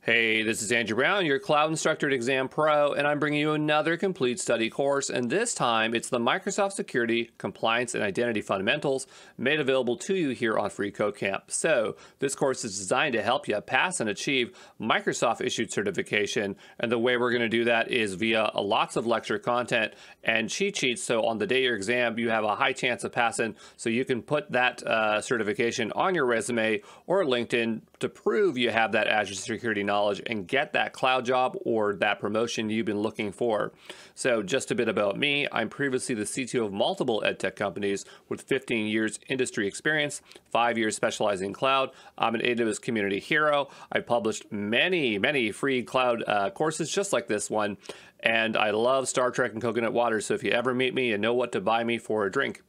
Hey, this is Andrew Brown, your Cloud Instructor at Exam Pro, and I'm bringing you another complete study course, and this time it's the Microsoft Security, Compliance, and Identity Fundamentals made available to you here on FreeCodeCamp. So, this course is designed to help you pass and achieve Microsoft-issued certification, and the way we're going to do that is via lots of lecture content and cheat sheets, so on the day of your exam, you have a high chance of passing, so you can put that certification on your resume or LinkedIn to prove you have that Azure security knowledge and get that cloud job or that promotion you've been looking for. So just a bit about me. I'm previously the CTO of multiple edtech companies with 15 years industry experience, 5 years specializing in cloud. I'm an AWS community hero. I've published many free cloud courses just like this one. And I love Star Trek and coconut water. So if you ever meet me and know what to buy me for a drink,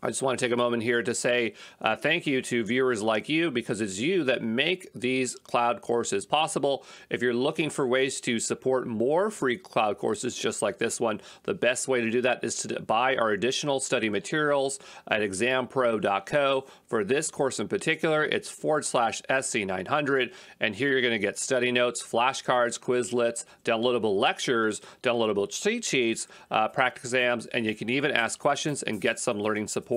I just want to take a moment here to say thank you to viewers like you, because it's you that make these cloud courses possible. If you're looking for ways to support more free cloud courses just like this one, the best way to do that is to buy our additional study materials at exampro.co. For this course in particular, it's /SC-900, and here you're going to get study notes, flashcards, Quizlets, downloadable lectures, downloadable cheat sheets, practice exams, and you can even ask questions and get some learning support.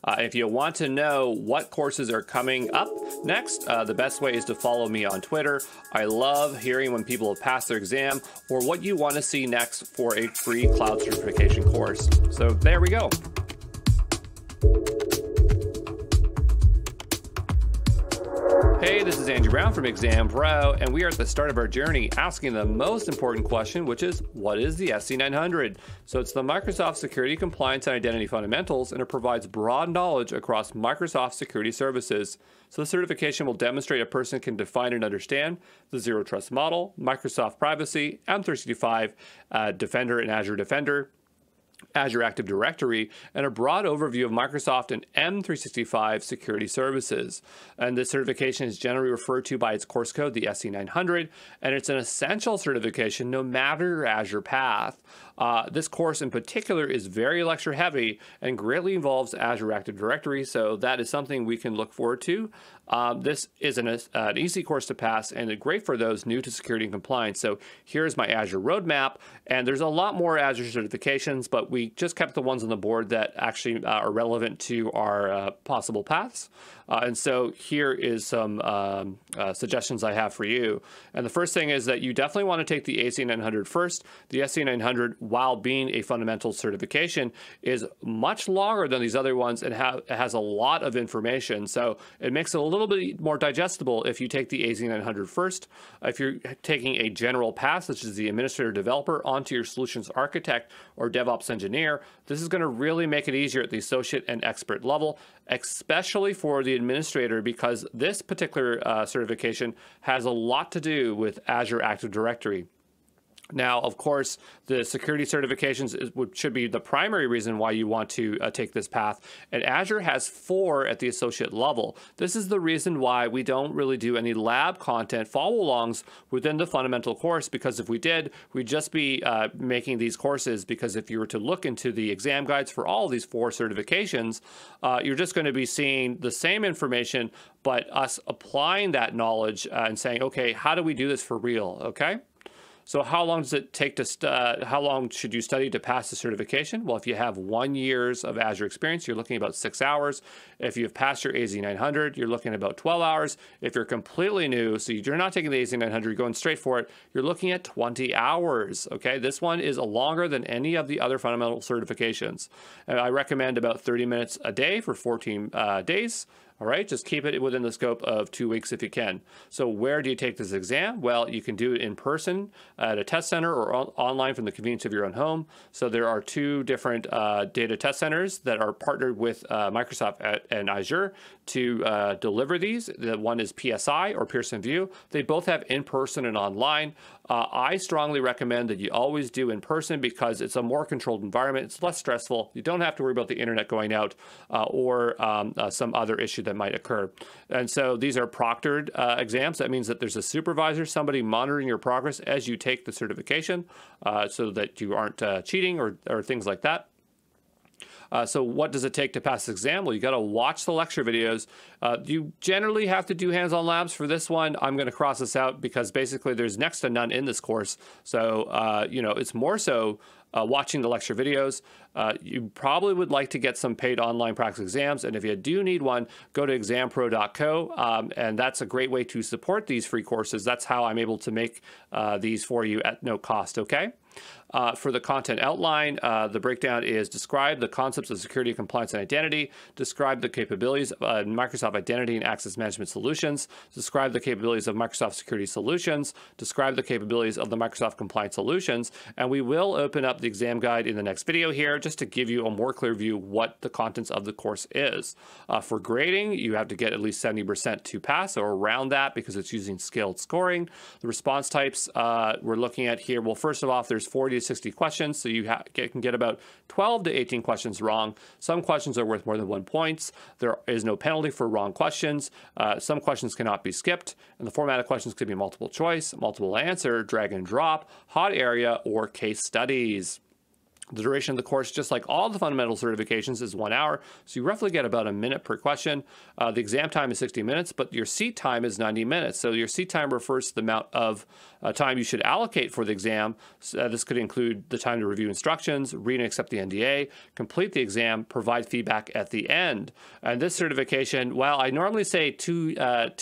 If you want to know what courses are coming up next, the best way is to follow me on Twitter. I love hearing when people have passed their exam or what you want to see next for a free cloud certification course. So there we go. Hey, this is Andrew Brown from Exam Pro, and we are at the start of our journey asking the most important question, which is, what is the SC-900? So it's the Microsoft Security, Compliance, and Identity Fundamentals, and it provides broad knowledge across Microsoft security services. So the certification will demonstrate a person can define and understand the Zero Trust model, Microsoft Privacy, M365, Defender and Azure Defender, Azure Active Directory, and a broad overview of Microsoft and M365 security services. And this certification is generally referred to by its course code, the SC-900, and it's an essential certification no matter your Azure path. This course in particular is very lecture heavy and greatly involves Azure Active Directory, so that is something we can look forward to. This is an easy course to pass and great for those new to security and compliance. So here's my Azure Roadmap, and there's a lot more Azure certifications, but we just kept the ones on the board that actually are relevant to our possible paths. And so here is some suggestions I have for you. And the first thing is that you definitely want to take the SC-900 first. The SC-900, while being a fundamental certification, is much longer than these other ones and has a lot of information. So it makes it a little bit more digestible if you take the SC-900 first. If you're taking a general path, such as the administrator developer, onto your solutions architect or DevOps engineer, this is going to really make it easier at the associate and expert level, especially for the administrator, because this particular certification has a lot to do with Azure Active Directory. Now, of course, the security certifications should be the primary reason why you want to take this path. And Azure has 4 at the associate level. This is the reason why we don't really do any lab content follow-alongs within the fundamental course, because if we did, we'd just be making these courses, because if you were to look into the exam guides for all of these 4 certifications, you're just going to be seeing the same information, but us applying that knowledge and saying, okay, how do we do this for real, okay? So how long does it take to how long should you study to pass the certification? Well, if you have 1 year of Azure experience, you're looking at about 6 hours. If you've passed your SC-900, you're looking at about 12 hours. If you're completely new, so you're not taking the SC-900, you're going straight for it, you're looking at 20 hours, okay? This one is longer than any of the other fundamental certifications. And I recommend about 30 minutes a day for 14 days. All right, just keep it within the scope of 2 weeks if you can. So where do you take this exam? Well, you can do it in person at a test center or online from the convenience of your own home. So there are 2 different data test centers that are partnered with Microsoft and Azure to deliver these. The one is PSI or Pearson VUE. They both have in-person and online. I strongly recommend that you always do in person because it's a more controlled environment. It's less stressful. You don't have to worry about the internet going out or some other issue that might occur. And so these are proctored exams. That means that there's a supervisor, somebody monitoring your progress as you take the certification so that you aren't cheating or things like that. So what does it take to pass the exam? Well, you got to watch the lecture videos. You generally have to do hands-on labs for this one. I'm going to cross this out because basically there's next to none in this course. So, you know, it's more so watching the lecture videos. You probably would like to get some paid online practice exams. And if you do need one, go to exampro.co. And that's a great way to support these free courses. That's how I'm able to make these for you at no cost, okay? For the content outline, the breakdown is describe the concepts of security, compliance, and identity, describe the capabilities of Microsoft Identity and Access Management Solutions, describe the capabilities of Microsoft Security Solutions, describe the capabilities of the Microsoft Compliance Solutions, and we will open up the exam guide in the next video here just to give you a more clear view what the contents of the course is. For grading, you have to get at least 70% to pass or around that because it's using scaled scoring. The response types we're looking at here, well, first of all, there's 40 to 60 questions, so you can get about 12 to 18 questions wrong. Some questions are worth more than 1 point. There is no penalty for wrong questions. Some questions cannot be skipped, and the format of questions could be multiple choice, multiple answer, drag and drop, hot area, or case studies. The duration of the course, just like all the fundamental certifications, is 1 hour, so you roughly get about a minute per question. The exam time is 60 minutes, but your seat time is 90 minutes. So your seat time refers to the amount of time you should allocate for the exam. This could include the time to review instructions, read and accept the NDA, complete the exam, provide feedback at the end. And this certification, well, I normally say 2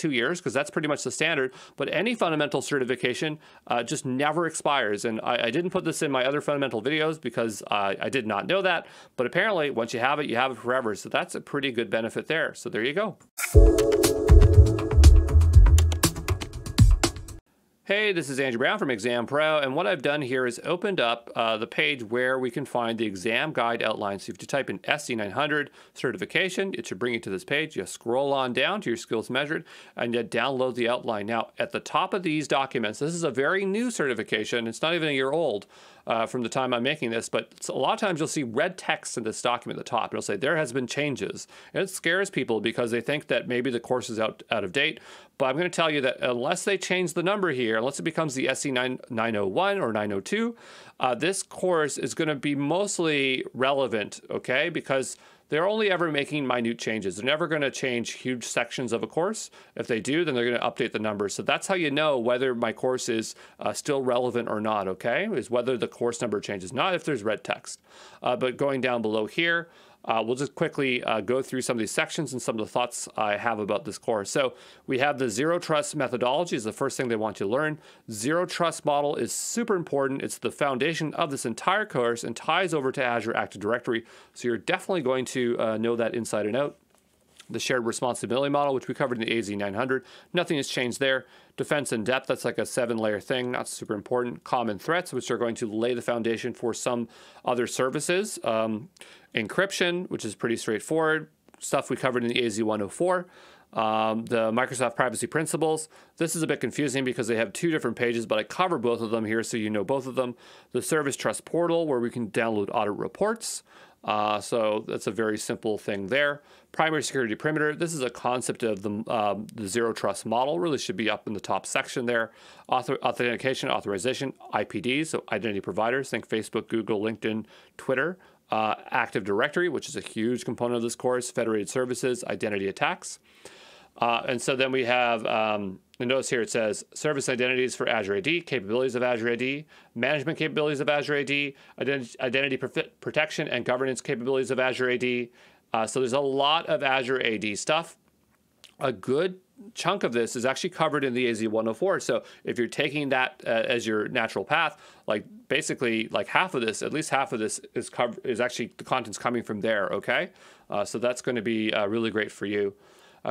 years because that's pretty much the standard, but any fundamental certification just never expires. And I didn't put this in my other fundamental videos because I did not know that, but apparently once you have it forever. So that's a pretty good benefit there. So there you go. Hey, this is Andrew Brown from Exam Pro, and what I've done here is opened up the page where we can find the exam guide outline. So if you type in SC-900 certification, it should bring you to this page. You scroll on down to your skills measured, and you download the outline. Now, at the top of these documents, this is a very new certification. It's not even a year old from the time I'm making this, but a lot of times you'll see red text in this document at the top. It'll say, there has been changes. And it scares people because they think that maybe the course is out of date. But I'm going to tell you that unless they change the number here, unless it becomes the SC-901 or 902, this course is going to be mostly relevant, okay? Because they're only ever making minute changes. They're never going to change huge sections of a course. If they do, then they're going to update the numbers. So that's how you know whether my course is still relevant or not, okay? Is whether the course number changes, not if there's red text. But going down below here, we'll just quickly go through some of these sections and some of the thoughts I have about this course. So we have the Zero Trust methodology is the first thing they want you to learn. Zero Trust model is super important. It's the foundation of this entire course and ties over to Azure Active Directory. So you're definitely going to know that inside and out. The shared responsibility model, which we covered in the AZ-900. Nothing has changed there. Defense in depth, that's like a 7-layer thing, not super important. Common threats, which are going to lay the foundation for some other services. Encryption, which is pretty straightforward. Stuff we covered in the AZ-104. The Microsoft privacy principles. This is a bit confusing because they have 2 different pages, but I cover both of them here so you know both of them. The Service Trust Portal, where we can download audit reports. So that's a very simple thing there. Primary security perimeter. This is a concept of the Zero Trust model. Really should be up in the top section there. Authentication, authorization, IPDs, so identity providers. Think Facebook, Google, LinkedIn, Twitter. Active Directory, which is a huge component of this course. Federated services, identity attacks. And so then we have, the notice here, it says service identities for Azure AD, capabilities of Azure AD, management capabilities of Azure AD, identity protection and governance capabilities of Azure AD. So there's a lot of Azure AD stuff. A good chunk of this is actually covered in the AZ-104. So if you're taking that as your natural path, like basically like half of this, at least half of this is actually the content's coming from there, okay? So that's going to be really great for you.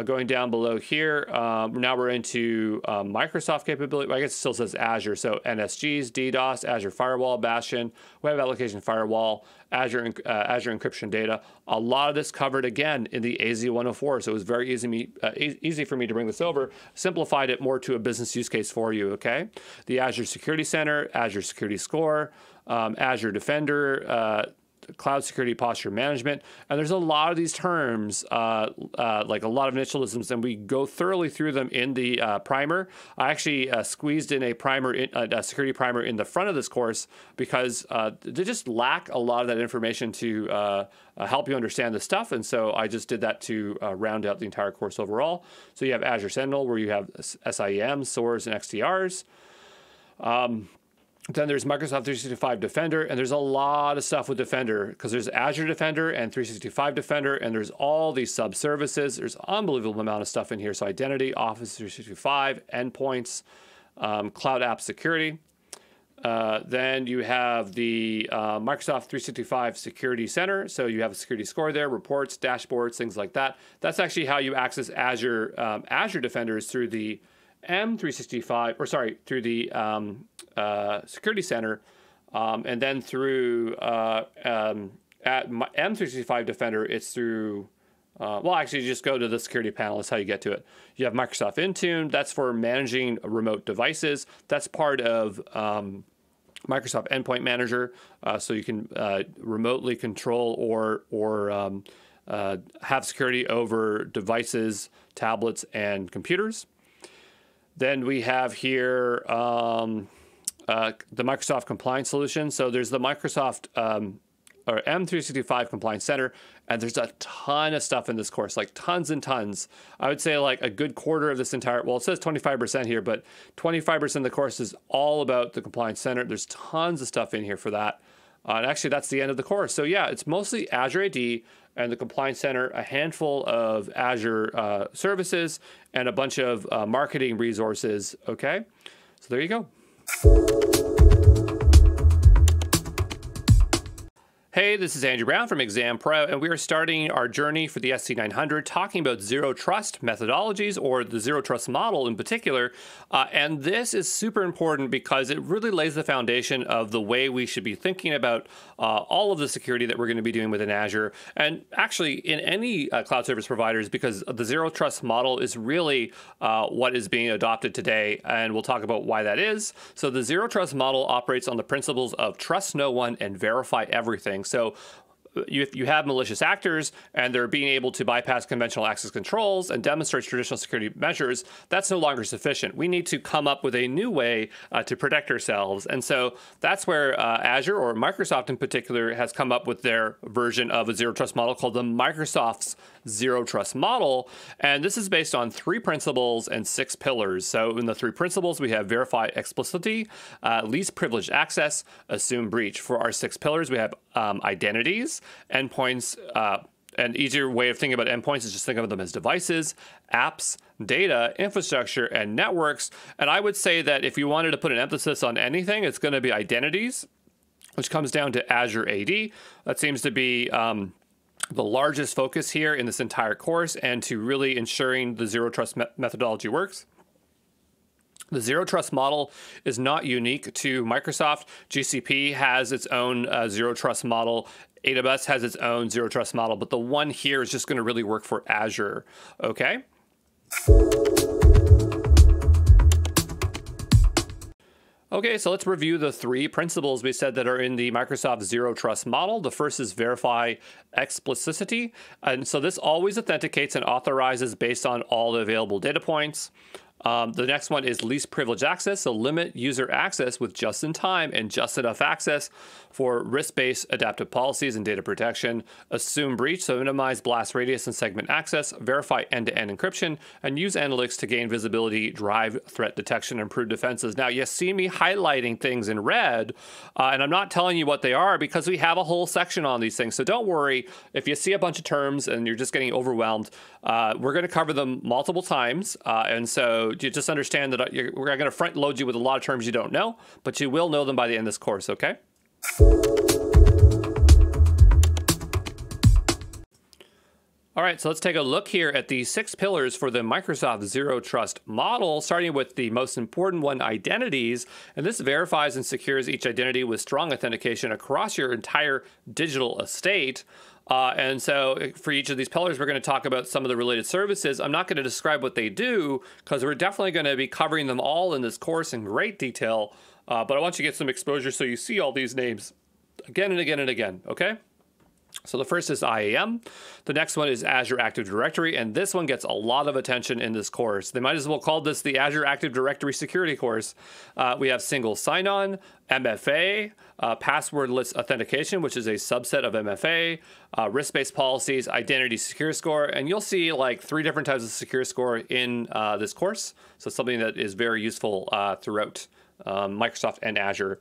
Going down below here, now we're into Microsoft capability. I guess it still says Azure. So NSGs, DDoS, Azure Firewall, Bastion, Web Application Firewall, Azure Encryption data. A lot of this covered again in the AZ-104. So it was very easy for me to bring this over. Simplified it more to a business use case for you, okay? The Azure Security Center, Azure Security Score, Azure Defender, cloud security posture management. And there's a lot of these terms, like a lot of initialisms, and we go thoroughly through them in the primer. I actually squeezed in a primer, a security primer in the front of this course because they just lack a lot of that information to help you understand the stuff. And so I just did that to round out the entire course overall. So you have Azure Sentinel, where you have SIEM, SOARs, and XDRs. Then there's Microsoft 365 Defender, and there's a lot of stuff with Defender because there's Azure Defender and 365 Defender, and there's all these sub-services. There's an unbelievable amount of stuff in here. So identity, Office 365, endpoints, cloud app security. Then you have the Microsoft 365 Security Center. So you have a security score there, reports, dashboards, things like that. That's actually how you access Azure Azure Defenders through the M365, or sorry, through the Security Center, and then through at M365 Defender, it's through, well, actually, you just go to the security panel. That's how you get to it. You have Microsoft Intune. That's for managing remote devices. That's part of Microsoft Endpoint Manager, so you can remotely control or have security over devices, tablets, and computers. Then we have here the Microsoft Compliance Solution. So there's the Microsoft or M365 Compliance Center, and there's a ton of stuff in this course, like tons and tons. I would say like a good quarter of this entire, well, it says 25% here, but 25% of the course is all about the Compliance Center. There's tons of stuff in here for that. And actually, that's the end of the course. So yeah, it's mostly Azure AD and the Compliance Center, a handful of Azure services, and a bunch of marketing resources. Okay, so there you go. Hey, this is Andrew Brown from Exam Pro, and we are starting our journey for the SC-900, talking about zero trust methodologies, or the zero trust model in particular. And this is super important because it really lays the foundation of the way we should be thinking about all of the security that we're going to be doing within Azure, and actually in any cloud service providers, because the zero trust model is really what is being adopted today, and we'll talk about why that is. So the zero trust model operates on the principles of trust no one and verify everything. So if you have malicious actors and they're being able to bypass conventional access controls and demonstrate traditional security measures, that's no longer sufficient. We need to come up with a new way to protect ourselves. And so that's where Azure, or Microsoft in particular, has come up with their version of a zero trust model called the Microsoft's Zero Trust Model. And this is based on 3 principles and 6 pillars. So in the 3 principles, we have verify explicitly, least privileged access, assume breach. For our 6 pillars, we have identities, endpoints. An easier way of thinking about endpoints is just think of them as devices, apps, data, infrastructure, and networks. And I would say that if you wanted to put an emphasis on anything, it's going to be identities, which comes down to Azure AD. That seems to be the largest focus here in this entire course, and to really ensuring the zero trust methodology works. The zero trust model is not unique to Microsoft. GCP has its own zero trust model. AWS has its own zero trust model, but the one here is just going to really work for Azure. Okay. Okay, so let's review the 3 principles we said that are in the Microsoft Zero Trust model. The first is verify explicitity. And so this always authenticates and authorizes based on all the available data points. The next one is least privileged access. So limit user access with just in time and just enough access for risk-based adaptive policies and data protection. Assume breach, so minimize blast radius and segment access. Verify end-to-end encryption, and use analytics to gain visibility, drive threat detection, and improve defenses. Now, you see me highlighting things in red, and I'm not telling you what they are because we have a whole section on these things. So don't worry if you see a bunch of terms and you're just getting overwhelmed. We're going to cover them multiple times, and so you just understand that we're going to front load you with a lot of terms you don't know, but you will know them by the end of this course, okay? All right, so let's take a look here at the 6 pillars for the Microsoft Zero Trust model, starting with the most important one, identities. And this verifies and secures each identity with strong authentication across your entire digital estate. And so for each of these pillars, we're going to talk about some of the related services. I'm not going to describe what they do because we're definitely going to be covering them all in this course in great detail. But I want you to get some exposure so you see all these names again and again and again, okay? So the first is IAM. The next one is Azure Active Directory, and this one gets a lot of attention in this course. They might as well call this the Azure Active Directory Security course. We have single sign-on, MFA, passwordless authentication, which is a subset of MFA, risk-based policies, identity secure score, and you'll see like 3 different types of secure score in this course. So something that is very useful throughout Microsoft and Azure.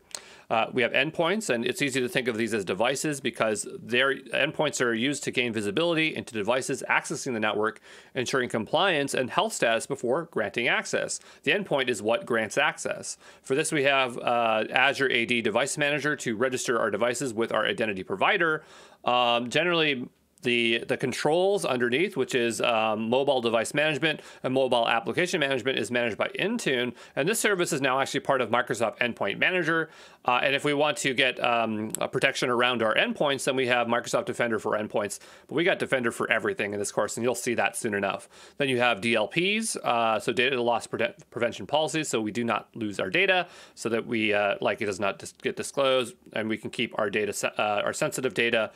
We have endpoints, and it's easy to think of these as devices because their endpoints are used to gain visibility into devices accessing the network, ensuring compliance and health status before granting access. The endpoint is what grants access. For this, we have Azure AD Device Manager to register our devices with our identity provider. Generally, the controls underneath, which is mobile device management and mobile application management, is managed by Intune. And this service is now actually part of Microsoft Endpoint Manager. And if we want to get a protection around our endpoints, then we have Microsoft Defender for endpoints. But we got Defender for everything in this course, and you'll see that soon enough. Then you have DLPs, so data loss prevention policies, so we do not lose our data, so that we it does not get disclosed, and we can keep our data, our sensitive data,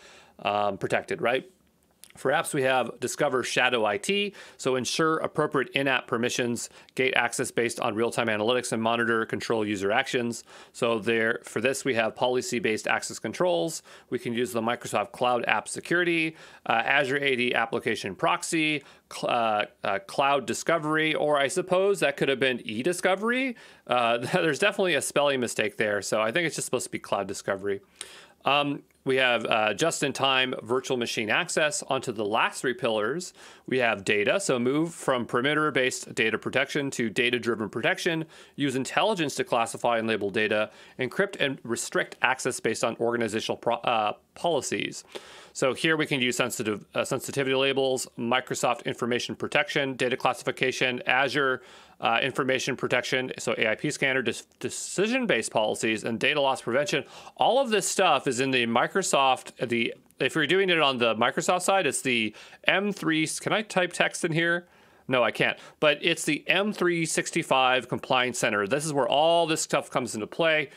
protected, right? For apps, we have Discover Shadow IT, so ensure appropriate in-app permissions, gate access based on real-time analytics, and monitor control user actions. So for this, we have policy-based access controls. We can use the Microsoft Cloud App Security, Azure AD Application Proxy, Cloud Discovery, or I suppose that could have been e-discovery. There's definitely a spelling mistake there, so I think it's just supposed to be Cloud Discovery. We have just-in-time virtual machine access. Onto the last 3 pillars, we have data. So move from perimeter-based data protection to data-driven protection. Use intelligence to classify and label data. Encrypt and restrict access based on organizational policies. So here we can use sensitivity labels, Microsoft Information Protection, data classification, Azure Information Protection, so AIP scanner, decision-based policies, and data loss prevention. All of this stuff is in the Microsoft, if you're doing it on the Microsoft side, it's the M3, can I type text in here? No, I can't. But it's the M365 Compliance Center. This is where all this stuff comes into play.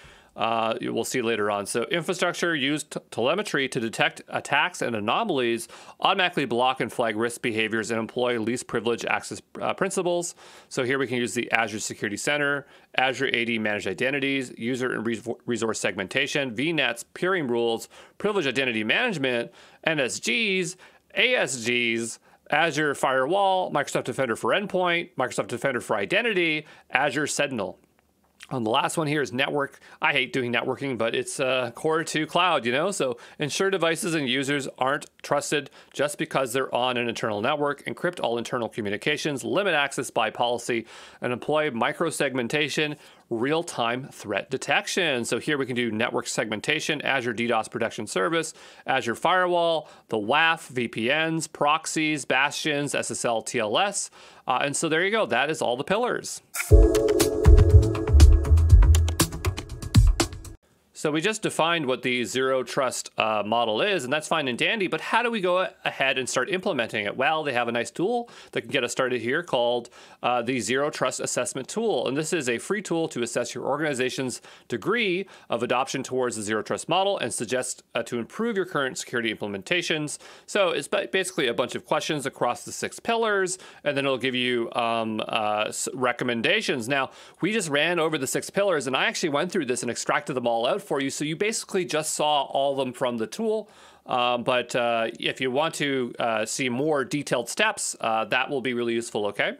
You will see later on. So infrastructure used telemetry to detect attacks and anomalies, automatically block and flag risk behaviors, and employ least privilege access principles. So here we can use the Azure Security Center, Azure AD Managed Identities, User and Resource Segmentation, VNets, peering rules, Privilege Identity Management, NSGs, ASGs, Azure Firewall, Microsoft Defender for Endpoint, Microsoft Defender for Identity, Azure Sentinel. And the last one here is network. I hate doing networking, but it's core to cloud, So ensure devices and users aren't trusted just because they're on an internal network. Encrypt all internal communications, limit access by policy, and employ micro-segmentation, real-time threat detection. So here we can do network segmentation, Azure DDoS Protection Service, Azure Firewall, the WAF, VPNs, proxies, bastions, SSL, TLS. And so there you go. That is all the pillars. So we just defined what the zero trust model is, and that's fine and dandy, but how do we go ahead and start implementing it? Well, they have a nice tool that can get us started here called the Zero Trust Assessment Tool. And this is a free tool to assess your organization's degree of adoption towards the zero trust model and suggest to improve your current security implementations. So it's basically a bunch of questions across the 6 pillars, and then it'll give you recommendations. Now, we just ran over the 6 pillars, and I actually went through this and extracted them all out for you. So you basically just saw all of them from the tool. But if you want to see more detailed steps, that will be really useful, okay?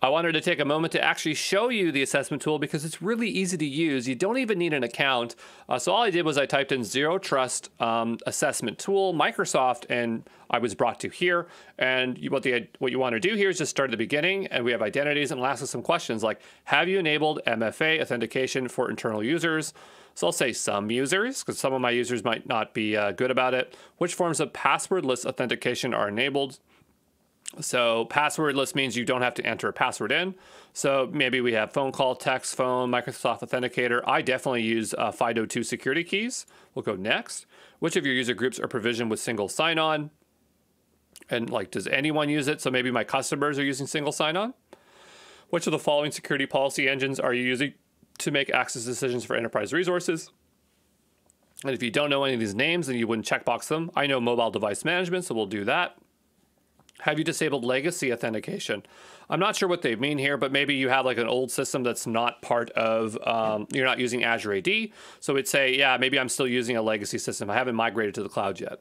I wanted to take a moment to actually show you the assessment tool because it's really easy to use. You don't even need an account. So all I did was I typed in Zero Trust Assessment Tool, Microsoft, and I was brought to here. And what you want to do here is just start at the beginning, and we have identities, and it'll ask us some questions like, have you enabled MFA authentication for internal users? So I'll say some users, because some of my users might not be good about it. Which forms of passwordless authentication are enabled? So passwordless means you don't have to enter a password in. So maybe we have phone call, text, phone, Microsoft Authenticator. I definitely use FIDO2 security keys. We'll go next. Which of your user groups are provisioned with single sign-on? And does anyone use it? So maybe my customers are using single sign-on. Which of the following security policy engines are you using to make access decisions for enterprise resources. And if you don't know any of these names, then you wouldn't checkbox them. I know mobile device management, so we'll do that. Have you disabled legacy authentication? I'm not sure what they mean here, but maybe you have like an old system that's not part of, you're not using Azure AD. So it'd say, yeah, maybe I'm still using a legacy system. I haven't migrated to the cloud yet.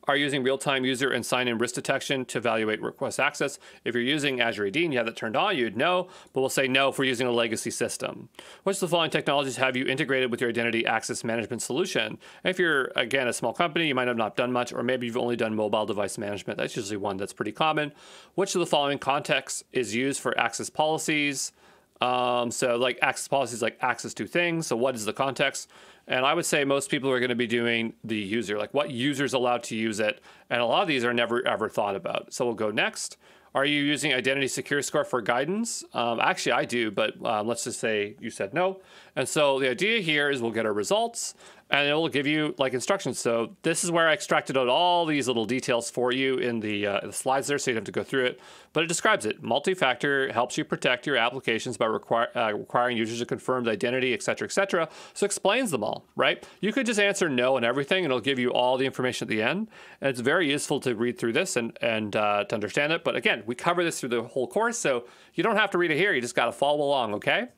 Are you using real-time user and sign-in risk detection to evaluate request access? If you're using Azure AD and you have that turned on, you'd know, but we'll say no if we're using a legacy system. Which of the following technologies have you integrated with your identity access management solution? And if you're, again, a small company, you might have not done much, or maybe you've only done mobile device management. That's usually one that's pretty common. Which of the following context is used for access policies? So like access policies, like access to things. So what is the context? And I would say most people are going to be doing the user, like what user's allowed to use it. And a lot of these are never ever thought about. So we'll go next. Are you using Identity Secure Score for guidance? Actually, I do, but let's just say you said no. And so the idea here is we'll get our results, and it will give you like instructions. So this is where I extracted out all these little details for you in the slides there, so you don't have to go through it. But it describes it. Multi-factor helps you protect your applications by requiring users to confirm the identity, et cetera, et cetera. So it explains them all, right? You could just answer no on everything, and it'll give you all the information at the end. And it's very useful to read through this and to understand it. But again, we cover this through the whole course, so you don't have to read it here. You just got to follow along, okay?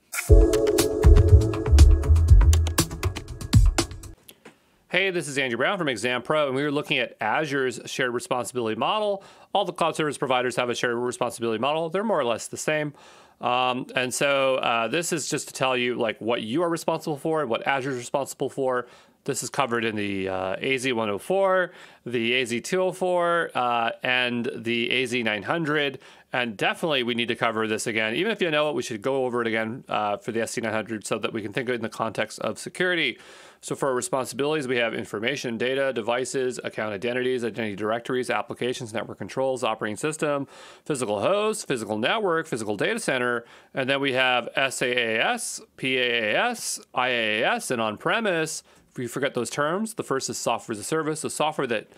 Hey, this is Andrew Brown from Exam Pro, and we were looking at Azure's shared responsibility model. All the cloud service providers have a shared responsibility model. They're more or less the same. And so this is just to tell you like what you are responsible for and what Azure is responsible for. This is covered in the AZ-104, the AZ-204, and the AZ-900. And definitely we need to cover this again. Even if you know it, we should go over it again for the SC-900 so that we can think of it in the context of security. So for our responsibilities, we have information, data, devices, account identities, identity directories, applications, network controls, operating system, physical host, physical network, physical data center. And then we have SaaS, PaaS, IaaS, and on-premise. If you forget those terms, the first is software as a service, the software that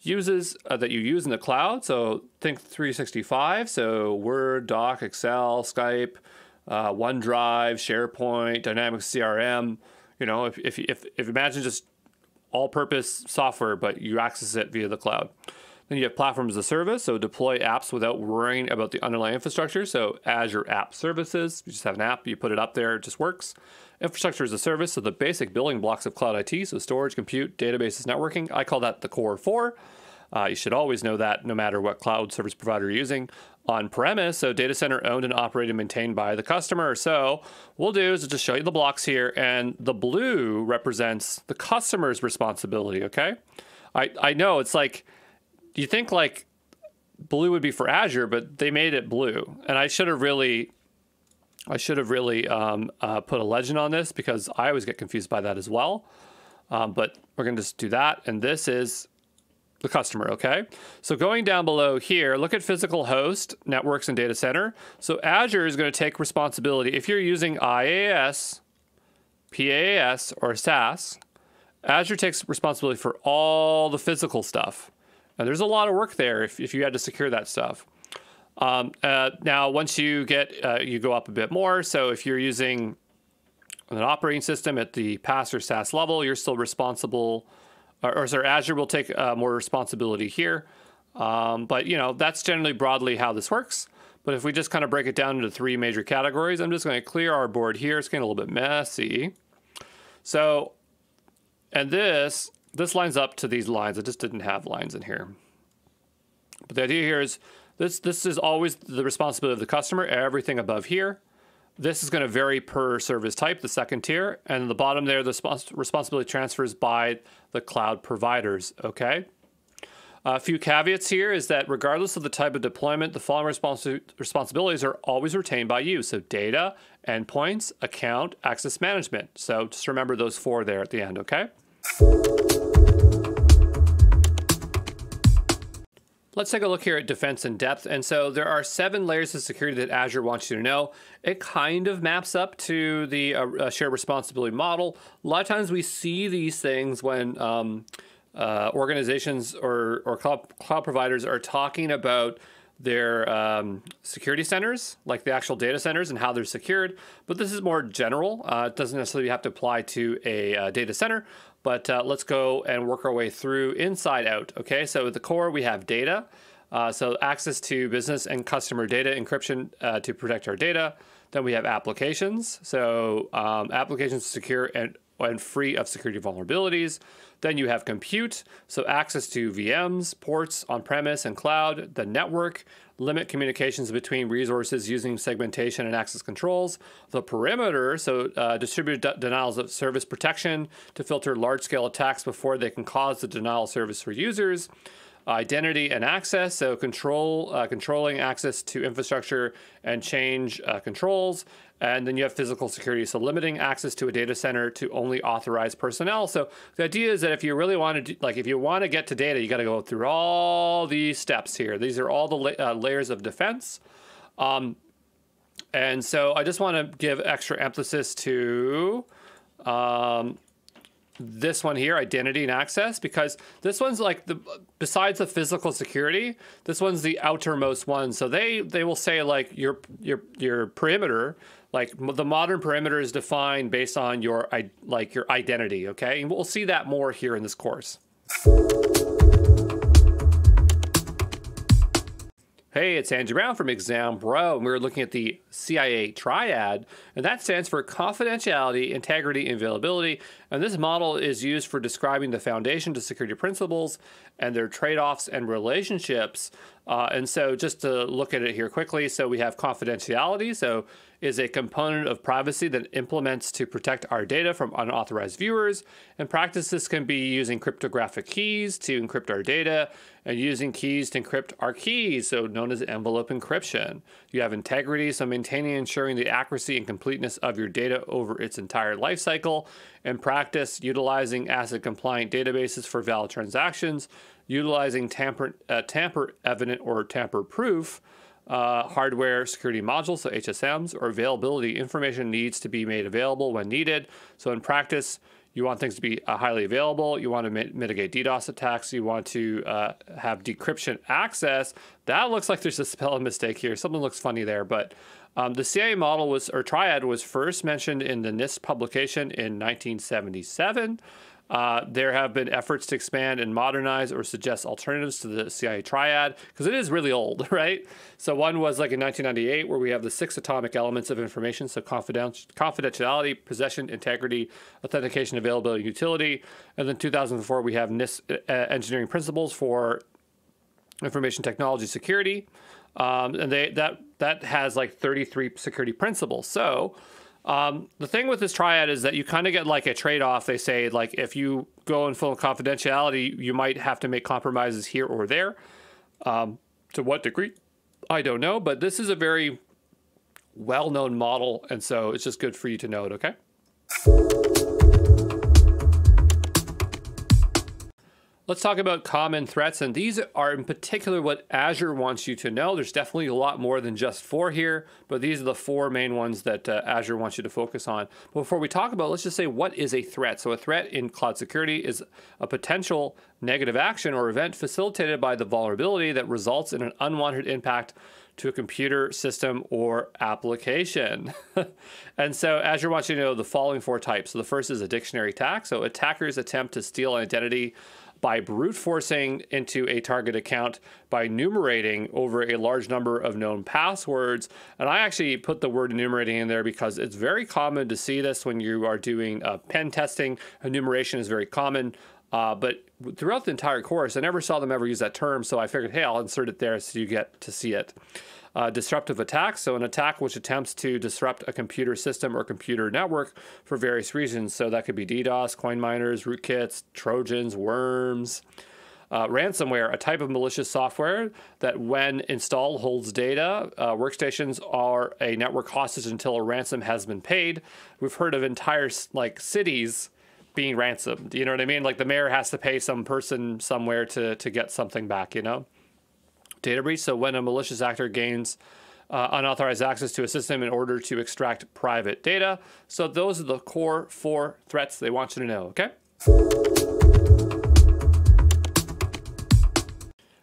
uses that you use in the cloud. So think 365. So Word, Doc, Excel, Skype, OneDrive, SharePoint, Dynamics CRM. You know, if imagine just all-purpose software, but you access it via the cloud. Then you have platform as a service, so deploy apps without worrying about the underlying infrastructure. So Azure App Services, you just have an app, you put it up there, it just works. Infrastructure as a service, so the basic building blocks of cloud IT, so storage, compute, databases, networking. I call that the core four. You should always know that no matter what cloud service provider you're using. On-premise, so data center owned and operated and maintained by the customer. So what we'll do is just show you the blocks here, and the blue represents the customer's responsibility, okay? I know it's like, you think like blue would be for Azure, but they made it blue. And I should have really put a legend on this because I always get confused by that as well. But we're going to just do that. And this is the customer, okay? So going down below here, look at physical host, networks, and data center. So Azure is going to take responsibility. If you're using IaaS, PaaS, or SaaS, Azure takes responsibility for all the physical stuff. And there's a lot of work there if you had to secure that stuff. Now, once you get, you go up a bit more. So if you're using an operating system at the PaaS or SaaS level, you're still responsible. Or sorry, Azure will take more responsibility here. But, you know, that's generally broadly how this works. But if we just kind of break it down into three major categories, I'm just going to clear our board here. It's getting a little bit messy. So, and this lines up to these lines. I just didn't have lines in here. But the idea here is this is always the responsibility of the customer, everything above here. This is going to vary per service type, the second tier. And at the bottom there, the responsibility transfers by the cloud providers, okay? A few caveats here is that regardless of the type of deployment, the following responsibilities are always retained by you. So data, endpoints, account, access management. So just remember those four there at the end, okay? Let's take a look here at defense in depth. And so there are 7 layers of security that Azure wants you to know. It kind of maps up to the shared responsibility model. A lot of times we see these things when organizations or cloud providers are talking about their security centers, like the actual data centers and how they're secured. But this is more general. It doesn't necessarily have to apply to a data center. But let's go and work our way through inside out. Okay, so at the core, we have data. So access to business and customer data encryption to protect our data. Then we have applications. So applications secure and free of security vulnerabilities. Then you have compute, so access to VMs, ports on-premise and cloud. The network, limit communications between resources using segmentation and access controls. The perimeter, so distributed denials of service protection to filter large-scale attacks before they can cause the denial of service for users. Identity and access, so controlling access to infrastructure and change controls. And then you have physical security, so limiting access to a data center to only authorized personnel. So the idea is that if you really want to, if you want to get to data, you got to go through all these steps here. These are all the layers of defense. And so I just want to give extra emphasis to this one here, identity and access, because this one's like besides the physical security, this one's the outermost one. So they will say like your perimeter, like the modern perimeter is defined based on your identity. Okay, and we'll see that more here in this course. Hey, it's Andrew Brown from Exam Bro, and we're looking at the CIA Triad, and that stands for Confidentiality, Integrity, and Availability. And this model is used for describing the foundation to security principles and their trade-offs and relationships. And so just to look at it here quickly, so we have confidentiality, so is a component of privacy that implements to protect our data from unauthorized viewers. In practice, this can be using cryptographic keys to encrypt our data and using keys to encrypt our keys, so known as envelope encryption. You have integrity, so maintaining and ensuring the accuracy and completeness of your data over its entire life cycle. In practice, utilizing ACID-compliant databases for valid transactions, utilizing tamper-evident or tamper-proof hardware security modules, so HSMs, or availability. Information needs to be made available when needed. So in practice, you want things to be highly available. You want to mitigate DDoS attacks. You want to have decryption access. That looks like there's a spelling mistake here. Something looks funny there, but the CIA model or Triad was first mentioned in the NIST publication in 1977. There have been efforts to expand and modernize or suggest alternatives to the CIA Triad, because it is really old, right? So one was like in 1998, where we have the 6 atomic elements of information, so confidentiality, possession, integrity, authentication, availability, utility. And then 2004, we have NIST engineering principles for information technology security. And that has like 33 security principles. So the thing with this Triad is that you kind of get like a trade-off. They say like if you go in full confidentiality, you might have to make compromises here or there. To what degree? I don't know, but this is a very well-known model, and so it's just good for you to know it, okay? Let's talk about common threats, and these are in particular what Azure wants you to know. There's definitely a lot more than just 4 here, but these are the 4 main ones that Azure wants you to focus on. But before we talk about, let's just say, what is a threat? So a threat in cloud security is a potential negative action or event facilitated by the vulnerability that results in an unwanted impact to a computer system or application. And so Azure wants you to know the following 4 types. So the first is a dictionary attack. So attackers attempt to steal an identity by brute forcing into a target account by enumerating over a large number of known passwords. And I actually put the word enumerating in there because it's very common to see this when you are doing pen testing. Enumeration is very common, but throughout the entire course, I never saw them ever use that term. So I figured, hey, I'll insert it there so you get to see it. Disruptive attacks, so an attack which attempts to disrupt a computer system or computer network for various reasons. So that could be DDoS, coin miners, rootkits, Trojans, worms. Ransomware, a type of malicious software that when installed holds data. Workstations are a network hostage until a ransom has been paid. We've heard of entire cities being ransomed. You know what I mean? Like the mayor has to pay some person somewhere to get something back, you know? Data breach, so when a malicious actor gains unauthorized access to a system in order to extract private data. So those are the core 4 threats they want you to know, okay?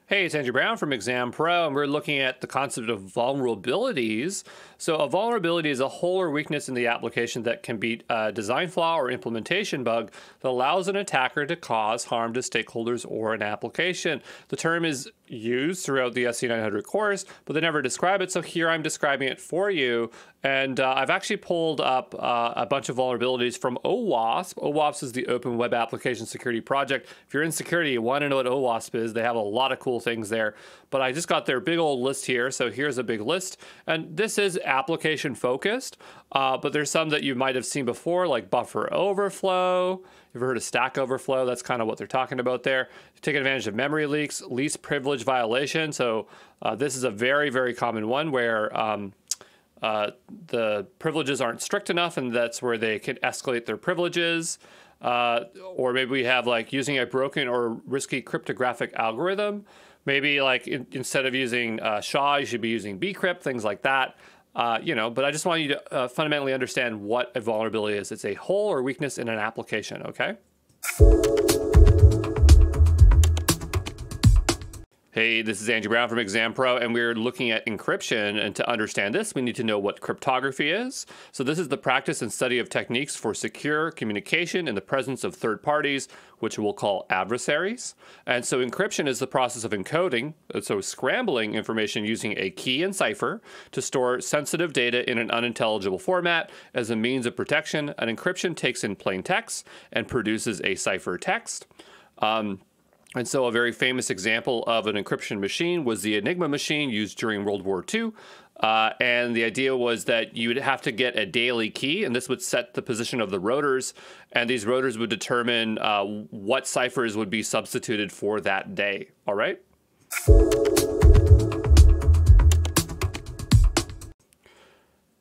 Hey, Hey, it's Andrew Brown from Exam Pro, and we're looking at the concept of vulnerabilities. So a vulnerability is a hole or weakness in the application that can be a design flaw or implementation bug that allows an attacker to cause harm to stakeholders or an application. The term is used throughout the SC-900 course, but they never describe it, so here I'm describing it for you. And I've actually pulled up a bunch of vulnerabilities from OWASP. OWASP is the Open Web Application Security Project. If you're in security, you want to know what OWASP is. They have a lot of cool things there. But I just got their big old list here, so here's a big list. And this is application focused, but there's some that you might have seen before, like buffer overflow. You've heard of Stack Overflow. That's kind of what they're talking about there. Taking advantage of memory leaks, least privilege violation. So this is a very, very common one where the privileges aren't strict enough, and that's where they can escalate their privileges. Or maybe we have like using a broken or risky cryptographic algorithm. Maybe like instead of using SHA, you should be using bcrypt, things like that. But I just want you to fundamentally understand what a vulnerability is. It's a hole or weakness in an application, okay? Hey, this is Andrew Brown from Exam Pro, and we're looking at encryption. And to understand this, we need to know what cryptography is. So this is the practice and study of techniques for secure communication in the presence of third parties, which we'll call adversaries. And so encryption is the process of encoding, so scrambling information using a key and cipher to store sensitive data in an unintelligible format as a means of protection. An encryption takes in plain text and produces a cipher text. And so a very famous example of an encryption machine was the Enigma machine used during World War II. And the idea was that you would have to get a daily key, and this would set the position of the rotors. And these rotors would determine what ciphers would be substituted for that day. All right?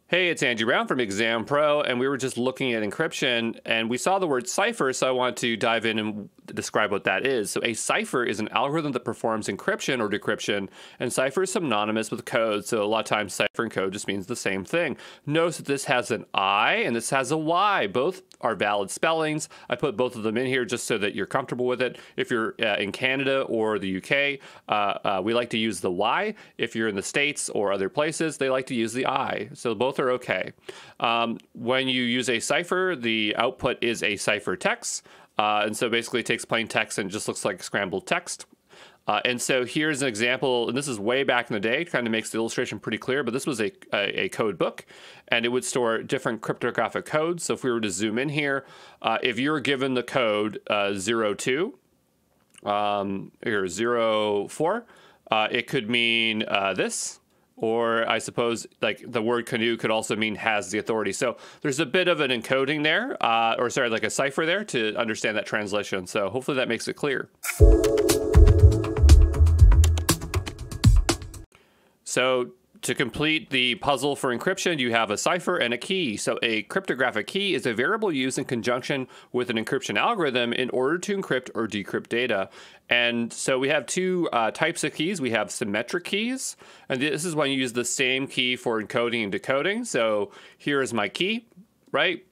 Hey, it's Andrew Brown from Exam Pro, and we were just looking at encryption, and we saw the word cipher, so I want to dive in and describe what that is. So a cipher is an algorithm that performs encryption or decryption, and cipher is synonymous with code, so a lot of times cipher and code just means the same thing. Notice that this has an I and this has a Y. Both are valid spellings. I put both of them in here just so that you're comfortable with it. If you're in Canada or the UK, we like to use the Y. If you're in the States or other places, they like to use the I. So both are okay. When you use a cipher, the output is a cipher text. And so basically it takes plain text and just looks like scrambled text. And so here's an example, and this is way back in the day, kind of makes the illustration pretty clear, but this was a code book, and it would store different cryptographic codes. So if we were to zoom in here, if you're given the code 02, or 04, it could mean this. Or I suppose like the word canoe could also mean has the authority. So there's a bit of an encoding there, like a cipher there to understand that translation. So hopefully that makes it clear. So to complete the puzzle for encryption, you have a cipher and a key. So a cryptographic key is a variable used in conjunction with an encryption algorithm in order to encrypt or decrypt data. And so we have two types of keys. We have symmetric keys, and this is when you use the same key for encoding and decoding. So here is my key, right?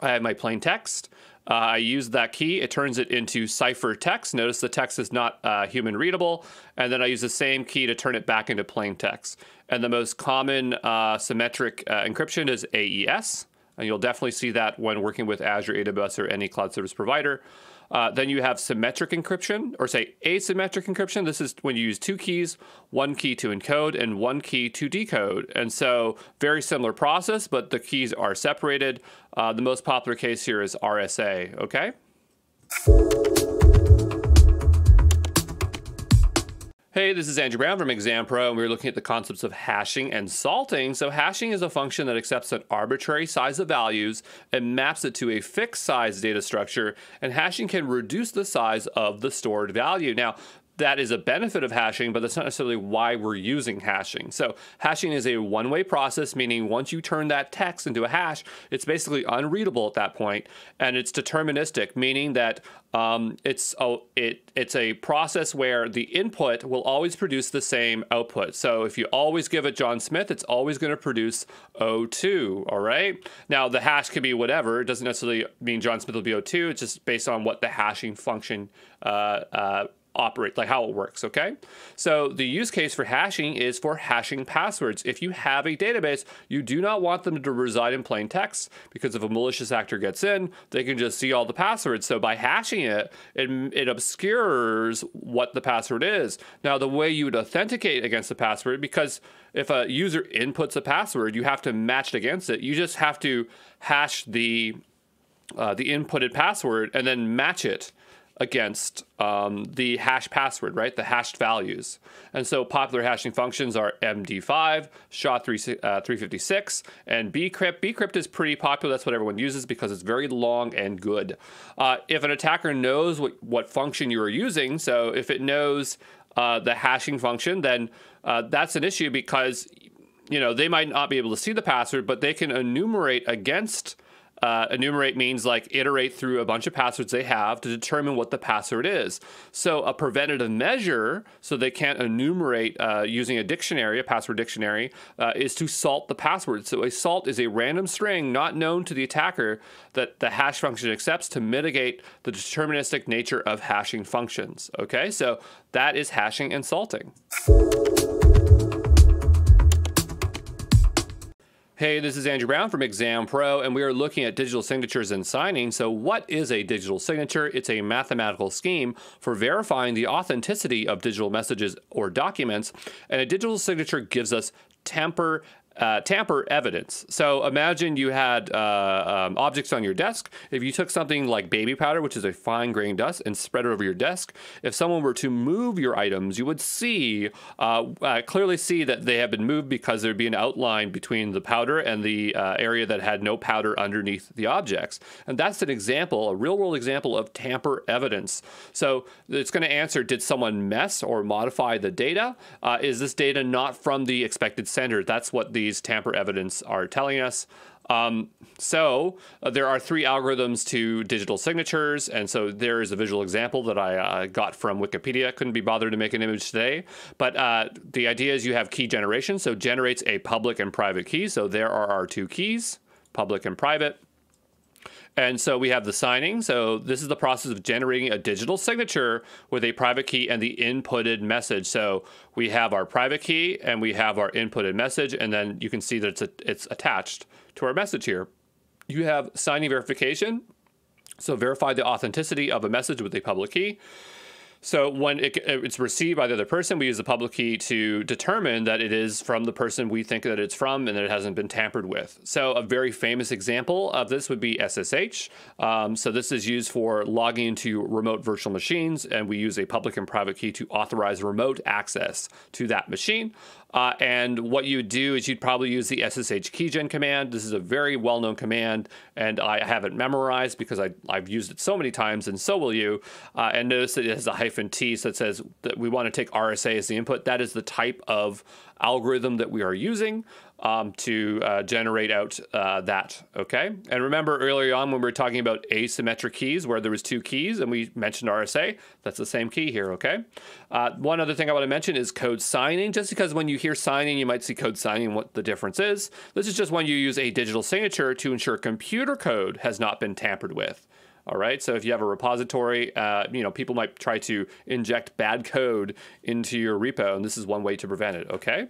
I have my plain text. I use that key. It turns it into cipher text. Notice the text is not human readable. And then I use the same key to turn it back into plain text. And the most common symmetric encryption is AES. And you'll definitely see that when working with Azure, AWS, or any cloud service provider. Then you have symmetric encryption, or say asymmetric encryption. This is when you use two keys, one key to encode and one key to decode. And so very similar process, but the keys are separated. The most popular case here is RSA, okay? Hey, this is Andrew Brown from Exam Pro, and we're looking at the concepts of hashing and salting. So hashing is a function that accepts an arbitrary size of values and maps it to a fixed size data structure, and hashing can reduce the size of the stored value. Now, that is a benefit of hashing, but that's not necessarily why we're using hashing. So hashing is a one-way process, meaning once you turn that text into a hash, it's basically unreadable at that point, and it's deterministic, meaning that it's a process where the input will always produce the same output. So if you always give it John Smith, it's always going to produce 02, all right? Now, the hash can be whatever. It doesn't necessarily mean John Smith will be 02. It's just based on what the hashing function operates, like how it works, okay? So the use case for hashing is for hashing passwords. If you have a database, you do not want them to reside in plain text, because if a malicious actor gets in, they can just see all the passwords. So by hashing it, it obscures what the password is. Now, the way you would authenticate against the password, because if a user inputs a password, you have to match it against it. You just have to hash the inputted password and then match it against the hash password, right? The hashed values. And so popular hashing functions are MD5, SHA-356, and bcrypt. Bcrypt is pretty popular. That's what everyone uses because it's very long and good. If an attacker knows what function you are using, so if it knows the hashing function, then that's an issue, because they might not be able to see the password, but they can enumerate against. Enumerate means like iterate through a bunch of passwords they have to determine what the password is. So a preventative measure, so they can't enumerate using a dictionary, a password dictionary, is to salt the password. So a salt is a random string not known to the attacker that the hash function accepts to mitigate the deterministic nature of hashing functions. Okay, so that is hashing and salting. Hey, this is Andrew Brown from Exam Pro, and we are looking at digital signatures and signing. So what is a digital signature? It's a mathematical scheme for verifying the authenticity of digital messages or documents, and a digital signature gives us tamper evidence. So imagine you had objects on your desk. If you took something like baby powder, which is a fine grained dust, and spread it over your desk, if someone were to move your items, you would clearly see that they have been moved, because there'd be an outline between the powder and the area that had no powder underneath the objects. And that's an example, a real world example of tamper evidence. So it's going to answer, did someone mess or modify the data? Is this data not from the expected sender? That's what these tamper evidence are telling us. There are 3 algorithms to digital signatures, and so there is a visual example that I got from Wikipedia. Couldn't be bothered to make an image today, but the idea is you have key generation, so generates a public and private key. So there are our 2 keys, public and private. And so we have the signing. So this is the process of generating a digital signature with a private key and the inputted message. So we have our private key and we have our inputted message, and then you can see that it's attached to our message here. You have signing verification. So verify the authenticity of a message with a public key. So when it's received by the other person, we use the public key to determine that it is from the person we think that it's from and that it hasn't been tampered with. So a very famous example of this would be SSH. So this is used for logging into remote virtual machines, and we use a public and private key to authorize remote access to that machine. And what you would do is you'd probably use the SSH keygen command. This is a very well-known command, and I have it memorized because I've used it so many times, and so will you. And notice that it has a -T, so it says that we want to take RSA as the input. That is the type of algorithm that we are using to generate out that, okay? And remember earlier on when we were talking about asymmetric keys where there was 2 keys and we mentioned RSA, that's the same key here, okay? One other thing I want to mention is code signing. Just because when you hear signing, you might see code signing, what the difference is. This is just when you use a digital signature to ensure computer code has not been tampered with. All right, so if you have a repository, people might try to inject bad code into your repo, and this is one way to prevent it, okay?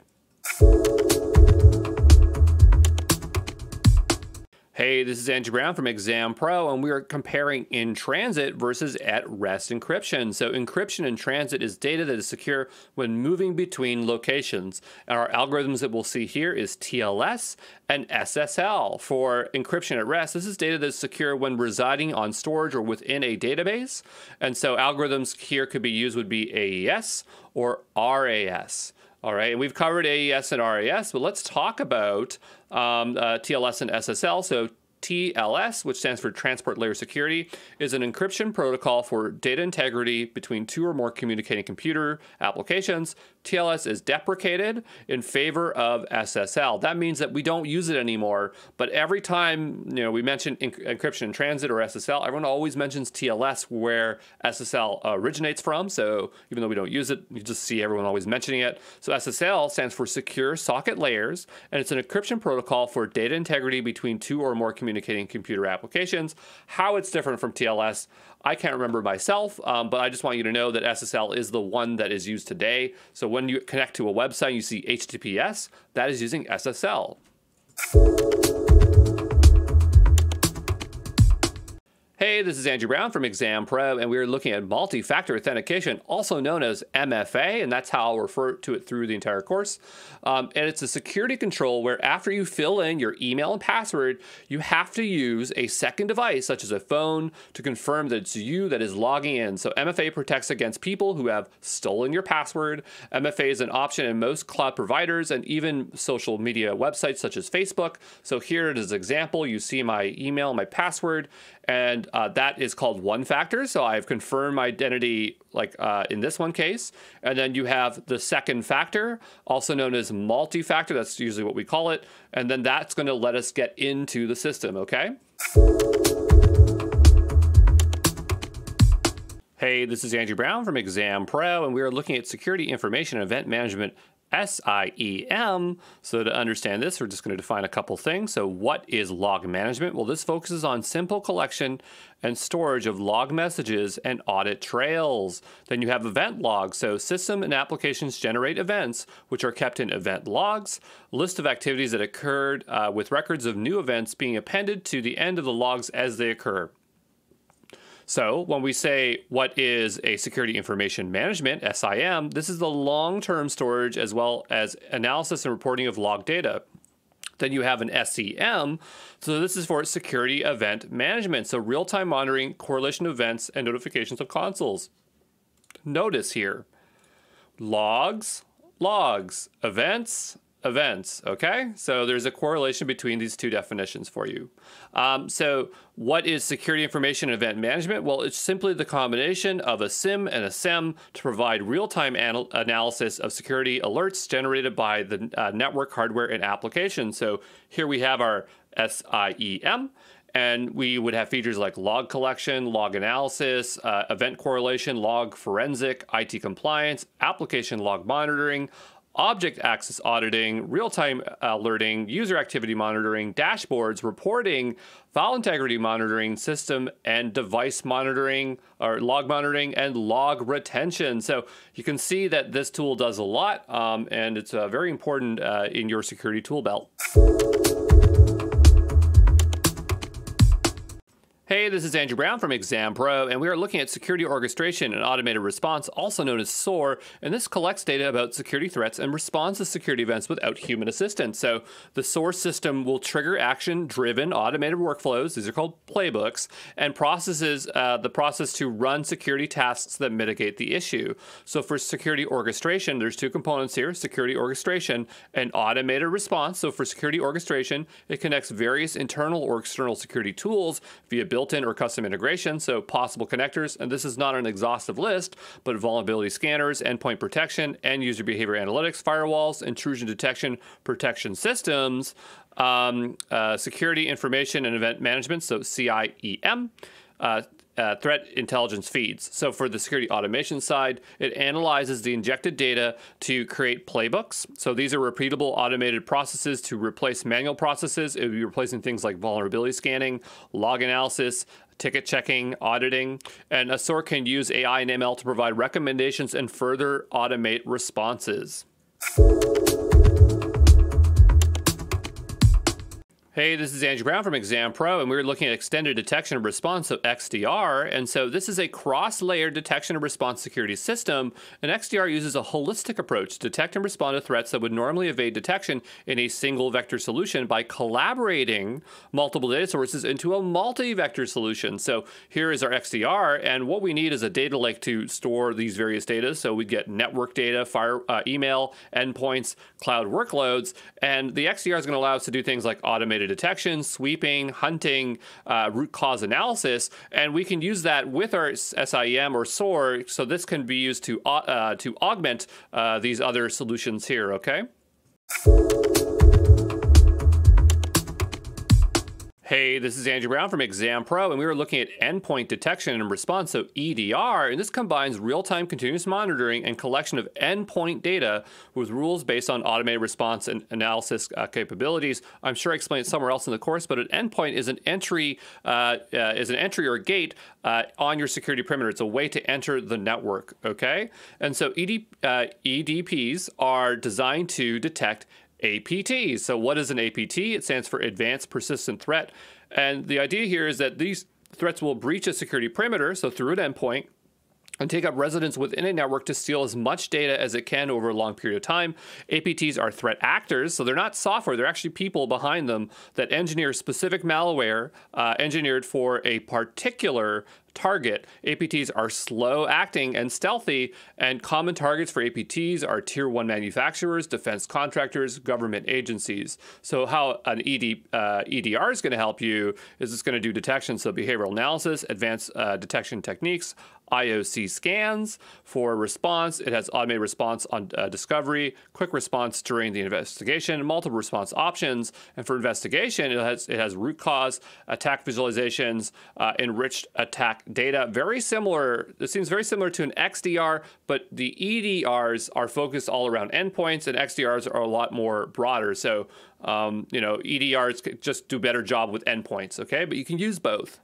Hey, this is Andrew Brown from Exam Pro, and we are comparing in transit versus at rest encryption. So encryption in transit is data that is secure when moving between locations. And our algorithms that we'll see here is TLS and SSL. For encryption at rest, this is data that is secure when residing on storage or within a database. And so algorithms here could be used would be AES or RAS. All right, and we've covered AES and RAS, but let's talk about TLS and SSL. So TLS, which stands for Transport Layer Security, is an encryption protocol for data integrity between 2 or more communicating computer applications. TLS is deprecated in favor of SSL. That means that we don't use it anymore, but every time we mention encryption in transit or SSL, everyone always mentions TLS where SSL originates from. So even though we don't use it, you just see everyone always mentioning it. So SSL stands for Secure Socket Layers, and it's an encryption protocol for data integrity between 2 or more communicating communicating computer applications. How it's different from TLS, I can't remember myself, but I just want you to know that SSL is the one that is used today. So when you connect to a website, you see HTTPS, that is using SSL. Hey, this is Andrew Brown from Exam Pro, and we are looking at multi-factor authentication, also known as MFA, and that's how I'll refer to it through the entire course. And it's a security control where after you fill in your email and password, you have to use a second device, such as a phone, to confirm that it's you that is logging in. So MFA protects against people who have stolen your password. MFA is an option in most cloud providers and even social media websites such as Facebook. So here it is an example. You see my email, my password, and that is called one factor. So I've confirmed my identity like in this one case. And then you have the second factor, also known as multi-factor. That's usually what we call it. And then that's going to let us get into the system, okay? Hey, this is Andrew Brown from Exam Pro, and we are looking at Security Information Event Management, SIEM. So to understand this, we're just going to define a couple things. So what is log management? Well, this focuses on simple collection and storage of log messages and audit trails. Then you have event logs. So system and applications generate events, which are kept in event logs. List of activities that occurred with records of new events being appended to the end of the logs as they occur. So when we say what is a security information management, SIM, this is the long-term storage as well as analysis and reporting of log data. Then you have an SCM. So this is for security event management. So real-time monitoring, correlation of events, and notifications of consoles. Notice here, logs, logs, events, events, okay? So there's a correlation between these two definitions for you. So what is security information and event management? Well, it's simply the combination of a SIM and a SEM to provide real-time analysis of security alerts generated by the network, hardware, and application. So here we have our SIEM, and we would have features like log collection, log analysis, event correlation, log forensic, IT compliance, application log monitoring, object access auditing, real-time alerting, user activity monitoring, dashboards, reporting, file integrity monitoring, system and device monitoring, or log monitoring, and log retention. So you can see that this tool does a lot, and it's very important in your security tool belt. Hey, this is Andrew Brown from Exam Pro, and we are looking at security orchestration and automated response, also known as SOAR, and this collects data about security threats and responds to security events without human assistance. So the SOAR system will trigger action-driven automated workflows, these are called playbooks, and processes the process to run security tasks that mitigate the issue. So for security orchestration, there's two components here, security orchestration and automated response. So for security orchestration, it connects various internal or external security tools via built-in or custom integration, so possible connectors, and this is not an exhaustive list, but vulnerability scanners, endpoint protection, end user behavior analytics, firewalls, intrusion detection, protection systems, security information and event management, so CIEM, threat intelligence feeds. So for the security automation side, it analyzes the injected data to create playbooks. So these are repeatable automated processes to replace manual processes. It would be replacing things like vulnerability scanning, log analysis, ticket checking, auditing, and a SOAR can use AI and ML to provide recommendations and further automate responses. Hey, this is Andrew Brown from Exam Pro, and we're looking at extended detection and response, so XDR. And so this is a cross-layered detection and response security system, and XDR uses a holistic approach to detect and respond to threats that would normally evade detection in a single vector solution by collaborating multiple data sources into a multi-vector solution. So here is our XDR, and what we need is a data lake to store these various data. So we get network data, email, endpoints, cloud workloads, and the XDR is going to allow us to do things like automated detection, sweeping, hunting, root cause analysis, and we can use that with our SIEM or SOAR, so this can be used to augment these other solutions here, okay? Hey, Hey, this is Andrew Brown from Exam Pro, and we were looking at endpoint detection and response, so EDR, and this combines real-time continuous monitoring and collection of endpoint data with rules based on automated response and analysis capabilities. I'm sure I explained it somewhere else in the course, but an endpoint is an entry or gate on your security perimeter. It's a way to enter the network, okay? And so EDPs are designed to detect APTs. So what is an APT? It stands for Advanced Persistent Threat. And the idea here is that these threats will breach a security perimeter, so through an endpoint, and take up residence within a network to steal as much data as it can over a long period of time. APTs are threat actors, so they're not software. They're actually people behind them that engineer specific malware engineered for a particular target. APTs are slow acting and stealthy, and common targets for APTs are tier 1 manufacturers, defense contractors, government agencies. So how an EDR is going to help you is it's going to do detection, so behavioral analysis, advanced detection techniques, IOC scans for response. It has automated response on discovery, quick response during the investigation, multiple response options. And for investigation, it has root cause, attack visualizations, enriched attack data. Very similar. It seems very similar to an XDR, but the EDRs are focused all around endpoints, and XDRs are a lot more broader. So, EDRs just do a better job with endpoints, okay? But you can use both.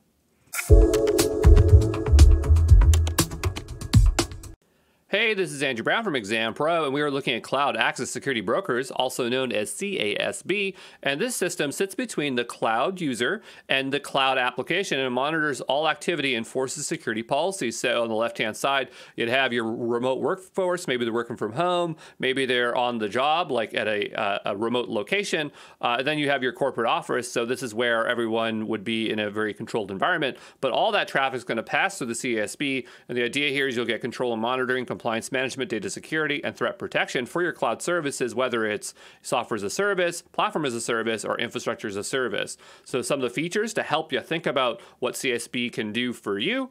Hey, this is Andrew Brown from Exam Pro, and we are looking at Cloud Access Security Brokers, also known as CASB, and this system sits between the cloud user and the cloud application and monitors all activity and enforces security policies. So on the left-hand side, you'd have your remote workforce, maybe they're working from home, maybe they're on the job, like at a remote location, and then you have your corporate office, so this is where everyone would be in a very controlled environment, but all that traffic is going to pass through the CASB, and the idea here is you'll get control and monitoring, compliance management, data security, and threat protection for your cloud services, whether it's software as a service, platform as a service, or infrastructure as a service. So some of the features to help you think about what CASB can do for you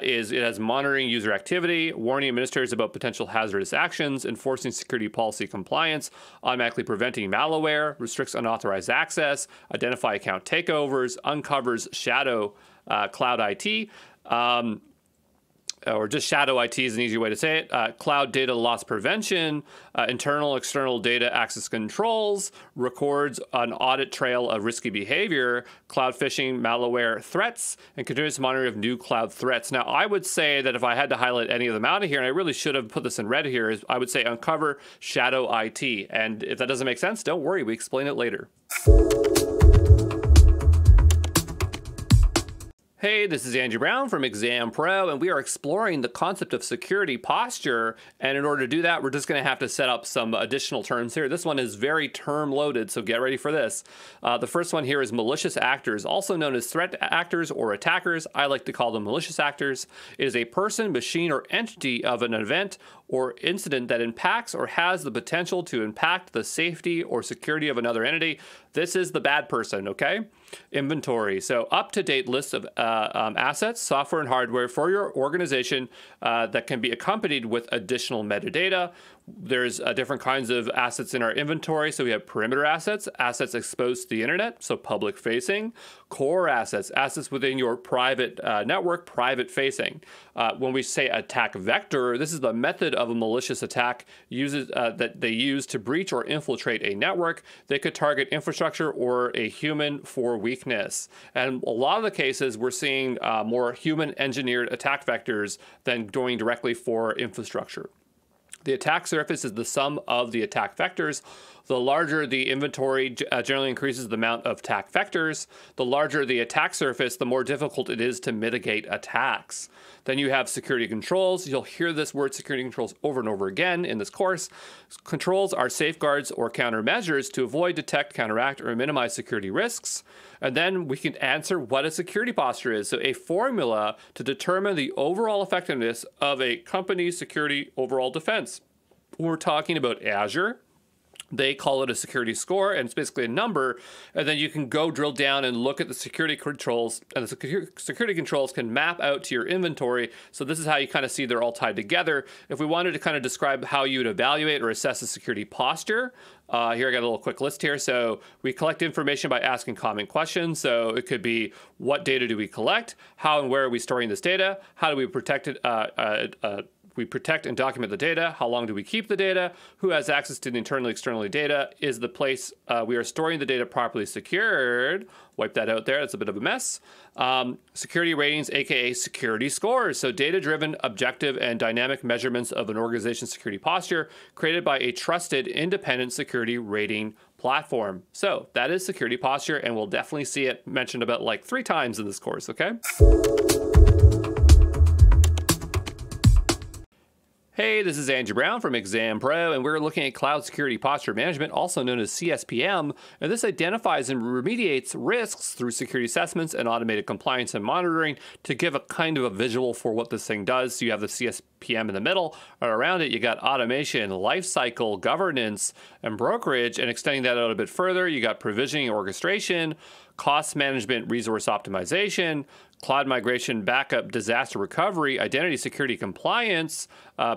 is it has monitoring user activity, warning administrators about potential hazardous actions, enforcing security policy compliance, automatically preventing malware, restricts unauthorized access, identify account takeovers, uncovers shadow cloud IT, or just shadow IT is an easy way to say it, cloud data loss prevention, internal, external data access controls, records an audit trail of risky behavior, cloud phishing, malware threats, and continuous monitoring of new cloud threats. Now, I would say that if I had to highlight any of them out of here, and I really should have put this in red here, is I would say uncover shadow IT. And if that doesn't make sense, don't worry, we explain it later. Hey, this is Andrew Brown from Exam Pro, and we are exploring the concept of security posture. And in order to do that, we're just going to have to set up some additional terms here. This one is very term loaded, so get ready for this. The first one here is malicious actors, also known as threat actors or attackers. I like to call them malicious actors. It is a person, machine, or entity of an event or incident that impacts or has the potential to impact the safety or security of another entity. This is the bad person, okay? Inventory. So up-to-date list of assets, software and hardware for your organization that can be accompanied with additional metadata. There's different kinds of assets in our inventory. So we have perimeter assets, assets exposed to the internet, so public facing, core assets, assets within your private network, private facing. When we say attack vector, this is the method of a malicious attack that they use to breach or infiltrate a network. They could target infrastructure or a human for weakness. And a lot of the cases we're seeing more human engineered attack vectors than going directly for infrastructure. The attack surface is the sum of the attack vectors. The larger the inventory generally increases the amount of attack vectors. The larger the attack surface, the more difficult it is to mitigate attacks. Then you have security controls. You'll hear this word security controls over and over again in this course. Controls are safeguards or countermeasures to avoid, detect, counteract, or minimize security risks. And then we can answer what a security posture is. So a formula to determine the overall effectiveness of a company's security overall defense. We're talking about Azure, They call it a security score, and it's basically a number. And then you can go drill down and look at the security controls, and the security controls can map out to your inventory. So this is how you kind of see they're all tied together. If we wanted to kind of describe how you would evaluate or assess a security posture, here I got a little quick list here. So we collect information by asking common questions. So it could be, what data do we collect? How and where are we storing this data? How do we protect it? We protect and document the data. How long do we keep the data? Who has access to the internally, externally data? Is the place we are storing the data properly secured? Wipe that out there. That's a bit of a mess. Security ratings, aka security scores. So data-driven, objective, and dynamic measurements of an organization's security posture created by a trusted, independent security rating platform. So that is security posture, and we'll definitely see it mentioned about like 3 times in this course, okay? Hey, this is Andrew Brown from Exam Pro, and we're looking at Cloud Security Posture Management, also known as CSPM, and this identifies and remediates risks through security assessments and automated compliance and monitoring to give a kind of a visual for what this thing does. So you have the CSPM in the middle, and around it you got automation, lifecycle, governance, and brokerage, and extending that out a bit further, you got provisioning, orchestration, cost management, resource optimization, cloud migration, backup, disaster recovery, identity security compliance,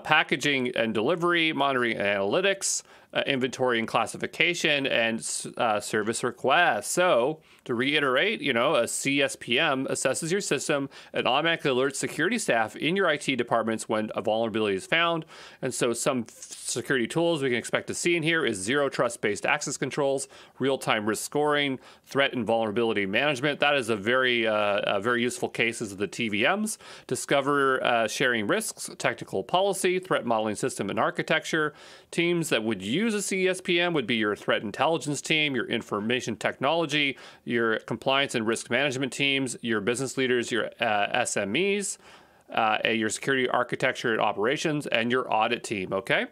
packaging and delivery, monitoring and analytics, inventory and classification, and service requests. So to reiterate, a CSPM assesses your system and automatically alerts security staff in your IT departments when a vulnerability is found. And so some security tools we can expect to see in here is zero trust-based access controls, real-time risk scoring, threat and vulnerability management. That is a very useful cases of the TVMs. Discover sharing risks, technical policy, threat modeling system and architecture. Teams that would use a CSPM would be your threat intelligence team, your information technology, your compliance and risk management teams, your business leaders, your SMEs, your security architecture and operations, and your audit team, okay?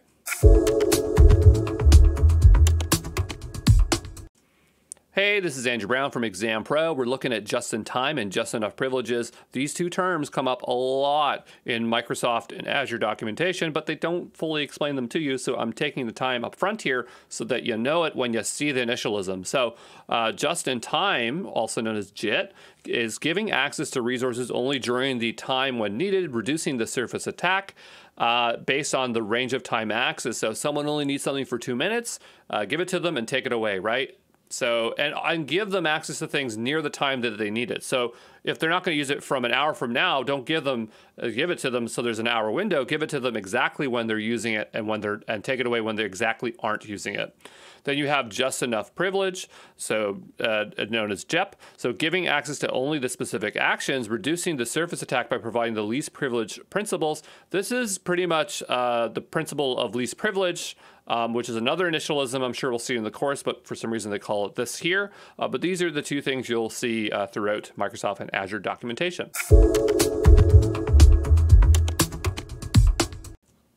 Hey, this is Andrew Brown from Exam Pro. We're looking at just-in-time and just-enough privileges. These 2 terms come up a lot in Microsoft and Azure documentation, but they don't fully explain them to you, so I'm taking the time up front here so that you know it when you see the initialism. So just-in-time, also known as JIT, is giving access to resources only during the time when needed, reducing the surface attack based on the range of time access. So if someone only needs something for 2 minutes, give it to them and take it away, right? So, and give them access to things near the time that they need it. So if they're not going to use it from an hour from now, don't give it to them so there's an hour window. Give it to them exactly when they're using it and take it away when they exactly aren't using it. Then you have just enough privilege, so known as JEP. So giving access to only the specific actions, reducing the surface attack by providing the least privilege principles. This is pretty much the principle of least privilege, which is another initialism I'm sure we'll see in the course, but for some reason they call it this here. But these are the 2 things you'll see throughout Microsoft and Azure documentation.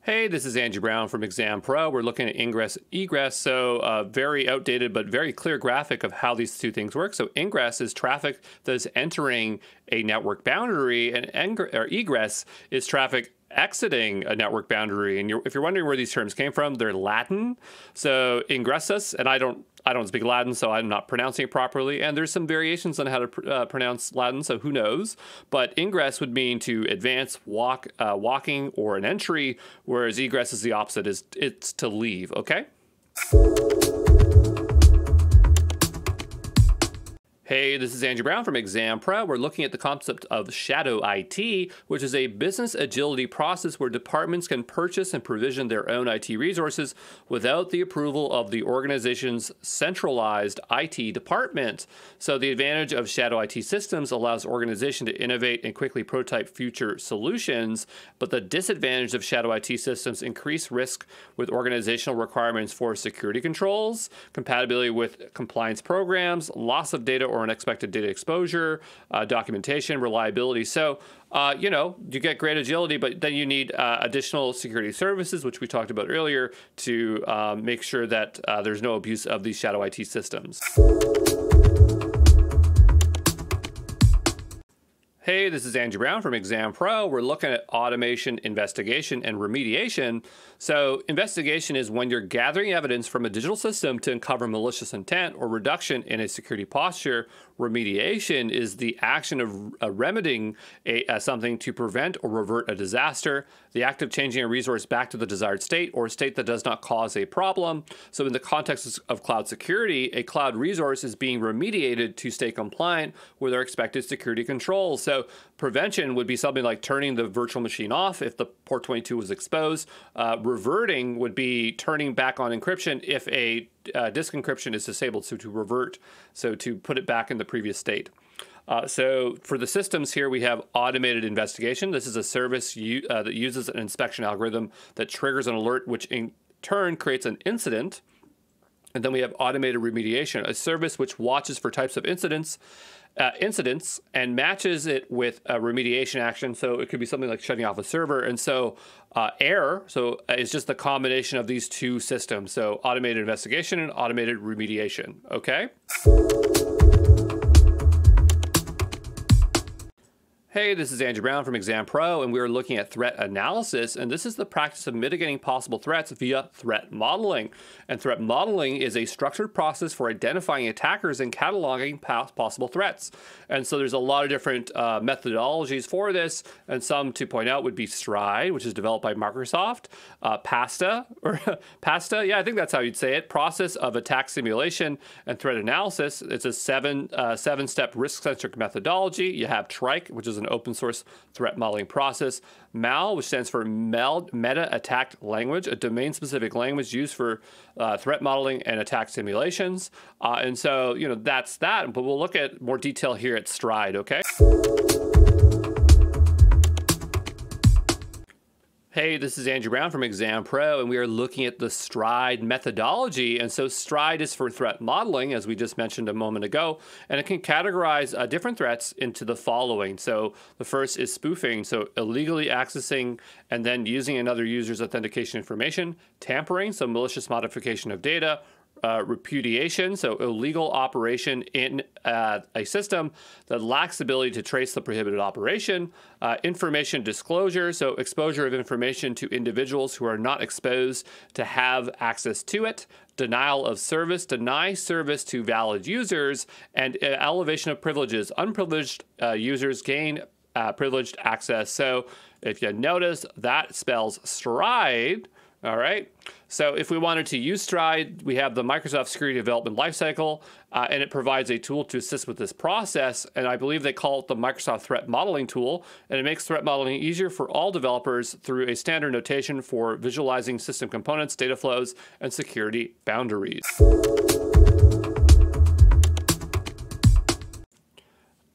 Hey, this is Andrew Brown from Exam Pro. We're looking at Ingress, Egress. So very outdated, but very clear graphic of how these 2 things work. So Ingress is traffic that is entering a network boundary, and Egress is traffic exiting a network boundary. And if you're wondering where these terms came from, they're Latin. So ingressus, and I don't speak Latin, so I'm not pronouncing it properly. And there's some variations on how to pronounce Latin, so who knows? But ingress would mean to advance, walking, or an entry, whereas egress is the opposite, it's to leave, okay? Hey, this is Andrew Brown from Exam Pro. We're looking at the concept of shadow IT, which is a business agility process where departments can purchase and provision their own IT resources without the approval of the organization's centralized IT department. So the advantage of shadow IT systems allows organizations to innovate and quickly prototype future solutions, but the disadvantage of shadow IT systems increase risk with organizational requirements for security controls, compatibility with compliance programs, loss of data or unexpected data exposure, documentation, reliability. So, you get great agility, but then you need additional security services, which we talked about earlier, to make sure that there's no abuse of these shadow IT systems. Hey, this is Andrew Brown from Exam Pro. We're looking at automation, investigation, and remediation. So investigation is when you're gathering evidence from a digital system to uncover malicious intent or reduction in a security posture. Remediation is the action of remedying something to prevent or revert a disaster, the act of changing a resource back to the desired state or a state that does not cause a problem. So in the context of cloud security, a cloud resource is being remediated to stay compliant with our expected security controls. So prevention would be something like turning the virtual machine off if the port 22 was exposed. Reverting would be turning back on encryption if a disk encryption is disabled, so to revert, so to put it back in the previous state. So for the systems here, we have automated investigation. This is a service that uses an inspection algorithm that triggers an alert, which in turn creates an incident. And then we have automated remediation, a service which watches for types of incidents and matches it with a remediation action. So it could be something like shutting off a server. And so error, it's just the combination of these two systems. So automated investigation and automated remediation, okay? Hey, this is Andrew Brown from Exam Pro, and we are looking at threat analysis, and this is the practice of mitigating possible threats via threat modeling. And threat modeling is a structured process for identifying attackers and cataloging possible threats. And so there's a lot of different methodologies for this, and some to point out would be Stride, which is developed by Microsoft, PASTA, yeah, I think that's how you'd say it, process of attack simulation and threat analysis. It's a seven-step risk-centric methodology. You have Trike, which is an open source threat modeling process. MAL, which stands for Meta Attack Language, a domain-specific language used for threat modeling and attack simulations. And so, that's that. But we'll look at more detail here at Stride, okay? Hey, this is Andrew Brown from Exam Pro, and we are looking at the Stride methodology. And so Stride is for threat modeling, as we just mentioned a moment ago, and it can categorize different threats into the following. So the first is spoofing, so illegally accessing and then using another user's authentication information, tampering, so malicious modification of data, repudiation, so illegal operation in a system that lacks the ability to trace the prohibited operation, information disclosure, so exposure of information to individuals who are not exposed to have access to it, denial of service, deny service to valid users, and elevation of privileges. Unprivileged users gain privileged access. So if you notice, that spells Stride. All right, so if we wanted to use Stride, we have the Microsoft Security Development Lifecycle, and it provides a tool to assist with this process, and I believe they call it the Microsoft Threat Modeling Tool, and it makes threat modeling easier for all developers through a standard notation for visualizing system components, data flows, and security boundaries.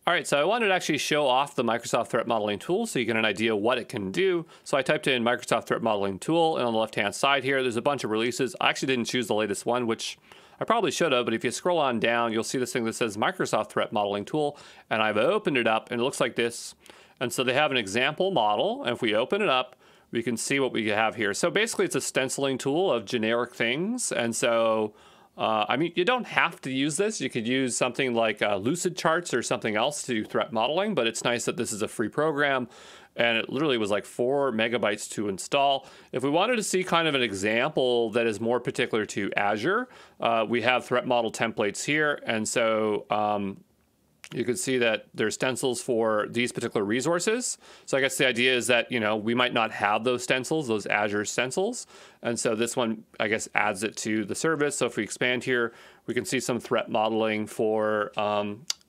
All right, so I wanted to actually show off the Microsoft Threat Modeling Tool so you get an idea what it can do. So I typed in Microsoft Threat Modeling Tool, and on the left-hand side here, there's a bunch of releases. I actually didn't choose the latest one, which I probably should have, but if you scroll on down, you'll see this thing that says Microsoft Threat Modeling Tool, and I've opened it up, and it looks like this. And so they have an example model, and if we open it up, we can see what we have here. So basically, it's a stenciling tool of generic things, and so I mean, you don't have to use this. You could use something like Lucid Charts or something else to do threat modeling, but it's nice that this is a free program, and it literally was like 4 megabytes to install. If we wanted to see kind of an example that is more particular to Azure, we have threat model templates here, and so you can see that there's stencils for these particular resources. So I guess the idea is that, we might not have those stencils, those Azure stencils. And so this one, I guess, adds it to the service. So if we expand here, we can see some threat modeling for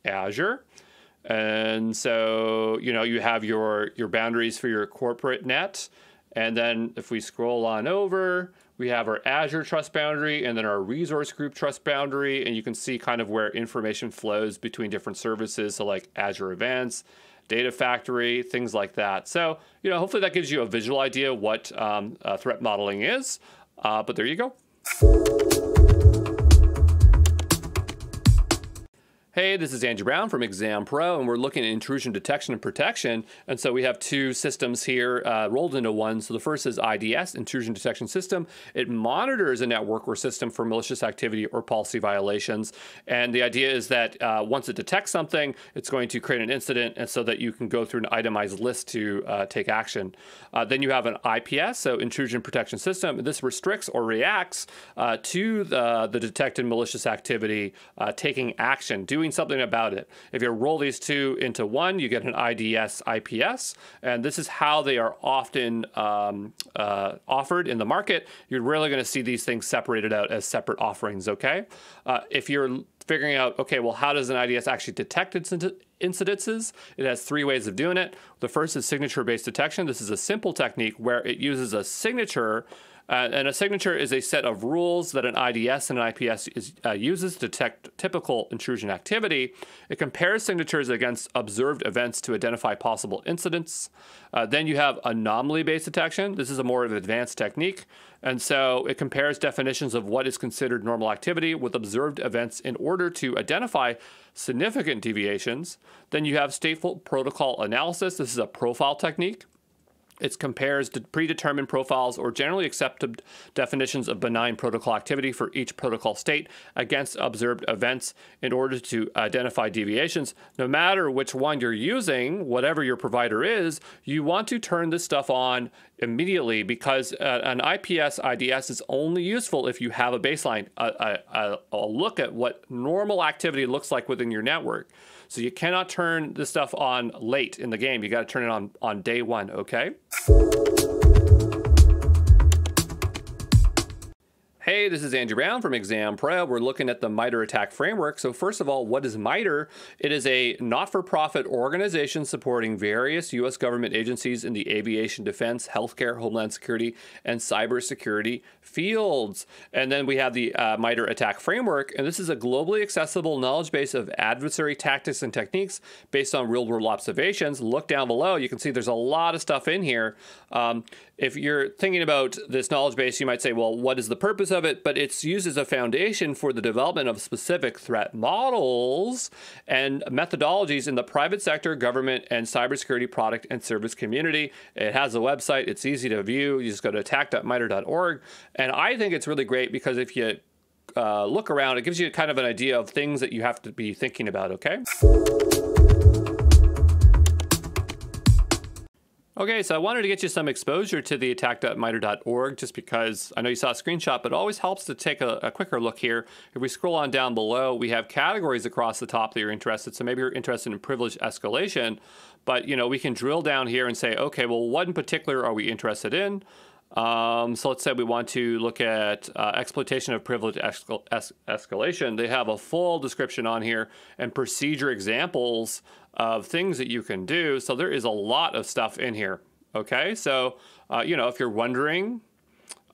Azure. And so, you have your boundaries for your corporate net. And then if we scroll on over, we have our Azure trust boundary and then our resource group trust boundary. And you can see kind of where information flows between different services. So like Azure Events, Data Factory, things like that. So, hopefully that gives you a visual idea what threat modeling is. But there you go. Hey, this is Andrew Brown from Exam Pro, and we're looking at intrusion detection and protection. And so we have two systems here rolled into one. So the first is IDS, Intrusion Detection System. It monitors a network or system for malicious activity or policy violations. And the idea is that once it detects something, it's going to create an incident, and so that you can go through an itemized list to take action. Then you have an IPS, so Intrusion Protection System. This restricts or reacts to the detected malicious activity, taking action, doing something about it. If you roll these two into one, you get an IDS IPS, and this is how they are often offered in the market. You're really going to see these things separated out as separate offerings, okay? If you're figuring out, okay, well, how does an IDS actually detect incidences? It has three ways of doing it. The first is signature-based detection. This is a simple technique where it uses a signature, and a signature is a set of rules that an IDS and an IPS uses to detect typical intrusion activity. It compares signatures against observed events to identify possible incidents. Then you have anomaly-based detection. This is a more advanced technique. And so it compares definitions of what is considered normal activity with observed events in order to identify significant deviations. Then you have stateful protocol analysis. This is a profile technique. It compares predetermined profiles or generally accepted definitions of benign protocol activity for each protocol state against observed events in order to identify deviations. No matter which one you're using, whatever your provider is, you want to turn this stuff on immediately, because an IPS IDS is only useful if you have a baseline, a look at what normal activity looks like within your network. So you cannot turn this stuff on late in the game. You got to turn it on day one, okay? Hey, this is Andrew Brown from Exam Pro. We're looking at the Mitre attack framework. So first of all, what is Mitre? It is a not-for-profit organization supporting various U.S. government agencies in the aviation, defense, healthcare, homeland security, and cybersecurity fields. And then we have the Mitre attack framework, and this is a globally accessible knowledge base of adversary tactics and techniques based on real-world observations. Look down below. You can see there's a lot of stuff in here. If you're thinking about this knowledge base, you might say, well, what is the purpose of it? But it's used as a foundation for the development of specific threat models and methodologies in the private sector, government, and cybersecurity product and service community. It has a website. It's easy to view. You just go to attack.mitre.org. And I think it's really great because if you look around, it gives you kind of an idea of things that you have to be thinking about, okay? Okay, so I wanted to get you some exposure to the attack.mitre.org just because I know you saw a screenshot, but it always helps to take a quicker look here. If we scroll on down below, we have categories across the top that you're interested. So maybe you're interested in privilege escalation, but we can drill down here and say, okay, well, what in particular are we interested in? So let's say we want to look at exploitation of privilege escalation. They have a full description on here and procedure examples of things that you can do. So there is a lot of stuff in here. Okay, so if you're wondering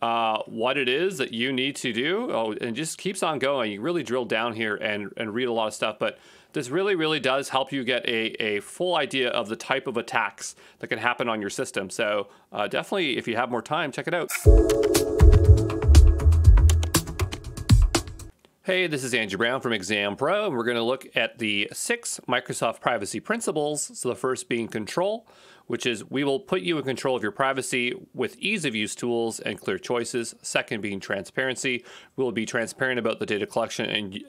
what it is that you need to do, and it just keeps on going. You really drill down here and read a lot of stuff, but this really does help you get a full idea of the type of attacks that can happen on your system. So definitely, if you have more time, check it out. Hey, this is Andrew Brown from Exam Pro, and we're going to look at the 6 Microsoft privacy principles. So the first being control, which is we will put you in control of your privacy with ease of use tools and clear choices. Second being transparency. We will be transparent about the data collection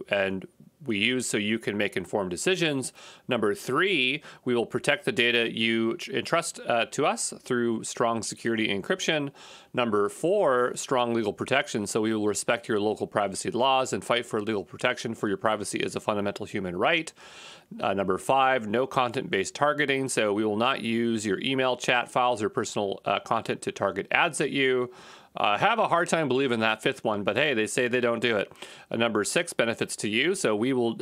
and we use so you can make informed decisions. Number 3, we will protect the data you entrust to us through strong security encryption. Number 4, strong legal protection. So we will respect your local privacy laws and fight for legal protection for your privacy as a fundamental human right. Number 5, no content-based targeting. So we will not use your email, chat files, or personal content to target ads at you. Have a hard time believing that 5th one, but hey, they say they don't do it. Number 6, benefits to you. So we will,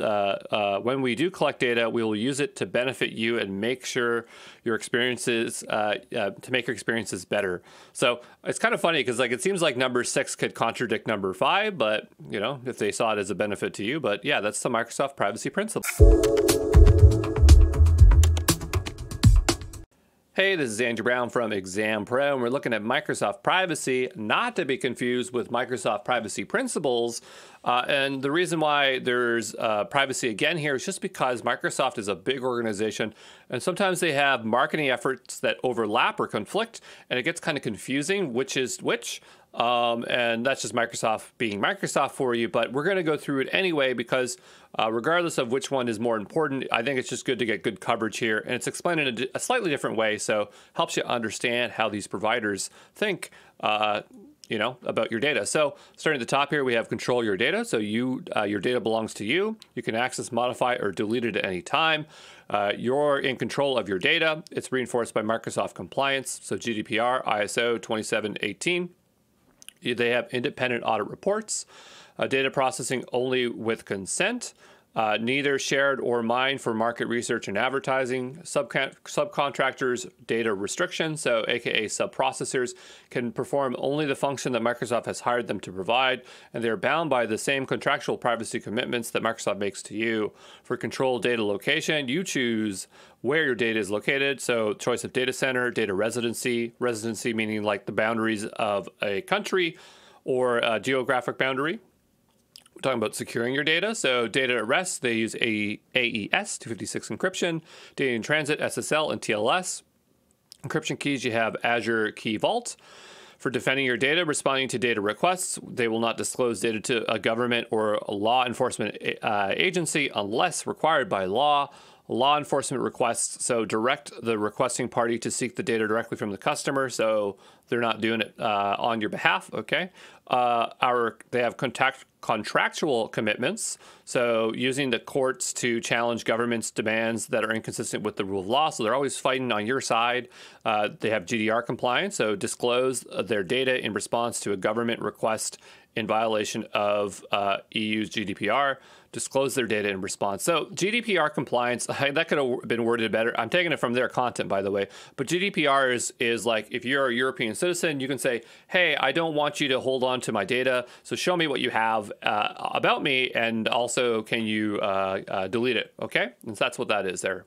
when we do collect data, we will use it to benefit you and make sure your experiences, to make your experiences better. So it's kind of funny because it seems like number 6 could contradict number 5, but if they saw it as a benefit to you. But yeah, that's the Microsoft privacy principle. Hey, this is Andrew Brown from Exam Pro, and we're looking at Microsoft privacy, not to be confused with Microsoft privacy principles. And the reason why there's privacy again here is just because Microsoft is a big organization, and sometimes they have marketing efforts that overlap or conflict, and it gets kind of confusing which is which. And that's just Microsoft being Microsoft for you, but we're going to go through it anyway because regardless of which one is more important, I think it's just good to get good coverage here, and it's explained in a slightly different way, so helps you understand how these providers think about your data. So starting at the top here, we have control your data. So your data belongs to you. You can access, modify, or delete it at any time. You're in control of your data. It's reinforced by Microsoft compliance. So GDPR, ISO 2718. They have independent audit reports, data processing only with consent, neither shared or mined for market research and advertising, subcontractors data restriction, so aka subprocessors, can perform only the function that Microsoft has hired them to provide, and they're bound by the same contractual privacy commitments that Microsoft makes to you. For control data location, you choose where your data is located, so choice of data center, data residency meaning like the boundaries of a country or a geographic boundary. We're talking about securing your data. So data at rest, they use AES 256 encryption. Data in transit, SSL and TLS. Encryption keys, you have Azure Key Vault. For defending your data, responding to data requests, they will not disclose data to a government or a law enforcement agency unless required by law. Law enforcement requests, so direct the requesting party to seek the data directly from the customer, so they're not doing it on your behalf, okay? They have contractual commitments, so using the courts to challenge government's demands that are inconsistent with the rule of law, so they're always fighting on your side. They have GDPR compliance, so disclose their data in response to a government request in violation of EU's GDPR. Disclose their data in response. So GDPR compliance, that could have been worded better. I'm taking it from their content, by the way. But GDPR is like, if you're a European citizen, you can say, hey, I don't want you to hold on to my data, so show me what you have about me, and also can you delete it, okay? And so that's what that is there.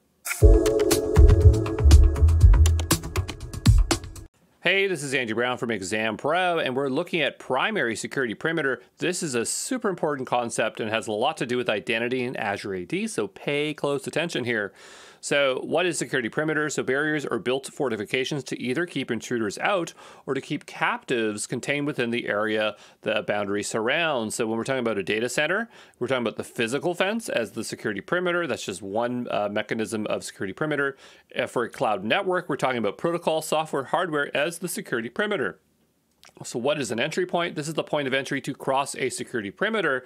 Hey, this is Andrew Brown from Exam Pro, and we're looking at primary security perimeter. This is a super important concept and has a lot to do with identity in Azure AD, so pay close attention here. So what is security perimeter? So barriers are built fortifications to either keep intruders out or to keep captives contained within the area the boundary surrounds. So when we're talking about a data center, we're talking about the physical fence as the security perimeter. That's just one mechanism of security perimeter. For a cloud network, we're talking about protocol, software, hardware as the security perimeter. So what is an entry point? This is the point of entry to cross a security perimeter.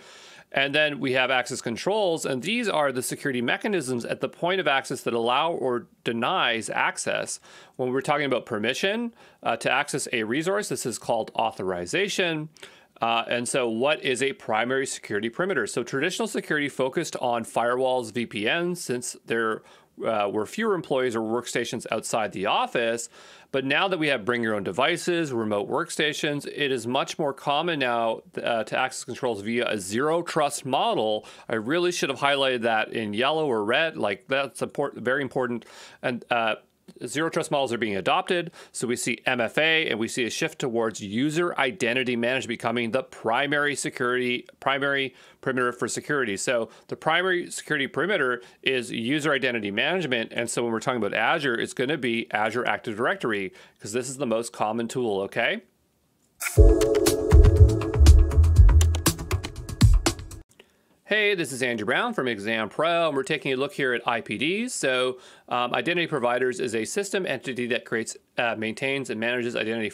And then we have access controls, and these are the security mechanisms at the point of access that allow or denies access. When we're talking about permission to access a resource, this is called authorization. And so what is a primary security perimeter? So traditional security focused on firewalls, VPNs, since there were fewer employees or workstations outside the office. But now that we have bring your own devices, remote workstations, it is much more common now to access controls via a zero trust model. I really should have highlighted that in yellow or red. Like, that's important, very important. And zero trust models are being adopted. So we see MFA, and we see a shift towards user identity management becoming the primary perimeter for security. So the primary security perimeter is user identity management. And so when we're talking about Azure, it's going to be Azure Active Directory, because this is the most common tool, okay? Hey, this is Andrew Brown from Exam Pro, and we're taking a look here at IPDs. So identity providers is a system entity that creates, maintains, and manages identity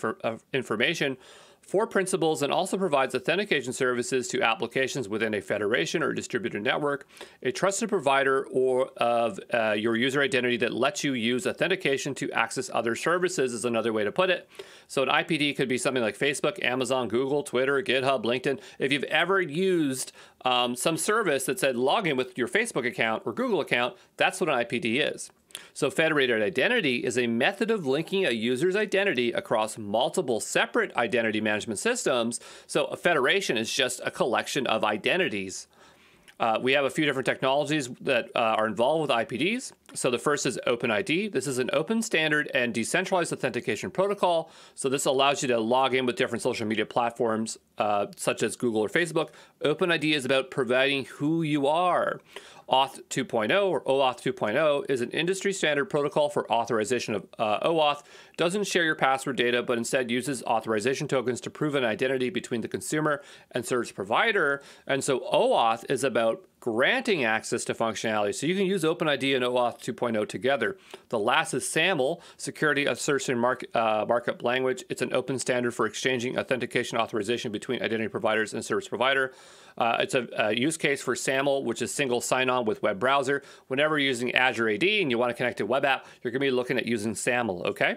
information for principals, and also provides authentication services to applications within a federation or distributed network. A trusted provider of your user identity that lets you use authentication to access other services is another way to put it. So an IPD could be something like Facebook, Amazon, Google, Twitter, GitHub, LinkedIn. If you've ever used some service that said log in with your Facebook account or Google account, that's what an IPD is. So federated identity is a method of linking a user's identity across multiple separate identity management systems. So a federation is just a collection of identities. We have a few different technologies that are involved with IPDs. So the first is OpenID. This is an open standard and decentralized authentication protocol. So this allows you to log in with different social media platforms, such as Google or Facebook. OpenID is about providing who you are. Auth 2.0 or OAuth 2.0 is an industry standard protocol for authorization of OAuth. Doesn't share your password data, but instead uses authorization tokens to prove an identity between the consumer and service provider. And so OAuth is about granting access to functionality. So you can use OpenID and OAuth 2.0 together. The last is SAML, Security Assertion Markup Language. It's an open standard for exchanging authentication authorization between identity providers and service provider. It's a use case for SAML, which is single sign-on with web browser. Whenever you're using Azure AD and you want to connect to a web app, you're going to be looking at using SAML, okay?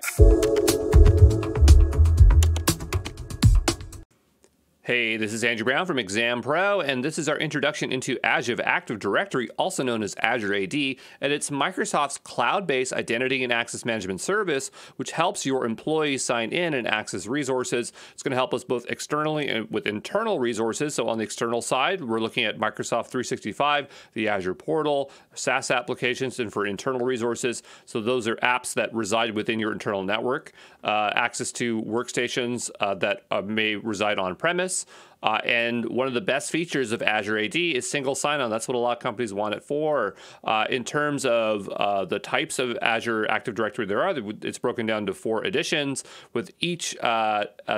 Hey, this is Andrew Brown from Exam Pro, and this is our introduction into Azure Active Directory, also known as Azure AD, and it's Microsoft's cloud-based identity and access management service, which helps your employees sign in and access resources. It's going to help us both externally and with internal resources. So on the external side, we're looking at Microsoft 365, the Azure portal, SaaS applications, and for internal resources. So those are apps that reside within your internal network, access to workstations that may reside on-premise. And one of the best features of Azure AD is single sign-on. That's what a lot of companies want it for. In terms of the types of Azure Active Directory there are, it's broken down to 4 editions, with each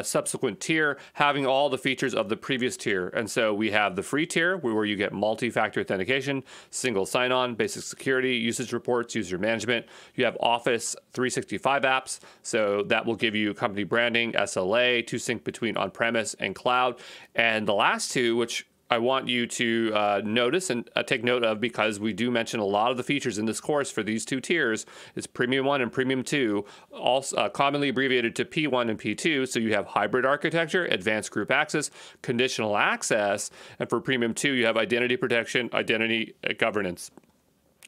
subsequent tier having all the features of the previous tier. And so we have the free tier, where you get multi-factor authentication, single sign-on, basic security, usage reports, user management. You have Office 365 apps, so that will give you company branding, SLA, to sync between on-premise and cloud. And the last two, which I want you to notice and take note of, because we do mention a lot of the features in this course for these 2 tiers, is Premium 1 and Premium 2, also commonly abbreviated to P1 and P2. So you have hybrid architecture, advanced group access, conditional access, and for Premium 2, you have identity protection, identity governance.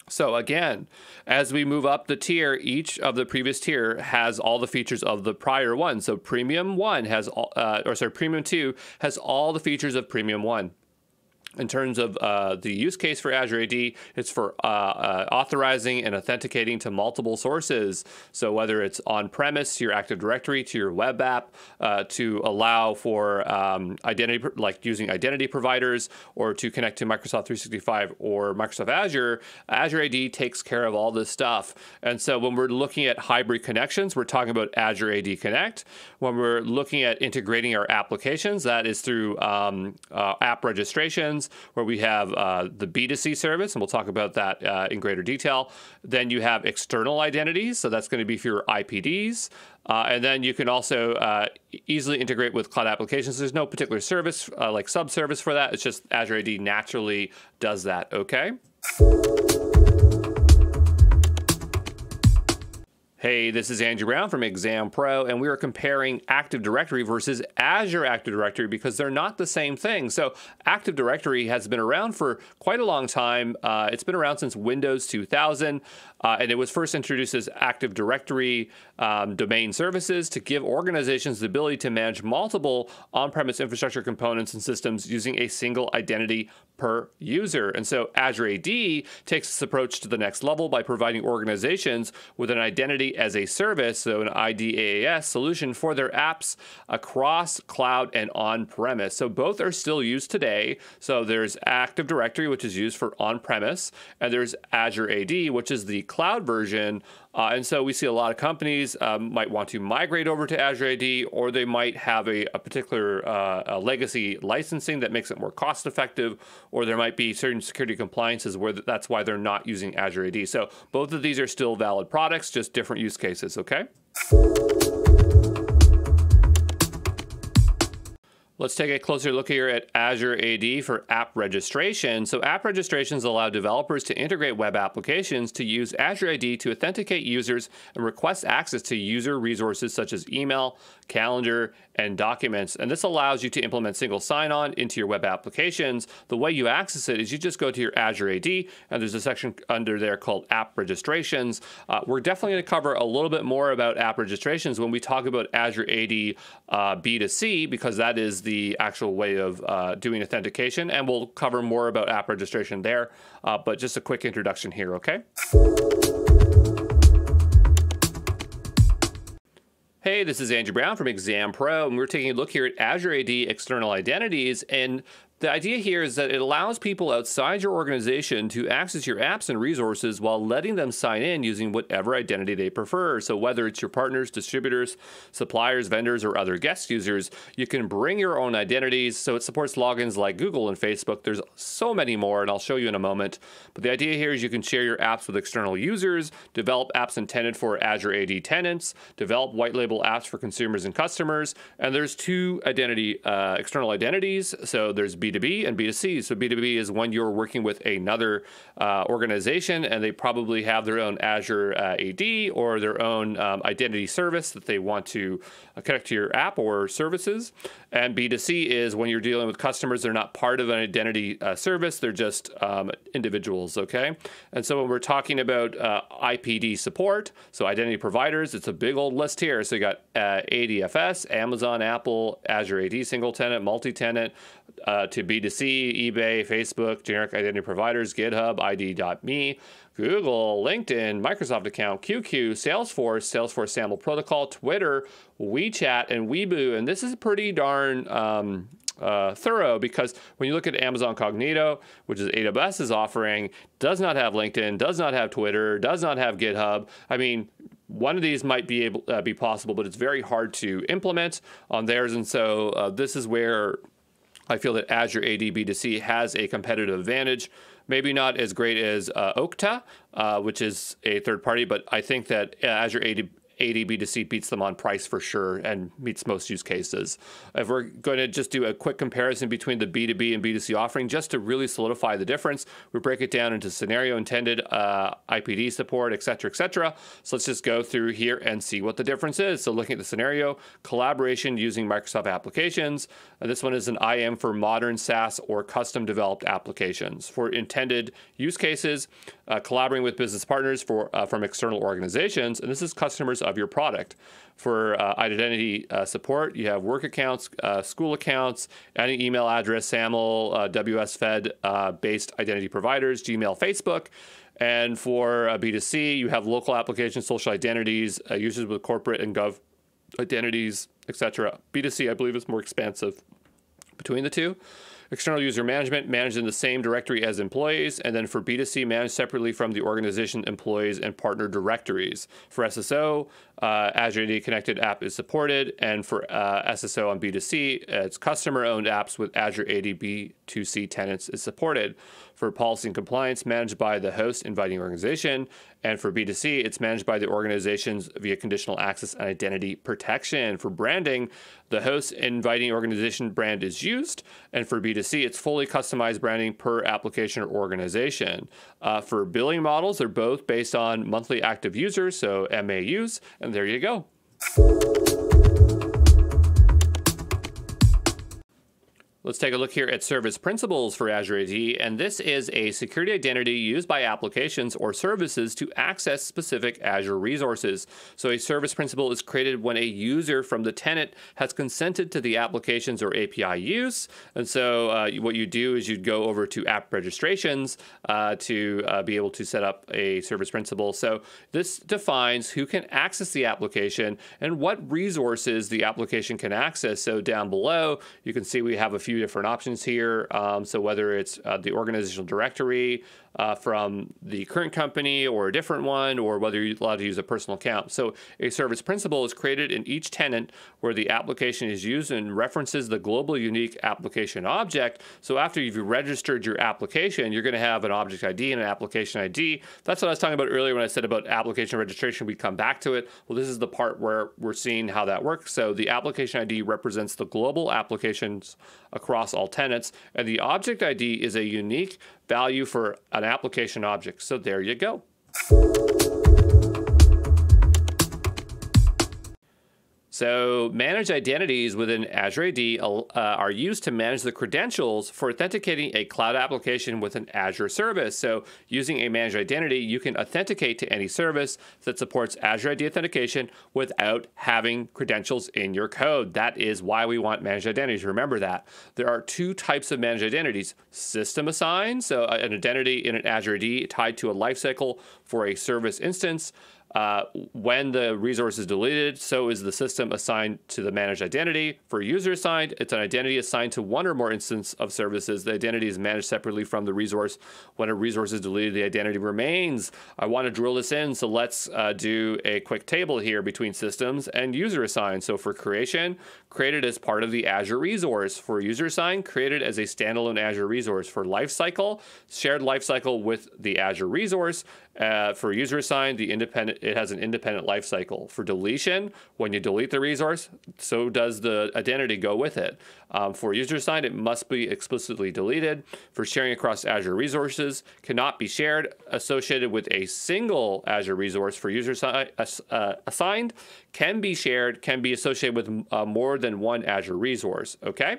So again, as we move up the tier, each of the previous tier has all the features of the prior one. So Premium 1 has, Premium 2 has all the features of Premium 1. In terms of the use case for Azure AD, it's for authorizing and authenticating to multiple sources. So whether it's on-premise to your Active Directory, to your web app, to allow for identity, like using identity providers, or to connect to Microsoft 365 or Microsoft Azure, Azure AD takes care of all this stuff. And so when we're looking at hybrid connections, we're talking about Azure AD Connect. When we're looking at integrating our applications, that is through app registrations, where we have the B2C service, and we'll talk about that in greater detail. Then you have external identities, so that's going to be for your IPDs. And then you can also easily integrate with cloud applications. There's no particular service, like sub-service for that. It's just Azure AD naturally does that, okay? Hey, this is Andrew Brown from Exam Pro, and we are comparing Active Directory versus Azure Active Directory because they're not the same thing. So Active Directory has been around for quite a long time. It's been around since Windows 2000, and it was first introduced as Active Directory domain services to give organizations the ability to manage multiple on-premise infrastructure components and systems using a single identity per user. And so Azure AD takes this approach to the next level by providing organizations with an identity as a service, so an IDaaS solution for their apps across cloud and on-premise. So both are still used today. So there's Active Directory, which is used for on-premise, and there's Azure AD, which is the cloud version. And so we see a lot of companies might want to migrate over to Azure AD, or they might have a particular legacy licensing that makes it more cost effective, or there might be certain security compliances where that's why they're not using Azure AD. So both of these are still valid products, just different use cases, okay? Let's take a closer look here at Azure AD for app registration. So app registrations allow developers to integrate web applications to use Azure AD to authenticate users and request access to user resources such as email, calendar, and documents. And this allows you to implement single sign-on into your web applications. The way you access it is you just go to your Azure AD, and there's a section under there called App Registrations. We're definitely going to cover a little bit more about app registrations when we talk about Azure AD B2C, because that is the actual way of doing authentication, and we'll cover more about app registration there. But just a quick introduction here, okay? Hey, this is Andrew Brown from Exam Pro, and we're taking a look here at Azure AD external identities. And the idea here is that it allows people outside your organization to access your apps and resources while letting them sign in using whatever identity they prefer. So whether it's your partners, distributors, suppliers, vendors, or other guest users, you can bring your own identities. So it supports logins like Google and Facebook. There's so many more, and I'll show you in a moment. But the idea here is you can share your apps with external users, develop apps intended for Azure AD tenants, develop white label apps for consumers and customers. And there's two external identities. So there's B2B and B2C. So B2B is when you're working with another organization and they probably have their own Azure AD or their own identity service that they want to connect to your app or services. And B2C is when you're dealing with customers, they're not part of an identity service, they're just individuals, okay? And so when we're talking about IPD support, so identity providers, it's a big old list here. So you got ADFS, Amazon, Apple, Azure AD single tenant, multi-tenant, to B2C, eBay, Facebook, generic identity providers, GitHub, ID.me, Google, LinkedIn, Microsoft account, QQ, Salesforce sample protocol, Twitter, WeChat, and Weibo. And this is pretty darn thorough, because when you look at Amazon Cognito, which is AWS's offering, does not have LinkedIn, does not have Twitter, does not have GitHub. I mean, one of these might be able be possible, but it's very hard to implement on theirs. And so this is where I feel that Azure AD B2C has a competitive advantage. Maybe not as great as Okta, which is a third party, but I think that Azure AD B2C beats them on price for sure and meets most use cases. If we're going to just do a quick comparison between the B2B and B2C offering, just to really solidify the difference, we break it down into scenario intended, IPD support, et cetera, et cetera. So let's just go through here and see what the difference is. So looking at the scenario, collaboration using Microsoft applications. And this one is an IAM for modern SaaS or custom developed applications. For intended use cases, collaborating with business partners from external organizations, and this is customers of your product. For identity support, you have work accounts, school accounts, any email address, SAML, WS-Fed based identity providers, Gmail, Facebook. And for B2C, you have local applications, social identities, users with corporate and gov identities, etc. B2C, I believe, is more expansive between the two. External user management, managed in the same directory as employees, and then for B2C, managed separately from the organization, employees, and partner directories. For SSO, Azure AD connected app is supported, and for SSO on B2C, it's customer-owned apps with Azure AD B2C tenants is supported. For policy and compliance, managed by the host inviting organization, and for B2C, it's managed by the organizations via conditional access and identity protection. For branding, the host inviting organization brand is used, and for B2C, it's fully customized branding per application or organization. For billing models, they're both based on monthly active users, so MAUs, and there you go. Let's take a look here at service principals for Azure AD, and this is a security identity used by applications or services to access specific Azure resources. So a service principal is created when a user from the tenant has consented to the applications or API use. And so what you do is you'd go over to app registrations to be able to set up a service principal. So this defines who can access the application and what resources the application can access. So down below, you can see we have a few different options here. So whether it's the organizational directory from the current company or a different one, or whether you're allowed to use a personal account. So a service principal is created in each tenant where the application is used and references the global unique application object. So after you've registered your application, you're going to have an object ID and an application ID. That's what I was talking about earlier when I said about application registration. We come back to it. Well, this is the part where we're seeing how that works. So the application ID represents the global applications across all tenants, and the object ID is a unique value for an application object. So there you go. So managed identities within Azure AD are used to manage the credentials for authenticating a cloud application with an Azure service. So using a managed identity, you can authenticate to any service that supports Azure AD authentication without having credentials in your code. That is why we want managed identities. Remember that. There are two types of managed identities. System assigned, so an identity in an Azure AD tied to a lifecycle for a service instance. When the resource is deleted, so is the system assigned to the managed identity. For user assigned, it's an identity assigned to one or more instance of services. The identity is managed separately from the resource. When a resource is deleted, the identity remains. I want to drill this in, so let's do a quick table here between systems and user assigned. So for creation, created as part of the Azure resource. For user assigned, created as a standalone Azure resource. For lifecycle, shared lifecycle with the Azure resource. For user assigned, it has an independent lifecycle. For deletion, when you delete the resource, so does the identity go with it. For user assigned, it must be explicitly deleted. For sharing across Azure resources, cannot be shared associated with a single Azure resource. For user assigned, can be shared, can be associated with more than one Azure resource. Okay.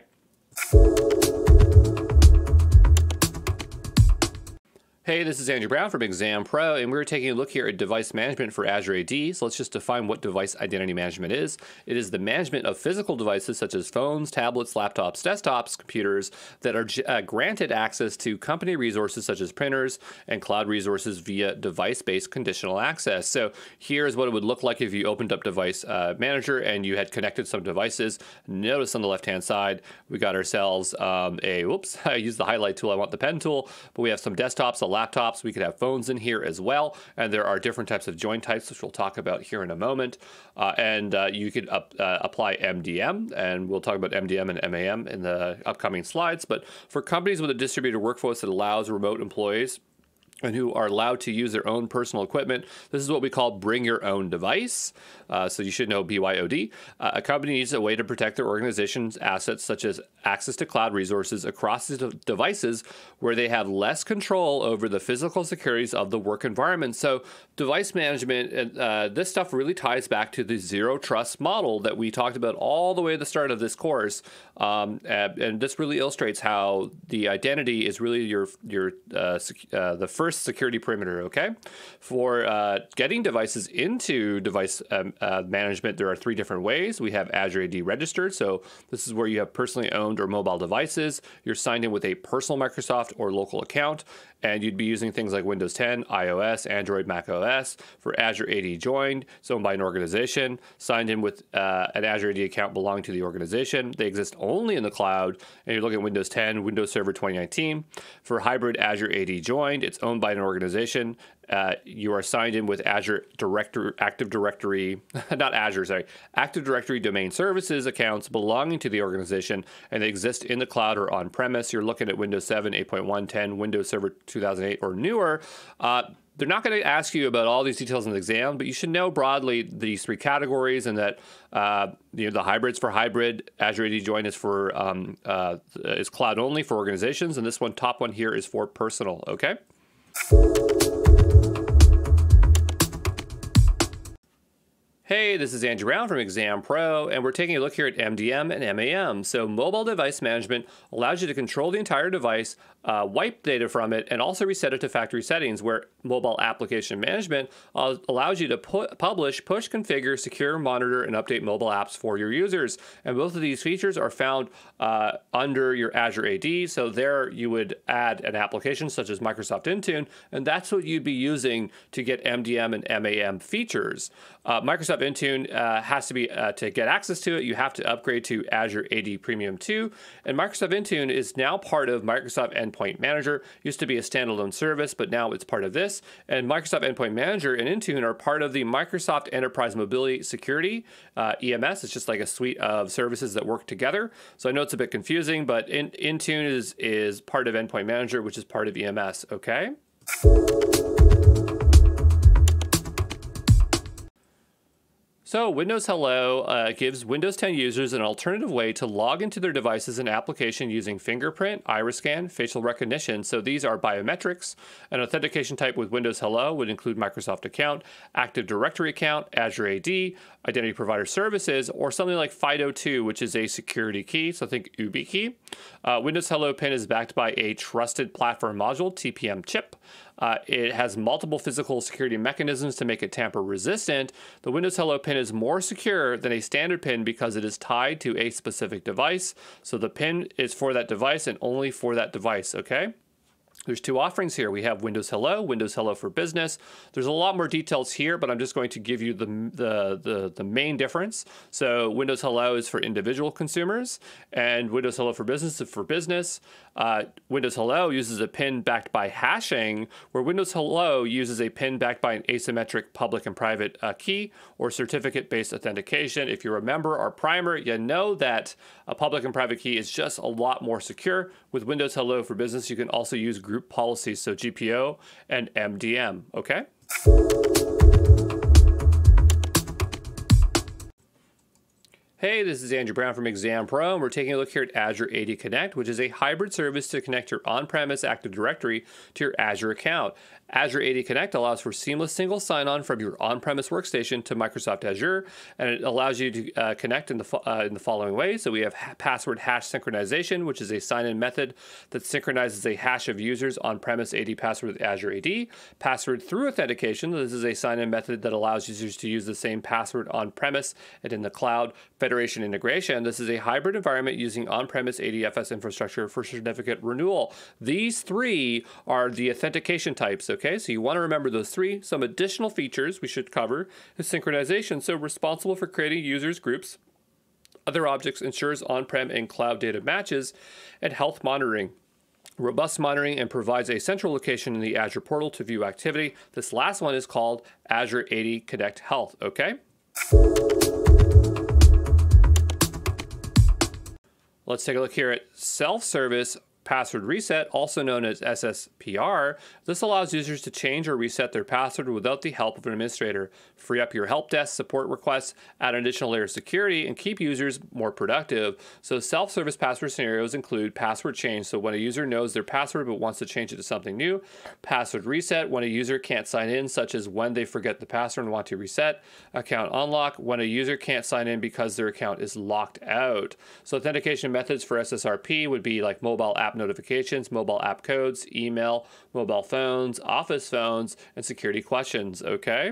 Hey, this is Andrew Brown from Exam Pro, and we're taking a look here at device management for Azure AD. So let's just define what device identity management is. It is the management of physical devices such as phones, tablets, laptops, desktops, computers that are granted access to company resources such as printers and cloud resources via device-based conditional access. So here's what it would look like if you opened up Device Manager and you had connected some devices. Notice on the left-hand side, we got ourselves whoops, I used the highlight tool, I want the pen tool, but we have some desktops, a laptops, we could have phones in here as well, and there are different types of join types, which we'll talk about here in a moment. You could apply MDM, and we'll talk about MDM and MAM in the upcoming slides. But for companies with a distributed workforce that allows remote employees and who are allowed to use their own personal equipment, this is what we call bring your own device. So you should know BYOD. A company needs a way to protect their organization's assets, such as access to cloud resources across the devices where they have less control over the physical securities of the work environment. So device management, this stuff really ties back to the zero trust model that we talked about all the way at the start of this course. And this really illustrates how the identity is really the first security perimeter, okay? For getting devices into device management, there are three different ways. We have Azure AD registered. So this is where you have personally owned or mobile devices. You're signed in with a personal Microsoft or local account, and you'd be using things like Windows 10, iOS, Android, Mac OS. For Azure AD joined, so owned by an organization, signed in with an Azure AD account belonging to the organization. They exist only in the cloud, and you're looking at Windows 10, Windows Server 2019. For hybrid Azure AD joined, it's owned by an organization. You are signed in with Azure Active Directory, Active Directory domain services accounts belonging to the organization, and they exist in the cloud or on-premise. You're looking at Windows 7, 8.1, 10, Windows Server 2008 or newer. They're not going to ask you about all these details in the exam, but you should know broadly these three categories, and that the hybrids for hybrid, Azure AD join is for is cloud only for organizations, and this top one here is for personal. Okay. Hey, this is Andrew Brown from Exam Pro, and we're taking a look here at MDM and MAM. So mobile device management allows you to control the entire device, wipe data from it, and also reset it to factory settings, where mobile application management allows you to publish, push, configure, secure, monitor, and update mobile apps for your users. And both of these features are found under your Azure AD. So there you would add an application such as Microsoft Intune, and that's what you'd be using to get MDM and MAM features. Microsoft Intune has to be, to get access to it, you have to upgrade to Azure AD Premium 2. And Microsoft Intune is now part of Microsoft Endpoint Manager. Used to be a standalone service, but now it's part of this. And Microsoft Endpoint Manager and Intune are part of the Microsoft Enterprise Mobility Security, EMS. It's just like a suite of services that work together. So I know it's a bit confusing, but Intune is part of Endpoint Manager, which is part of EMS, okay? So Windows Hello gives Windows 10 users an alternative way to log into their devices and application using fingerprint, iris scan, facial recognition. So these are biometrics. An authentication type with Windows Hello would include Microsoft account, Active Directory account, Azure AD, identity provider services, or something like FIDO2, which is a security key. So think YubiKey. Windows Hello PIN is backed by a trusted platform module, TPM chip. It has multiple physical security mechanisms to make it tamper resistant. The Windows Hello PIN is more secure than a standard PIN because it is tied to a specific device. So the PIN is for that device and only for that device, okay? There's two offerings here. We have Windows Hello for Business. There's a lot more details here, but I'm just going to give you the main difference. So Windows Hello is for individual consumers, and Windows Hello for Business is for business. Windows Hello uses a PIN backed by hashing, where Windows Hello uses a PIN backed by an asymmetric public and private key or certificate-based authentication. If you remember our primer, you know that a public and private key is just a lot more secure. With Windows Hello for Business, you can also use group policies, so GPO and MDM, okay? Hey, this is Andrew Brown from Exam Pro, and we're taking a look here at Azure AD Connect, which is a hybrid service to connect your on-premise Active Directory to your Azure account. Azure AD Connect allows for seamless single sign-on from your on-premise workstation to Microsoft Azure, and it allows you to connect in the following way. So we have password hash synchronization, which is a sign-in method that synchronizes a hash of users on-premise AD password with Azure AD. Password through authentication, this is a sign-in method that allows users to use the same password on-premise and in the cloud. Federation integration, this is a hybrid environment using on-premise ADFS infrastructure for certificate renewal. These three are the authentication types. Okay, so you want to remember those three. Some additional features we should cover is synchronization. So responsible for creating users, groups, other objects, ensures on-prem and cloud data matches, and health monitoring. Robust monitoring and provides a central location in the Azure portal to view activity. This last one is called Azure AD Connect Health. Okay. Let's take a look here at self-service password reset, also known as SSPR. This allows users to change or reset their password without the help of an administrator, free up your help desk support requests, add an additional layer of security, and keep users more productive. So self-service password scenarios include password change, so when a user knows their password but wants to change it to something new. Password reset, when a user can't sign in, such as when they forget the password and want to reset. Account unlock, when a user can't sign in because their account is locked out. So authentication methods for SSRP would be like mobile app notifications, mobile app codes, email, mobile phones, office phones, and security questions, okay?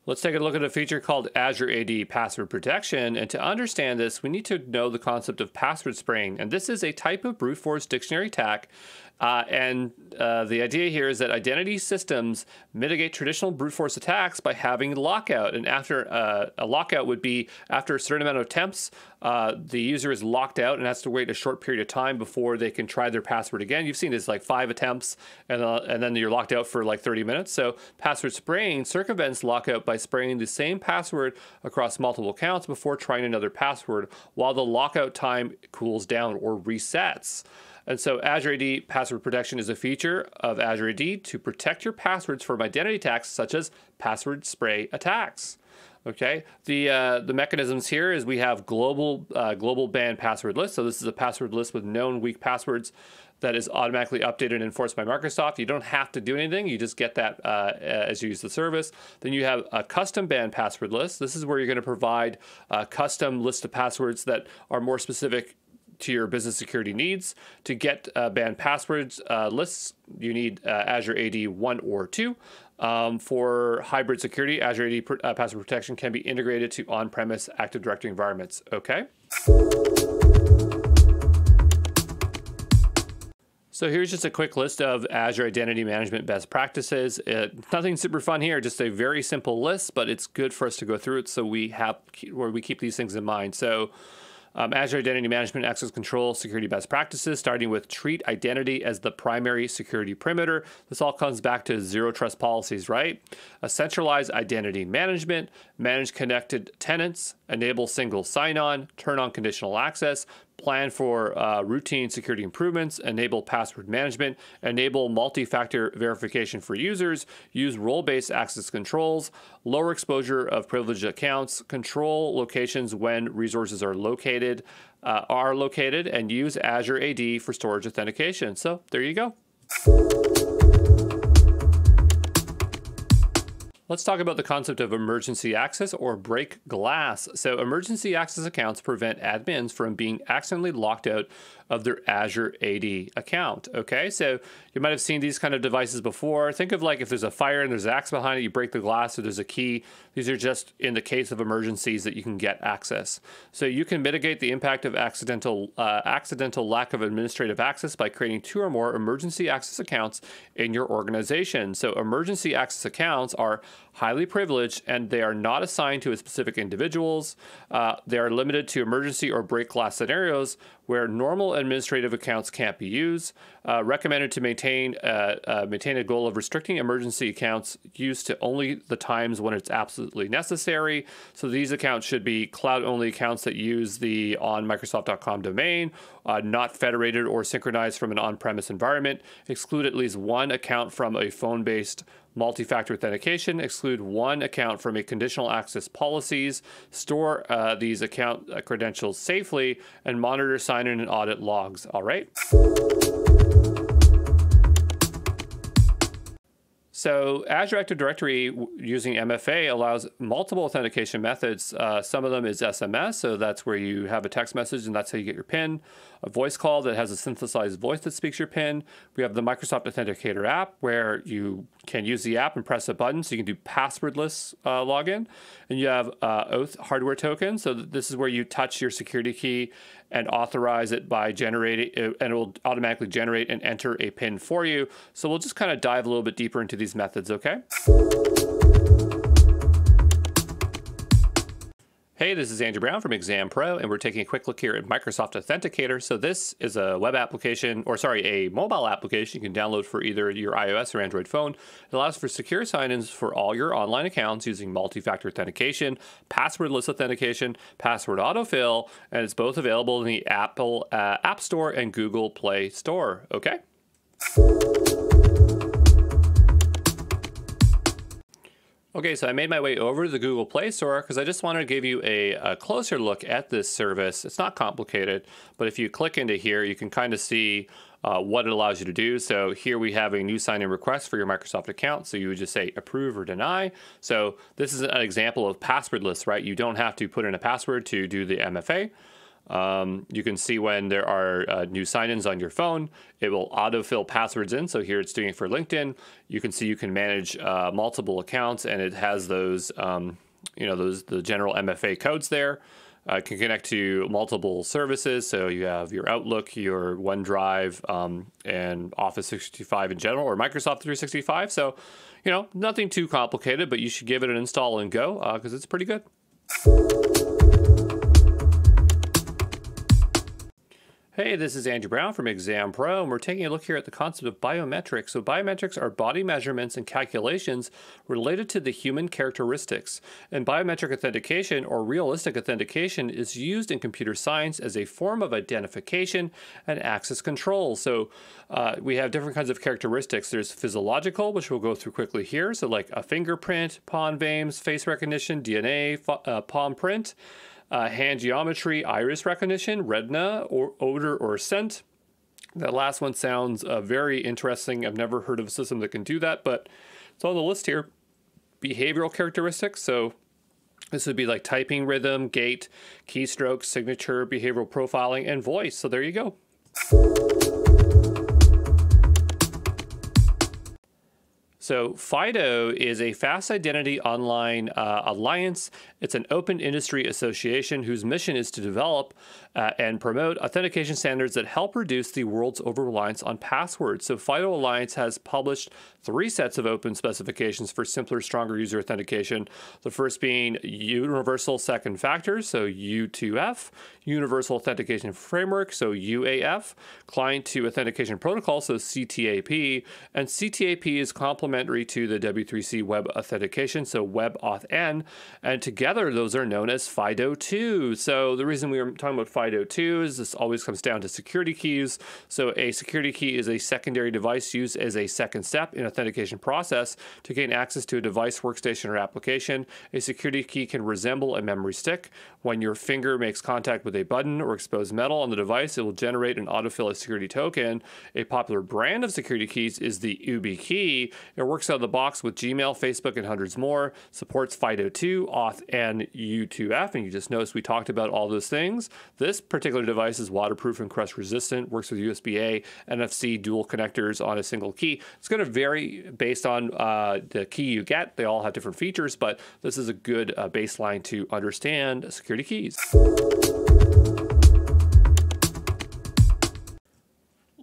Let's take a look at a feature called Azure AD Password Protection, and to understand this, we need to know the concept of password spraying, and this is a type of brute force dictionary attack. The idea here is that identity systems mitigate traditional brute force attacks by having lockout. And after a lockout would be after a certain amount of attempts, the user is locked out and has to wait a short period of time before they can try their password again. You've seen this like 5 attempts and then you're locked out for like 30 minutes. So password spraying circumvents lockout by spraying the same password across multiple accounts before trying another password while the lockout time cools down or resets. And so Azure AD Password Protection is a feature of Azure AD to protect your passwords from identity attacks such as password spray attacks. Okay, the mechanisms here is we have global ban password list. So this is a password list with known weak passwords that is automatically updated and enforced by Microsoft. You don't have to do anything. You just get that as you use the service. Then you have a custom ban password list. This is where you're going to provide a custom list of passwords that are more specific to your business security needs. To get banned passwords lists, you need Azure AD 1 or 2. For hybrid security, Azure AD Password Protection can be integrated to on-premise Active Directory environments. Okay. So here's just a quick list of Azure Identity Management best practices. Nothing super fun here, just a very simple list, but it's good for us to go through it so we keep these things in mind. So Azure Identity Management Access Control Security Best Practices, starting with treat identity as the primary security perimeter. This all comes back to zero trust policies, right? A centralized identity management, manage connected tenants, enable single sign-on, turn on conditional access, plan for routine security improvements, enable password management, enable multi-factor verification for users, use role-based access controls, lower exposure of privileged accounts, control locations when resources are located, and use Azure AD for storage authentication. So there you go. Let's talk about the concept of emergency access or break glass. So emergency access accounts prevent admins from being accidentally locked out of their Azure AD account. Okay, so you might have seen these kind of devices before. Think of like if there's a fire and there's axe behind it, you break the glass, or there's a key. These are just in the case of emergencies that you can get access. So you can mitigate the impact of accidental lack of administrative access by creating 2 or more emergency access accounts in your organization. So emergency access accounts are highly privileged and they are not assigned to specific individuals. They are limited to emergency or break glass scenarios where normal administrative accounts can't be used. Recommended to maintain a goal of restricting emergency accounts used to only the times when it's absolutely necessary. So these accounts should be cloud-only accounts that use the onmicrosoft.com domain, not federated or synchronized from an on-premise environment. Exclude at least 1 account from a phone-based multi-factor authentication, exclude 1 account from a conditional access policies, store these account credentials safely, and monitor sign-in and audit logs. All right. So Azure Active Directory using MFA allows multiple authentication methods. Some of them is SMS, so that's where you have a text message and that's how you get your PIN. A voice call that has a synthesized voice that speaks your PIN. We have the Microsoft Authenticator app where you can use the app and press a button so you can do passwordless login. And you have Oath hardware token. So this is where you touch your security key and authorize it by generating, and it will automatically generate and enter a PIN for you. So we'll just kind of dive a little bit deeper into these methods, okay? Hey, this is Andrew Brown from Exam Pro, and we're taking a quick look here at Microsoft Authenticator. So this is a web application, or sorry, a mobile application you can download for either your iOS or Android phone. It allows for secure sign-ins for all your online accounts using multi-factor authentication, passwordless authentication, password autofill, and it's both available in the Apple App Store and Google Play Store, okay? Okay, so I made my way over to the Google Play Store because I just wanted to give you a closer look at this service. It's not complicated, but if you click into here, you can kind of see what it allows you to do. So here we have a new sign-in request for your Microsoft account. So you would just say approve or deny. So this is an example of passwordless, right? You don't have to put in a password to do the MFA. You can see when there are new sign-ins on your phone, it will autofill passwords in. So here it's doing it for LinkedIn. You can see you can manage multiple accounts, and it has those, the general MFA codes there. It can connect to multiple services. So you have your Outlook, your OneDrive, and Office 365 in general, or Microsoft 365. So, nothing too complicated, but you should give it an install and go because it's pretty good. Hey, this is Andrew Brown from Exam Pro, and we're taking a look here at the concept of biometrics. So biometrics are body measurements and calculations related to the human characteristics. And biometric authentication, or realistic authentication, is used in computer science as a form of identification and access control. So we have different kinds of characteristics. There's physiological, which we'll go through quickly here. So like a fingerprint, palm veins, face recognition, DNA, palm print. Hand geometry, iris recognition, retina, or odor or scent. That last one sounds very interesting. I've never heard of a system that can do that, but it's on the list here. Behavioral characteristics. So this would be like typing rhythm, gait, keystrokes, signature, behavioral profiling, and voice. So there you go. So FIDO is a fast identity online alliance. It's an open industry association whose mission is to develop and promote authentication standards that help reduce the world's over-reliance on passwords. So FIDO Alliance has published 3 sets of open specifications for simpler, stronger user authentication. The first being Universal Second Factor, so U2F, Universal Authentication Framework, so UAF, Client to Authentication Protocol, so CTAP, and CTAP is complementary to the W3C Web Authentication, so WebAuthn, and together those are known as FIDO2. So the reason we are talking about FIDO2 is this always comes down to security keys. So a security key is a secondary device used as a second step in authentication process to gain access to a device, workstation, or application. A security key can resemble a memory stick. When your finger makes contact with a button or exposed metal on the device, it will generate and autofill a security token. A popular brand of security keys is the YubiKey, and works out of the box with Gmail, Facebook, and hundreds more. Supports FIDO2, Auth, and U2F. And you just noticed we talked about all those things. This particular device is waterproof and crush resistant, works with USB-A, NFC, dual connectors on a single key. It's going to vary based on the key you get. They all have different features, but this is a good baseline to understand security keys.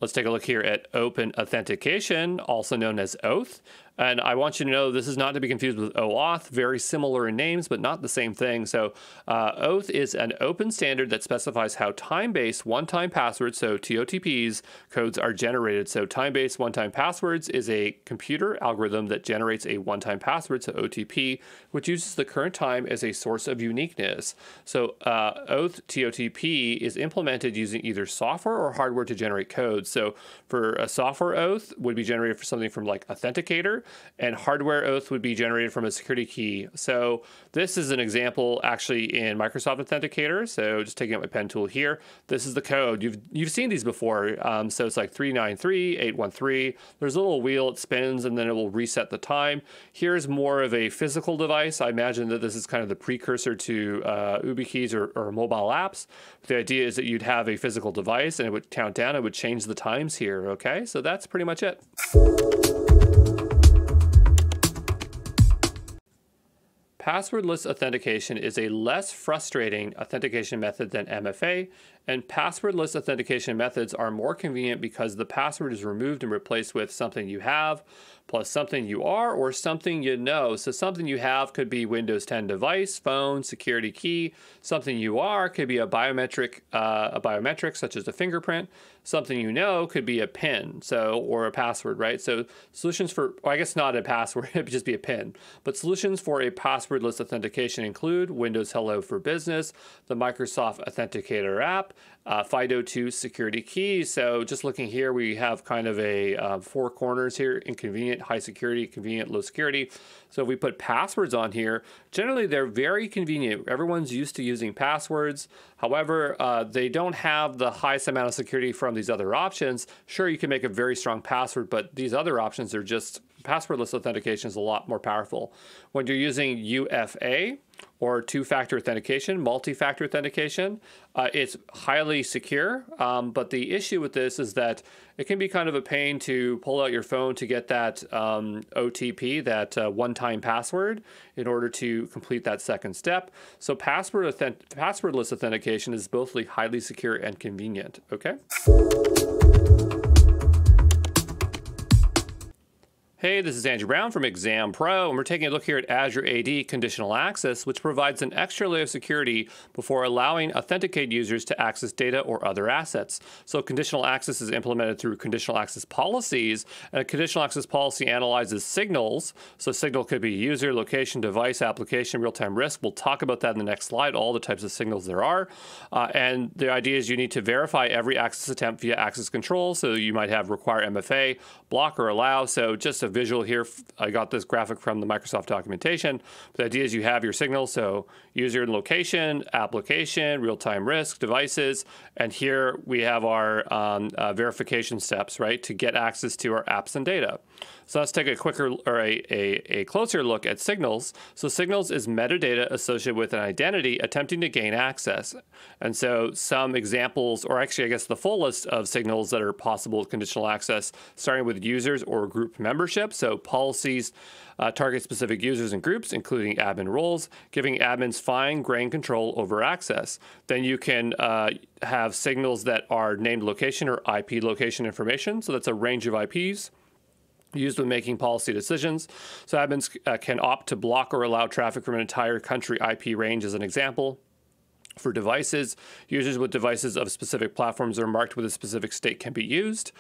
Let's take a look here at open authentication, also known as OAuth. And I want you to know this is not to be confused with OAuth, very similar in names, but not the same thing. So OAuth is an open standard that specifies how time-based one-time passwords, so TOTPs, codes are generated. So time-based one-time passwords is a computer algorithm that generates a one-time password, so OTP, which uses the current time as a source of uniqueness. So OAuth TOTP is implemented using either software or hardware to generate codes. So for a software OAuth would be generated for something from like Authenticator, and hardware OAuth would be generated from a security key. So this is an example actually in Microsoft Authenticator. So just taking out my pen tool here, this is the code. You've seen these before. So it's like 393-813. There's a little wheel, it spins, and then it will reset the time. Here's more of a physical device. I imagine that this is kind of the precursor to YubiKeys or mobile apps. But the idea is that you'd have a physical device and it would count down, it would change the times here, okay? So that's pretty much it. Passwordless authentication is a less frustrating authentication method than MFA, and passwordless authentication methods are more convenient because the password is removed and replaced with something you have, plus something you are, or something you know. So something you have could be Windows 10 device, phone, security key. Something you are could be a biometric such as a fingerprint. Something you know could be a PIN, or a password, right? So solutions for, well, I guess not a password, it would just be a PIN. But solutions for a passwordless authentication include Windows Hello for Business, the Microsoft Authenticator app, FIDO2 security keys. So just looking here, we have kind of a four corners here: inconvenient, high security, convenient, low security. So if we put passwords on here, generally they're very convenient. Everyone's used to using passwords. However, they don't have the highest amount of security from these other options. Sure, you can make a very strong password, but these other options are just, passwordless authentication is a lot more powerful. When you're using UFA or two-factor authentication, multi-factor authentication, it's highly secure, but the issue with this is that it can be kind of a pain to pull out your phone to get that OTP, that one-time password, in order to complete that second step. So passwordless authentication is both highly secure and convenient, okay? Hey, this is Andrew Brown from Exam Pro, and we're taking a look here at Azure AD Conditional Access, which provides an extra layer of security before allowing authenticated users to access data or other assets. So conditional access is implemented through conditional access policies, and a conditional access policy analyzes signals. So signal could be user, location, device, application, real-time risk. We'll talk about that in the next slide, all the types of signals there are. And the idea is you need to verify every access attempt via access control. So you might have require MFA, block or allow. So just a visual here, I got this graphic from the Microsoft documentation. The idea is you have your signals, so user and location, application, real-time risk, devices, and here we have our verification steps, right, to get access to our apps and data. So let's take a quicker or a closer look at signals. So signals is metadata associated with an identity attempting to gain access. And so some examples, or actually I guess the full list of signals that are possible with conditional access, starting with users or group membership. So policies target specific users and groups, including admin roles, giving admins fine-grained control over access. Then you can have signals that are named location or IP location information. So that's a range of IPs used when making policy decisions. So admins can opt to block or allow traffic from an entire country IP range as an example. For devices, users with devices of specific platforms or marked with a specific state can be used.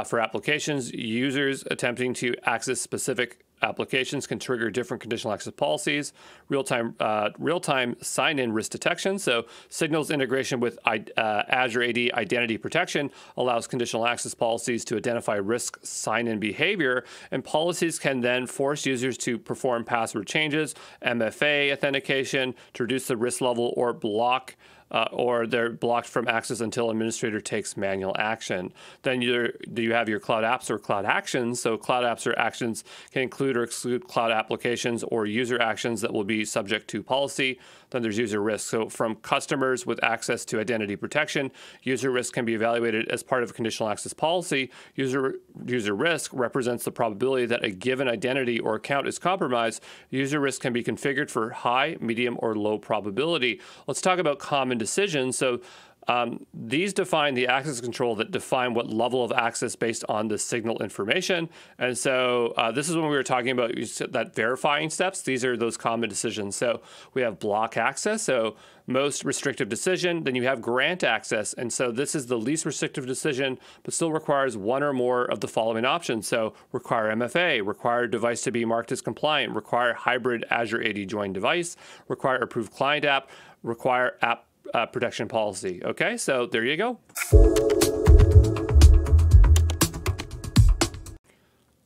For applications, users attempting to access specific applications can trigger different conditional access policies. Real-time sign-in risk detection. So Signal's integration with Azure AD identity protection allows conditional access policies to identify risk sign-in behavior, and policies can then force users to perform password changes, MFA authentication to reduce the risk level, or block or they're blocked from access until administrator takes manual action. Then you have your cloud apps or cloud actions. So cloud apps or actions can include or exclude cloud applications or user actions that will be subject to policy. Then there's user risk. So from customers with access to identity protection, user risk can be evaluated as part of a conditional access policy. User risk represents the probability that a given identity or account is compromised. User risk can be configured for high, medium, or low probability. Let's talk about common decisions. So these define the access control that define what level of access based on the signal information. And so this is when we were talking about that verifying steps. These are those common decisions. So we have block access, so most restrictive decision. Then you have grant access. And so this is the least restrictive decision, but still requires one or more of the following options. So require MFA, require device to be marked as compliant, require hybrid Azure AD joined device, require approved client app, require app protection policy. Okay, so there you go.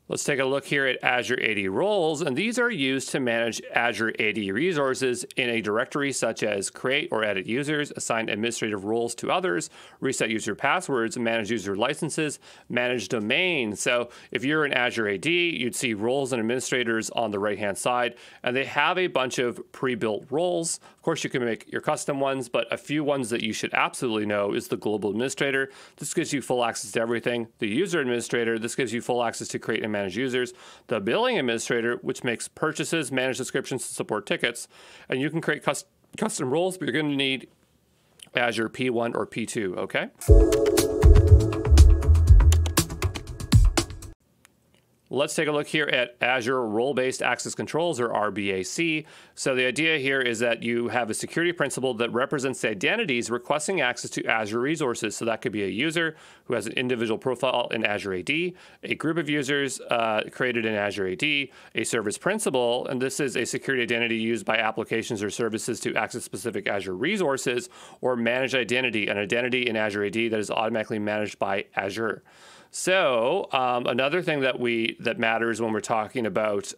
Let's take a look here at Azure AD roles, and these are used to manage Azure AD resources in a directory such as create or edit users, assign administrative roles to others, reset user passwords, manage user licenses, manage domains. So if you're in Azure AD, you'd see roles and administrators on the right-hand side, and they have a bunch of pre-built roles. Of course, you can make your custom ones, but a few ones that you should absolutely know is the global administrator. This gives you full access to everything. The user administrator, this gives you full access to create and manage users. The billing administrator, which makes purchases, manage descriptions, to support tickets. And you can create custom roles, but you're going to need Azure P1 or P2, okay? Let's take a look here at Azure Role-Based Access Controls, or RBAC. So the idea here is that you have a security principle that represents the identities requesting access to Azure resources. So that could be a user who has an individual profile in Azure AD, a group of users created in Azure AD, a service principal, and this is a security identity used by applications or services to access specific Azure resources, or managed identity, an identity in Azure AD that is automatically managed by Azure. So another thing that matters when we're talking about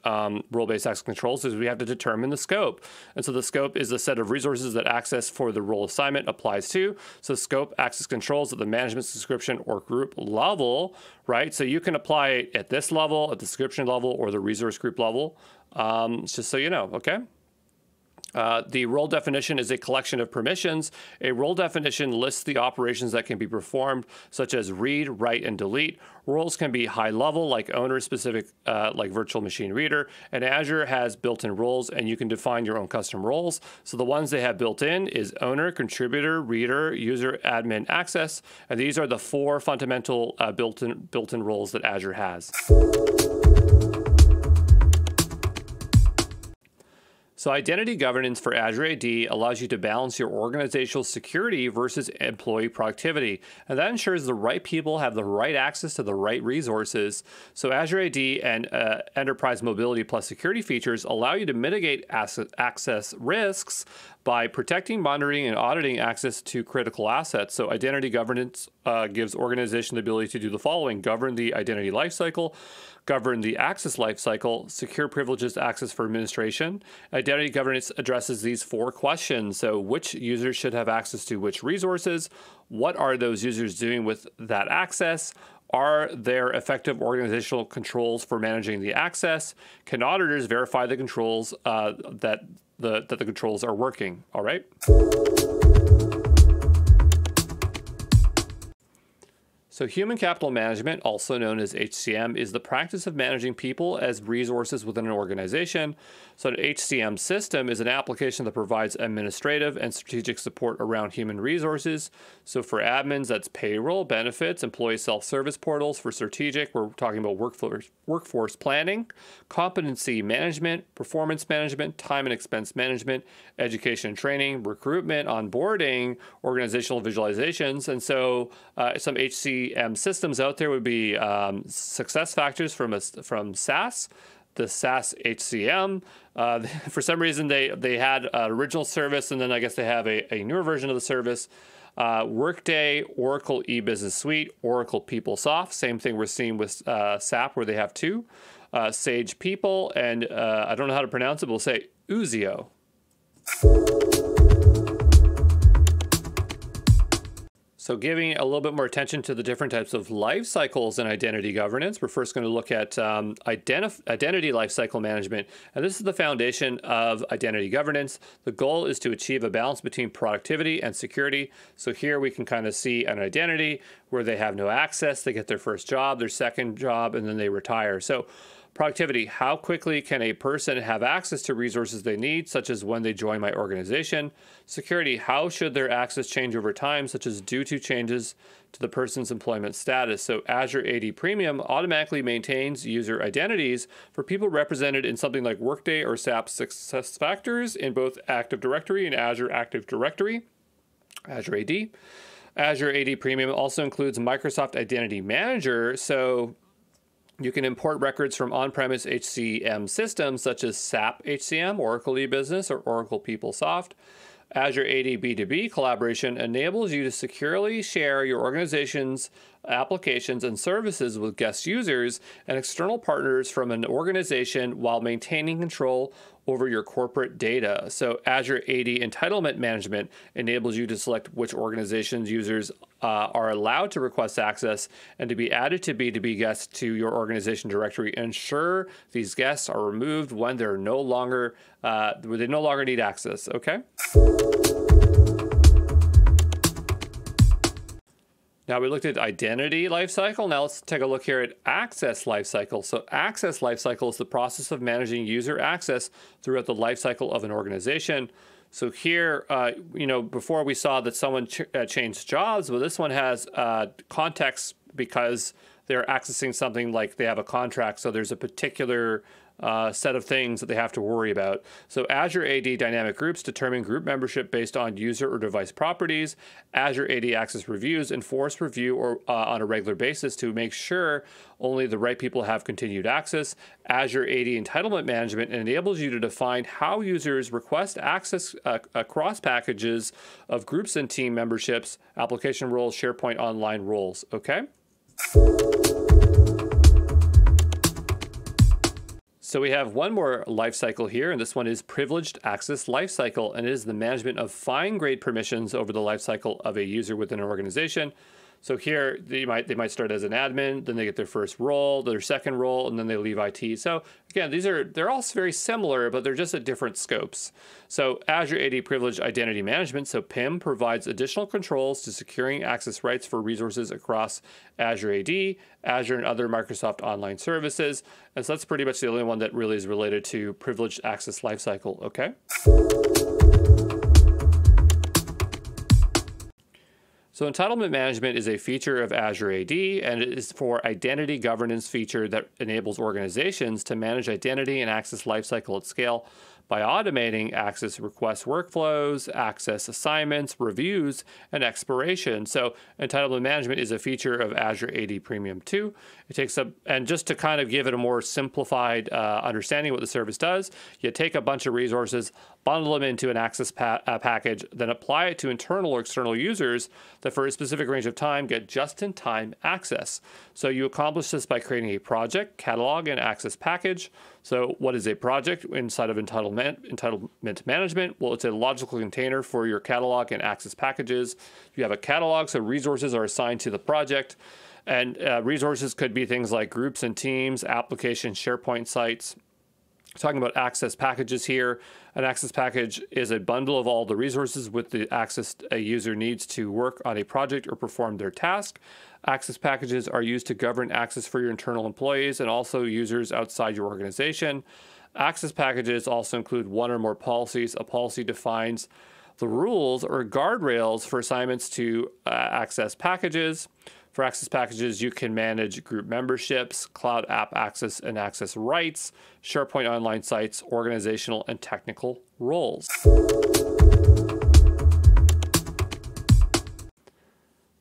role-based access controls is we have to determine the scope. And so the scope is the set of resources that access for the role assignment applies to. So scope access controls at the management description or group level, right? So you can apply it at this level, at the description level, or the resource group level, just so you know, okay? The role definition is a collection of permissions. A role definition lists the operations that can be performed, such as read, write, and delete. Roles can be high level, like owner-specific, like virtual machine reader. And Azure has built-in roles, and you can define your own custom roles. So the ones they have built in is owner, contributor, reader, user, admin, access. And these are the four fundamental built-in roles that Azure has. So identity governance for Azure AD allows you to balance your organizational security versus employee productivity. And that ensures the right people have the right access to the right resources. So Azure AD and Enterprise Mobility Plus security features allow you to mitigate access risks by protecting, monitoring, and auditing access to critical assets. So identity governance gives organizations the ability to do the following: govern the identity lifecycle, govern the access lifecycle, secure privileged access for administration. Identity governance addresses these four questions. So which users should have access to which resources? What are those users doing with that access? Are there effective organizational controls for managing the access? Can auditors verify the controls that the controls are working? All right. So human capital management, also known as HCM, is the practice of managing people as resources within an organization. So an HCM system is an application that provides administrative and strategic support around human resources. So for admins, that's payroll, benefits, employee self-service portals. For strategic, we're talking about workforce planning, competency management, performance management, time and expense management, education and training, recruitment, onboarding, organizational visualizations. And so some HCM systems out there would be SuccessFactors from SAS, the SAS HCM. For some reason, they had original service, and then I guess they have a newer version of the service. Workday, Oracle eBusiness Suite, Oracle PeopleSoft. Same thing we're seeing with SAP, where they have two. Sage People, and I don't know how to pronounce it, but we'll say Uzio. So giving a little bit more attention to the different types of life cycles in identity governance, we're first going to look at identity lifecycle management. And this is the foundation of identity governance. The goal is to achieve a balance between productivity and security. So here we can kind of see an identity where they have no access, they get their first job, their second job, and then they retire. So productivity, how quickly can a person have access to resources they need, such as when they join my organization? Security, how should their access change over time, such as due to changes to the person's employment status? So Azure AD Premium automatically maintains user identities for people represented in something like Workday or SAP SuccessFactors in both Active Directory and Azure Active Directory, Azure AD. Azure AD Premium also includes Microsoft Identity Manager, so you can import records from on-premise HCM systems such as SAP HCM, Oracle E-Business, or Oracle PeopleSoft. Azure AD B2B collaboration enables you to securely share your organization's applications and services with guest users and external partners from an organization while maintaining control over your corporate data. So Azure AD Entitlement Management enables you to select which organizations users are allowed to request access and to be added to B2B guests to your organization directory. Ensure these guests are removed when they no longer need access. Okay. Now we looked at identity lifecycle. Now let's take a look here at access lifecycle. So access lifecycle is the process of managing user access throughout the lifecycle of an organization. So here, before we saw that someone changed jobs, but this one has context because they're accessing something like they have a contract. So there's a particular set of things that they have to worry about. So Azure AD Dynamic Groups determine group membership based on user or device properties. Azure AD Access Reviews enforce review on a regular basis to make sure only the right people have continued access. Azure AD Entitlement Management enables you to define how users request access across packages of groups and team memberships, application roles, SharePoint Online roles. Okay? So we have one more lifecycle here, and this one is privileged access lifecycle, and it is the management of fine-grained permissions over the lifecycle of a user within an organization. So here they might start as an admin, then they get their first role, their second role, and then they leave IT. So again, they're all very similar, but they're just at different scopes. So Azure AD Privileged Identity Management, so PIM, provides additional controls to securing access rights for resources across Azure AD, Azure, and other Microsoft online services. And so that's pretty much the only one that really is related to privileged access lifecycle. Okay. So entitlement management is a feature of Azure AD, and it is for identity governance feature that enables organizations to manage identity and access lifecycle at scale by automating access request workflows, access assignments, reviews, and expiration. So entitlement management is a feature of Azure AD Premium 2. It takes and just to kind of give it a more simplified understanding of what the service does, you take a bunch of resources, bundle them into an access package, then apply it to internal or external users that for a specific range of time get just-in-time access. So you accomplish this by creating a project, catalog, and access package. So what is a project inside of entitlement management? Well, it's a logical container for your catalog and access packages. You have a catalog, so resources are assigned to the project. And resources could be things like groups and teams, applications, SharePoint sites. Talking about access packages here, an access package is a bundle of all the resources with the access a user needs to work on a project or perform their task. Access packages are used to govern access for your internal employees and also users outside your organization. Access packages also include one or more policies. A policy defines the rules or guardrails for assignments to access packages. For access packages, you can manage group memberships, cloud app access and access rights, SharePoint online sites, organizational and technical roles.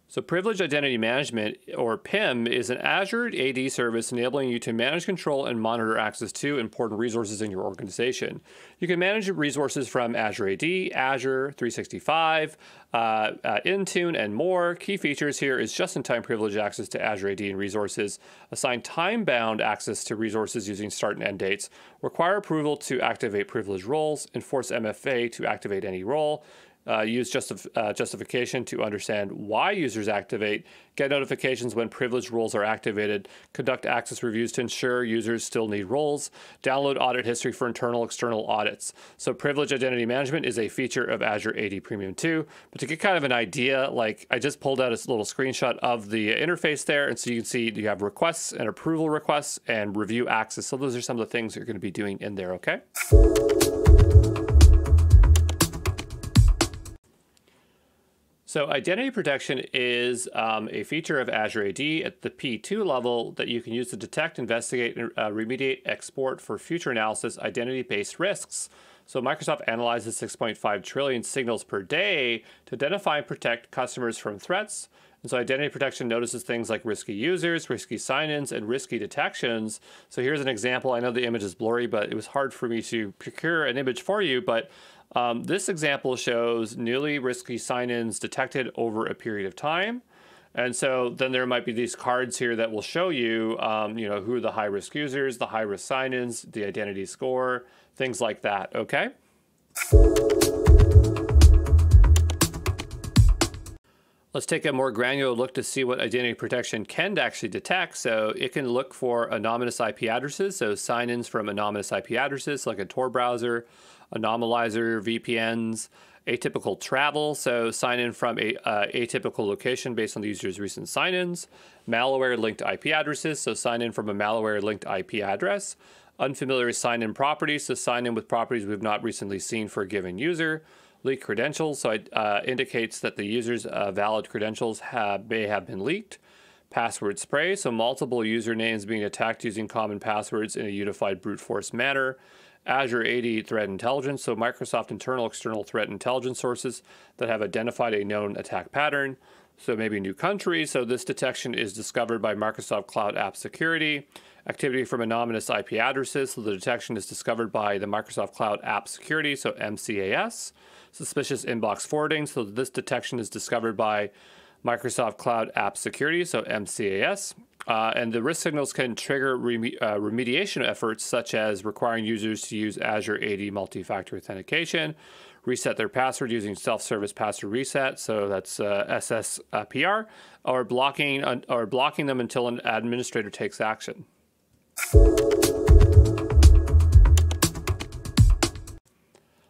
So Privileged Identity Management, or PIM, is an Azure AD service enabling you to manage, control, and monitor access to important resources in your organization. You can manage resources from Azure AD, Azure 365, Intune, and more. Key features here is just-in-time privileged access to Azure AD and resources, assign time-bound access to resources using start and end dates, require approval to activate privileged roles, enforce MFA to activate any role, use justification to understand why users activate, get notifications when privileged roles are activated, conduct access reviews to ensure users still need roles, download audit history for internal, external audits. So privileged identity management is a feature of Azure AD Premium 2. But to get kind of an idea, like I just pulled out a little screenshot of the interface there. And so you can see you have requests and approval requests and review access. So those are some of the things you're going to be doing in there, okay? So identity protection is a feature of Azure AD at the P2 level that you can use to detect, investigate, and remediate, export for future analysis identity-based risks. So Microsoft analyzes 6.5 trillion signals per day to identify and protect customers from threats. And so identity protection notices things like risky users, risky sign-ins, and risky detections. So here's an example. I know the image is blurry, but it was hard for me to procure an image for you. But this example shows newly risky sign-ins detected over a period of time. And so then there might be these cards here that will show you, who are the high-risk users, the high-risk sign-ins, the identity score, things like that, okay? Let's take a more granular look to see what identity protection can actually detect. So it can look for anonymous IP addresses, so sign-ins from anonymous IP addresses like a Tor browser, anomalizer, VPNs, atypical travel, so sign in from a atypical location based on the user's recent sign-ins, malware-linked IP addresses, so sign in from a malware-linked IP address, unfamiliar sign-in properties, so sign in with properties we've not recently seen for a given user, leaked credentials, so it indicates that the user's valid credentials may have been leaked, password spray, so multiple usernames being attacked using common passwords in a unified brute force manner, Azure AD threat intelligence, so Microsoft internal, external threat intelligence sources that have identified a known attack pattern. So maybe new countries. So this detection is discovered by Microsoft Cloud App Security. Activity from anonymous IP addresses. So the detection is discovered by the Microsoft Cloud App Security, so MCAS. Suspicious inbox forwarding. So this detection is discovered by Microsoft Cloud App Security, so MCAS. And the risk signals can trigger remediation efforts, such as requiring users to use Azure AD multi-factor authentication, reset their password using self-service password reset, so that's SSPR, or blocking them until an administrator takes action.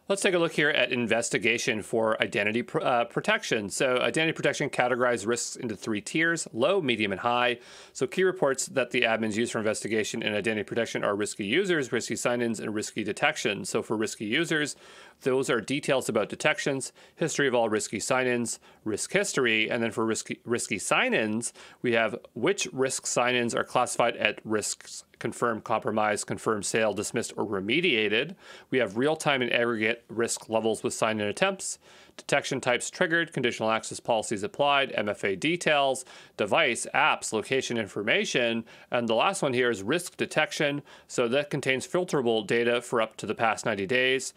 Let's take a look here at investigation for identity protection. So identity protection categorizes risks into 3 tiers, low, medium, and high. So key reports that the admins use for investigation and identity protection are risky users, risky sign-ins, and risky detections. So for risky users, those are details about detections, history of all risky sign-ins, risk history, and then for risky sign-ins, we have which risk sign-ins are classified at risks confirmed, compromised, confirmed sale, dismissed, or remediated. We have real-time and aggregate risk levels with sign-in attempts, detection types triggered, conditional access policies applied, MFA details, device, apps, location information, and the last one here is risk detection. So that contains filterable data for up to the past 90 days.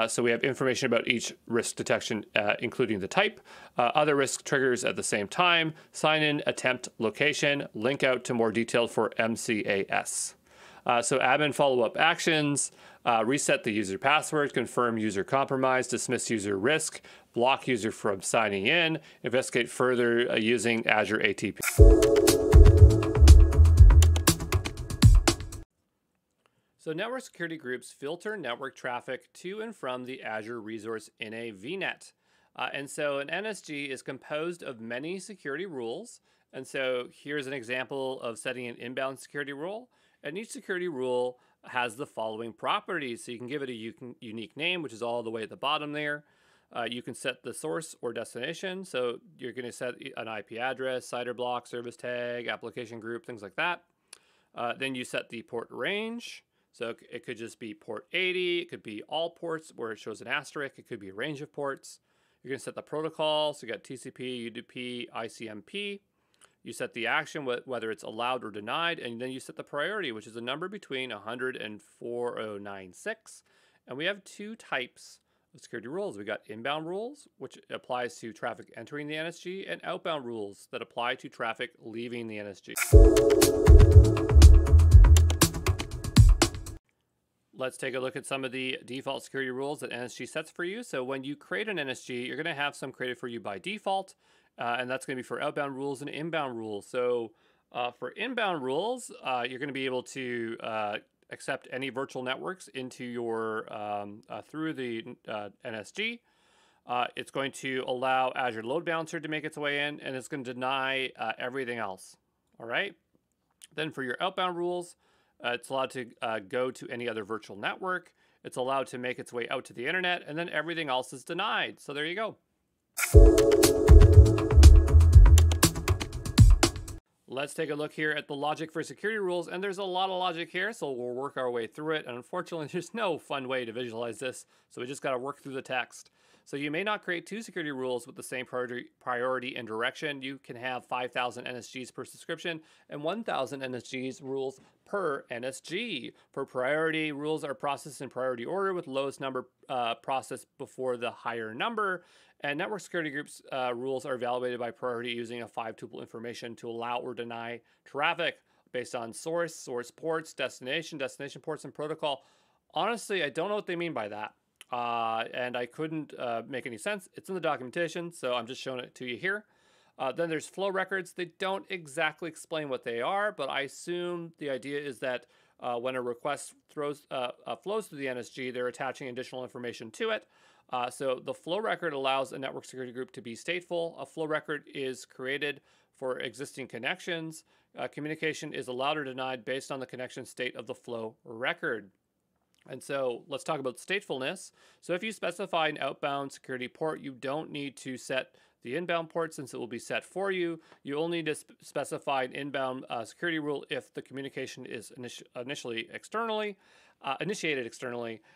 So we have information about each risk detection, including the type, other risk triggers at the same time, sign-in, attempt, location, link out to more detailed for MCAS. So admin follow-up actions, reset the user password, confirm user compromise, dismiss user risk, block user from signing in, investigate further using Azure ATP. So network security groups filter network traffic to and from the Azure resource in a VNet. And so an NSG is composed of many security rules. And so here's an example of setting an inbound security rule. And each security rule has the following properties. So you can give it a unique name, which is all the way at the bottom there. You can set the source or destination. So you're going to set an IP address, CIDR block, service tag, application group, things like that. Then you set the port range. So it could just be port 80. It could be all ports where it shows an asterisk. It could be a range of ports. You're going to set the protocol. So you got TCP, UDP, ICMP. You set the action, whether it's allowed or denied. And then you set the priority, which is a number between 100 and 4096. And we have 2 types of security rules. We got inbound rules, which applies to traffic entering the NSG, and outbound rules that apply to traffic leaving the NSG. let's take a look at some of the default security rules that NSG sets for you. So when you create an NSG, you're going to have some created for you by default, and that's going to be for outbound rules and inbound rules. So for inbound rules, you're going to be able to accept any virtual networks into your through the NSG. It's going to allow Azure Load Balancer to make its way in, and it's going to deny everything else. All right. Then for your outbound rules, it's allowed to go to any other virtual network. It's allowed to make its way out to the internet, and then everything else is denied. So there you go. Let's take a look here at the logic for security rules, and there's a lot of logic here, so we'll work our way through it. And unfortunately, there's no fun way to visualize this, so we just got to work through the text. So you may not create 2 security rules with the same priority and direction. You can have 5,000 NSGs per subscription and 1,000 NSGs rules per NSG. For priority, rules are processed in priority order with lowest number processed before the higher number. And network security groups rules are evaluated by priority using a 5-tuple information to allow or deny traffic based on source ports, destination ports, and protocol. Honestly, I don't know what they mean by that. And I couldn't make any sense. It's in the documentation, so I'm just showing it to you here. Then there's flow records. They don't exactly explain what they are, but I assume the idea is that when a request flows through the NSG, they're attaching additional information to it. So the flow record allows a network security group to be stateful. A flow record is created for existing connections. Communication is allowed or denied based on the connection state of the flow record. And so let's talk about statefulness. So if you specify an outbound security port, you don't need to set the inbound port since it will be set for you. You only need to specify an inbound security rule if the communication is initiated externally.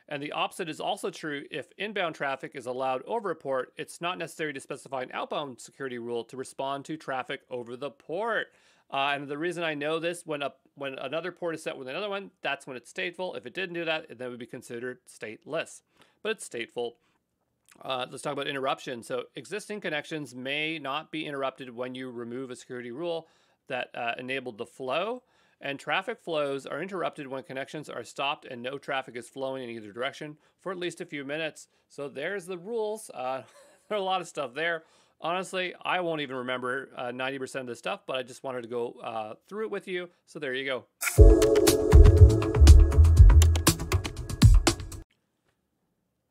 And the opposite is also true. If inbound traffic is allowed over a port, it's not necessary to specify an outbound security rule to respond to traffic over the port. And the reason I know this, when another port is set with another one, that's when it's stateful. If it didn't do that, then it would be considered stateless. But it's stateful. Let's talk about interruption. So existing connections may not be interrupted when you remove a security rule that enabled the flow. And traffic flows are interrupted when connections are stopped and no traffic is flowing in either direction for at least a few minutes. So there's the rules. There are a lot of stuff there. Honestly, I won't even remember 90% of this stuff, but I just wanted to go through it with you. So there you go.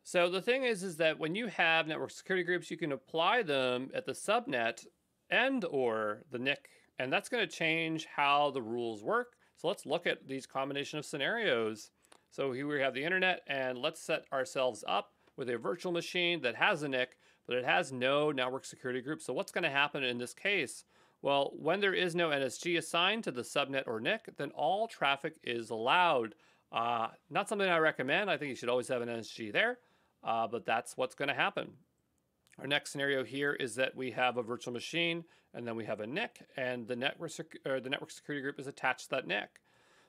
So the thing is that when you have network security groups, you can apply them at the subnet and or the NIC, and that's going to change how the rules work. So let's look at these combination of scenarios. So here we have the internet, and let's set ourselves up with a virtual machine that has a NIC, but it has no network security group. So what's going to happen in this case? Well, when there is no NSG assigned to the subnet or NIC, then all traffic is allowed. Not something I recommend. I think you should always have an NSG there, but that's what's going to happen. Our next scenario here is that we have a virtual machine, and then we have a NIC, and the network security group is attached to that NIC.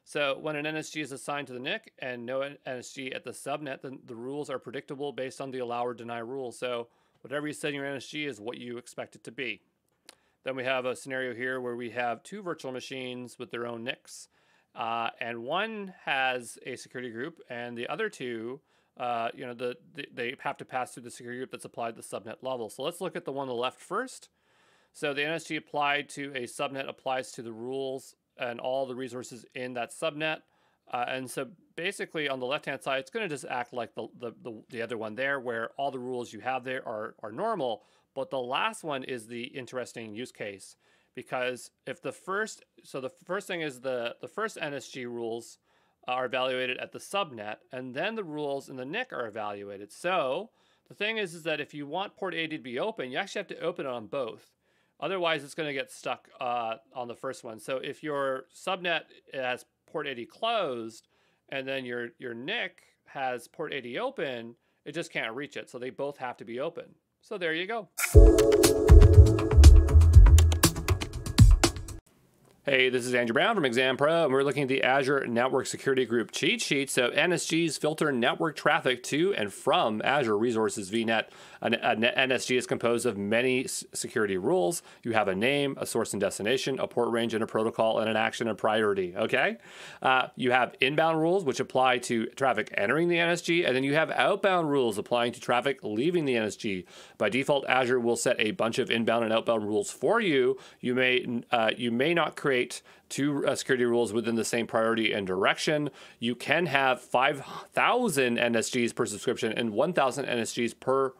So when an NSG is assigned to the NIC and no NSG at the subnet, then the rules are predictable based on the allow or deny rule. So whatever you set in your NSG is what you expect it to be. Then we have a scenario here where we have 2 virtual machines with their own NICs, and one has a security group, and the other 2, they have to pass through the security group that's applied at the subnet level. So let's look at the one on the left first. So the NSG applied to a subnet applies to the rules and all the resources in that subnet. And so basically on the left-hand side, it's going to just act like the other one there, where all the rules you have there are normal. But the last one is the interesting use case, because if the first thing is the first NSG rules are evaluated at the subnet, and then the rules in the NIC are evaluated. So the thing is that if you want port 80 to be open, you actually have to open it on both. Otherwise, it's going to get stuck on the first one. So if your subnet has port 80 closed, and then your NIC has port 80 open, it just can't reach it. So they both have to be open. So there you go. Hey, this is Andrew Brown from Exam Pro, and we're looking at the Azure Network Security Group cheat sheet. So NSGs filter network traffic to and from Azure Resources VNet. An NSG is composed of many security rules. You have a name, a source and destination, a port range, and a protocol, and an action and priority, okay? You have inbound rules, which apply to traffic entering the NSG, and then you have outbound rules applying to traffic leaving the NSG. By default, Azure will set a bunch of inbound and outbound rules for you. You may not create two security rules within the same priority and direction. You can have 5,000 NSGs per subscription and 1,000 NSGs per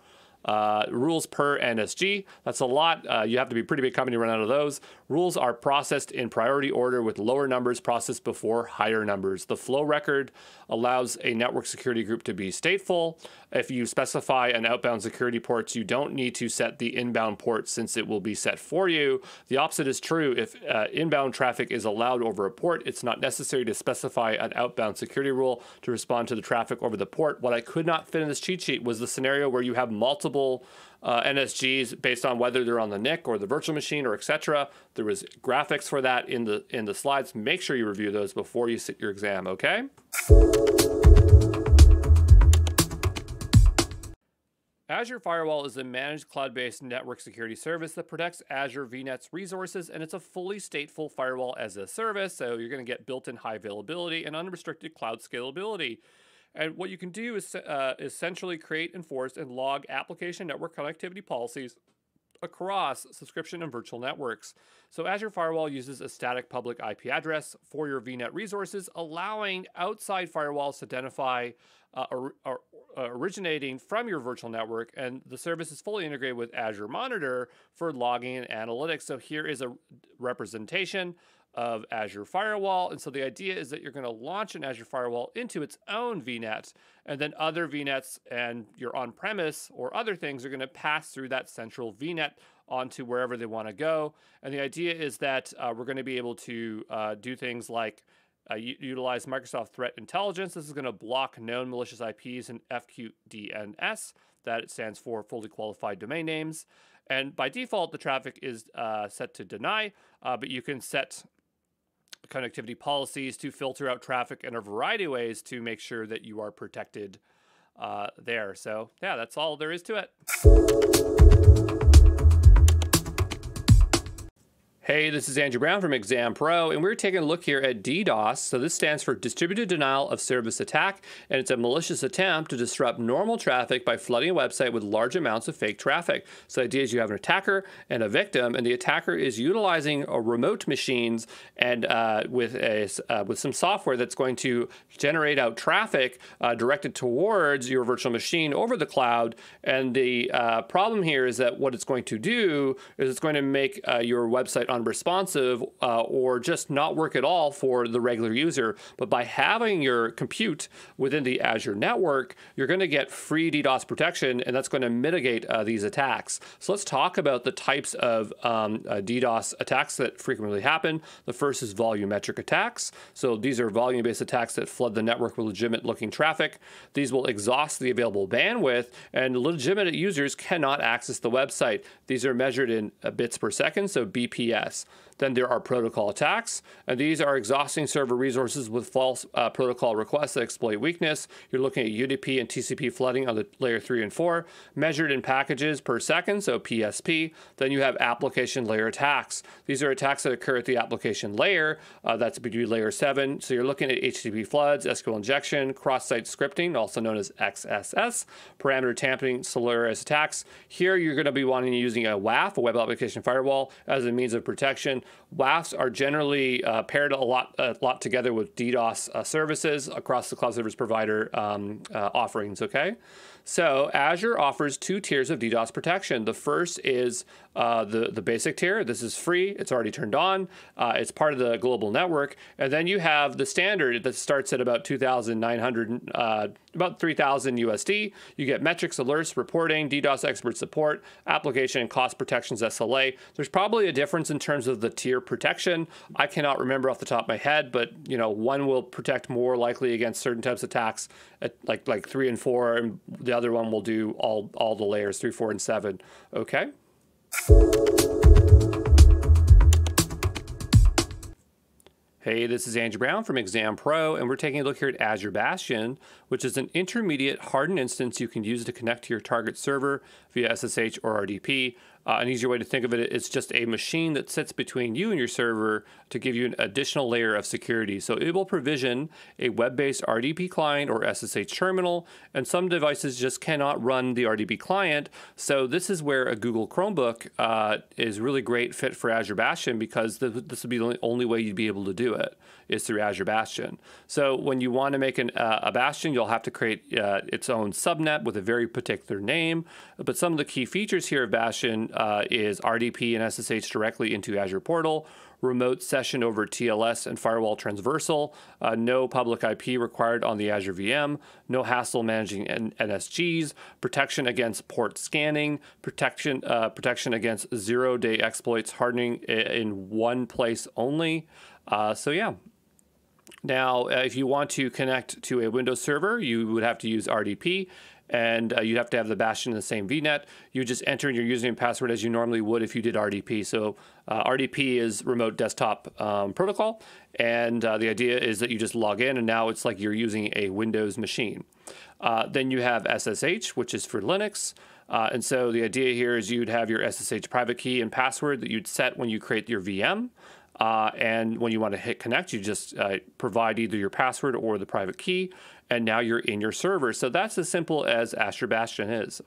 rules per NSG. That's a lot. You have to be a pretty big company to run out of those. Rules are processed in priority order with lower numbers processed before higher numbers. The flow record allows a network security group to be stateful. If you specify an outbound security ports, you don't need to set the inbound port since it will be set for you. The opposite is true. If inbound traffic is allowed over a port, it's not necessary to specify an outbound security rule to respond to the traffic over the port. What I could not fit in this cheat sheet was the scenario where you have multiple NSGs based on whether they're on the NIC or the virtual machine or etc. There was graphics for that in the slides. Make sure you review those before you sit your exam, okay? Azure Firewall is a managed cloud-based network security service that protects Azure VNet's resources, and it's a fully stateful firewall as a service, so you're going to get built-in high availability and unrestricted cloud scalability. And what you can do is essentially create, enforce, and log application network connectivity policies across subscription and virtual networks. So Azure Firewall uses a static public IP address for your VNet resources, allowing outside firewalls to identify originating from your virtual network, and the service is fully integrated with Azure Monitor for logging and analytics. So here is a representation of Azure Firewall. And so the idea is that you're going to launch an Azure Firewall into its own VNet, and then other VNets and your on-premise or other things are going to pass through that central VNet onto wherever they want to go. And the idea is that we're going to be able to do things like utilize Microsoft Threat Intelligence. This is going to block known malicious IPs and FQDNS. That stands for Fully Qualified Domain Names. And by default, the traffic is set to deny, but you can set connectivity policies to filter out traffic in a variety of ways to make sure that you are protected there. So yeah, that's all there is to it. Hey, this is Andrew Brown from Exam Pro, and we're taking a look here at DDoS. So this stands for Distributed Denial of Service Attack, and it's a malicious attempt to disrupt normal traffic by flooding a website with large amounts of fake traffic. So the idea is you have an attacker and a victim, and the attacker is utilizing remote machines and with some software that's going to generate out traffic directed towards your virtual machine over the cloud. And the problem here is that what it's going to do is it's going to make your website unresponsive or just not work at all for the regular user. But by having your compute within the Azure network, you're going to get free DDoS protection, and that's going to mitigate these attacks. So let's talk about the types of DDoS attacks that frequently happen. The first is volumetric attacks. So these are volume-based attacks that flood the network with legitimate-looking traffic. These will exhaust the available bandwidth, and legitimate users cannot access the website. These are measured in bits per second, so BPS. Then there are protocol attacks, and these are exhausting server resources with false protocol requests that exploit weakness. You're looking at UDP and TCP flooding on the layer 3 and 4, measured in packages per second, so PSP. Then you have application layer attacks. These are attacks that occur at the application layer. That's between layer 7. So you're looking at HTTP floods, SQL injection, cross-site scripting, also known as XSS, parameter tampering, Solaris attacks. Here you're going to be wanting using a WAF, a web application firewall, as a means of protection. WAFs are generally paired a lot together with DDoS services across the cloud service provider offerings, okay? So Azure offers 2 tiers of DDoS protection. The first is the basic tier. This is free. It's already turned on. It's part of the global network. And then you have the standard that starts at about 2,900, about 3,000 USD. You get metrics, alerts, reporting, DDoS expert support, application and cost protections SLA. There's probably a difference in terms of the tier protection. I cannot remember off the top of my head, but you know, one will protect more likely against certain types of attacks at like 3 and 4, and the other one will do all the layers 3, 4, and 7. Okay. Hey, this is Andrew Brown from Exam Pro, and we're taking a look here at Azure Bastion, which is an intermediate hardened instance you can use to connect to your target server via SSH or RDP. An easier way to think of it is just a machine that sits between you and your server to give you an additional layer of security. So it will provision a web-based RDP client or SSH terminal, and some devices just cannot run the RDP client. So this is where a Google Chromebook is really great fit for Azure Bastion, because this would be the only way you'd be able to do it is through Azure Bastion. So when you want to make a Bastion, you'll have to create its own subnet with a very particular name. But some of the key features here of Bastion is RDP and SSH directly into Azure Portal, remote session over TLS and firewall transversal, no public IP required on the Azure VM, no hassle managing NSGs, protection against port scanning, protection against zero-day exploits, hardening in one place only. So yeah. Now, if you want to connect to a Windows server, you would have to use RDP, and you'd have to have the Bastion in the same VNet. You just enter in your username and password as you normally would if you did RDP. So RDP is remote desktop protocol, and the idea is that you just log in, and now it's like you're using a Windows machine. Then you have SSH, which is for Linux. And so the idea here is you'd have your SSH private key and password that you'd set when you create your VM. And when you want to hit connect, you just provide either your password or the private key, and now you're in your server. So that's as simple as Azure Bastion is.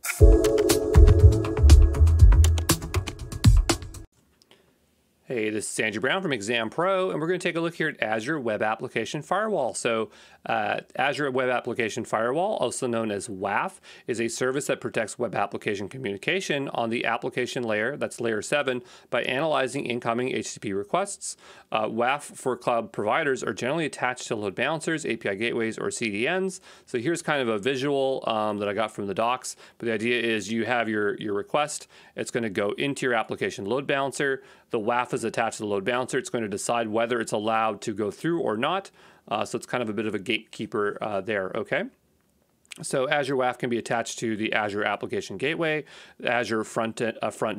Hey, this is Andrew Brown from Exam Pro, and we're going to take a look here at Azure Web Application Firewall. So Azure Web Application Firewall, also known as WAF, is a service that protects web application communication on the application layer, that's layer 7, by analyzing incoming HTTP requests. WAF for cloud providers are generally attached to load balancers, API gateways, or CDNs. So here's kind of a visual that I got from the docs, but the idea is you have your request. It's going to go into your application load balancer. The WAF is attached to the load balancer. It's going to decide whether it's allowed to go through or not. So it's kind of a bit of a gatekeeper there, okay? So Azure WAF can be attached to the Azure Application Gateway, Azure Front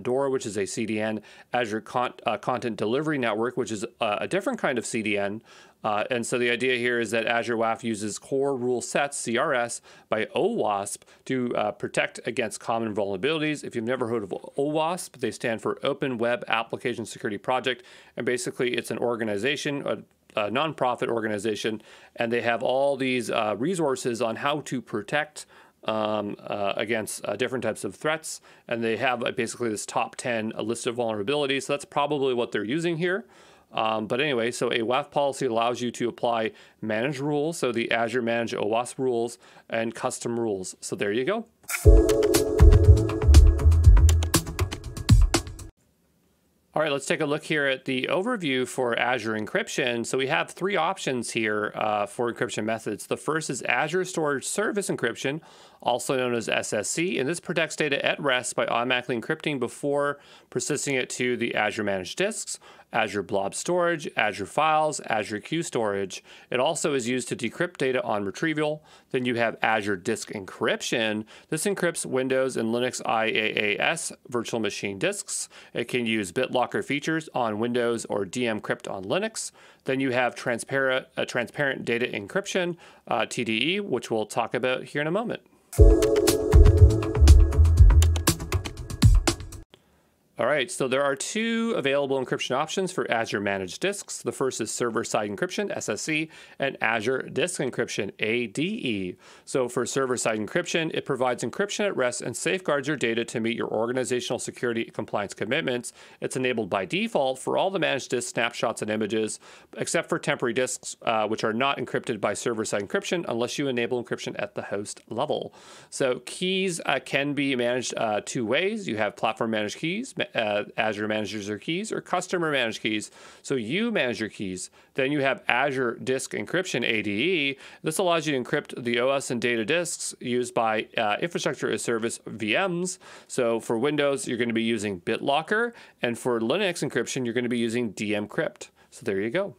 Door, which is a CDN, Azure Content Delivery Network, which is a different kind of CDN. And so the idea here is that Azure WAF uses core rule sets, CRS, by OWASP to protect against common vulnerabilities. If you've never heard of OWASP, they stand for Open Web Application Security Project. And basically it's an organization, a nonprofit organization, and they have all these resources on how to protect against different types of threats. And they have basically this top 10 list of vulnerabilities. So that's probably what they're using here. But anyway, so a WAF policy allows you to apply managed rules, so the Azure Managed OWASP rules, and custom rules. So there you go. All right, let's take a look here at the overview for Azure Encryption. So we have three options here for encryption methods. The first is Azure Storage Service Encryption, also known as SSC, and this protects data at rest by automatically encrypting before persisting it to the Azure Managed Disks, Azure Blob Storage, Azure Files, Azure Queue Storage. It also is used to decrypt data on retrieval. Then you have Azure Disk Encryption. This encrypts Windows and Linux IaaS virtual machine disks. It can use BitLocker features on Windows or DMCrypt on Linux. Then you have transparent data encryption, TDE, which we'll talk about here in a moment. All right, so there are two available encryption options for Azure Managed Disks. The first is Server-Side Encryption, SSE, and Azure Disk Encryption, ADE. So for server-side encryption, it provides encryption at rest and safeguards your data to meet your organizational security compliance commitments. It's enabled by default for all the managed disk snapshots and images, except for temporary disks, which are not encrypted by server-side encryption unless you enable encryption at the host level. So keys can be managed two ways. You have platform managed keys, Azure manages your keys, or customer managed keys. So you manage your keys. Then you have Azure Disk Encryption, ADE. This allows you to encrypt the OS and data disks used by infrastructure as service VMs. So for Windows, you're going to be using BitLocker, and for Linux encryption, you're going to be using DMCrypt. So there you go.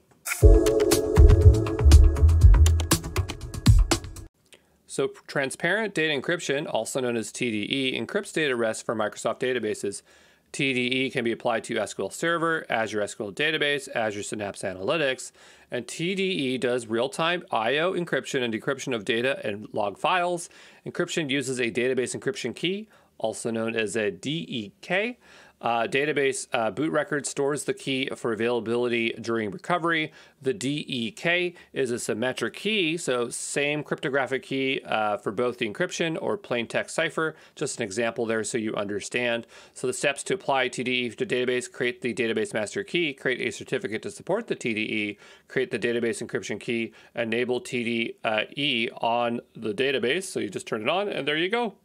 So transparent data encryption, also known as TDE, encrypts data at rest for Microsoft databases. TDE can be applied to SQL Server, Azure SQL Database, Azure Synapse Analytics, and TDE does real-time I/O encryption and decryption of data and log files. Encryption uses a database encryption key, also known as a DEK. Database boot record stores the key for availability during recovery. The DEK is a symmetric key, so same cryptographic key for both the encryption or plain text cipher. Just an example there so you understand. So the steps to apply TDE to database: create the database master key, create a certificate to support the TDE, create the database encryption key, enable TDE on the database. So you just turn it on and there you go.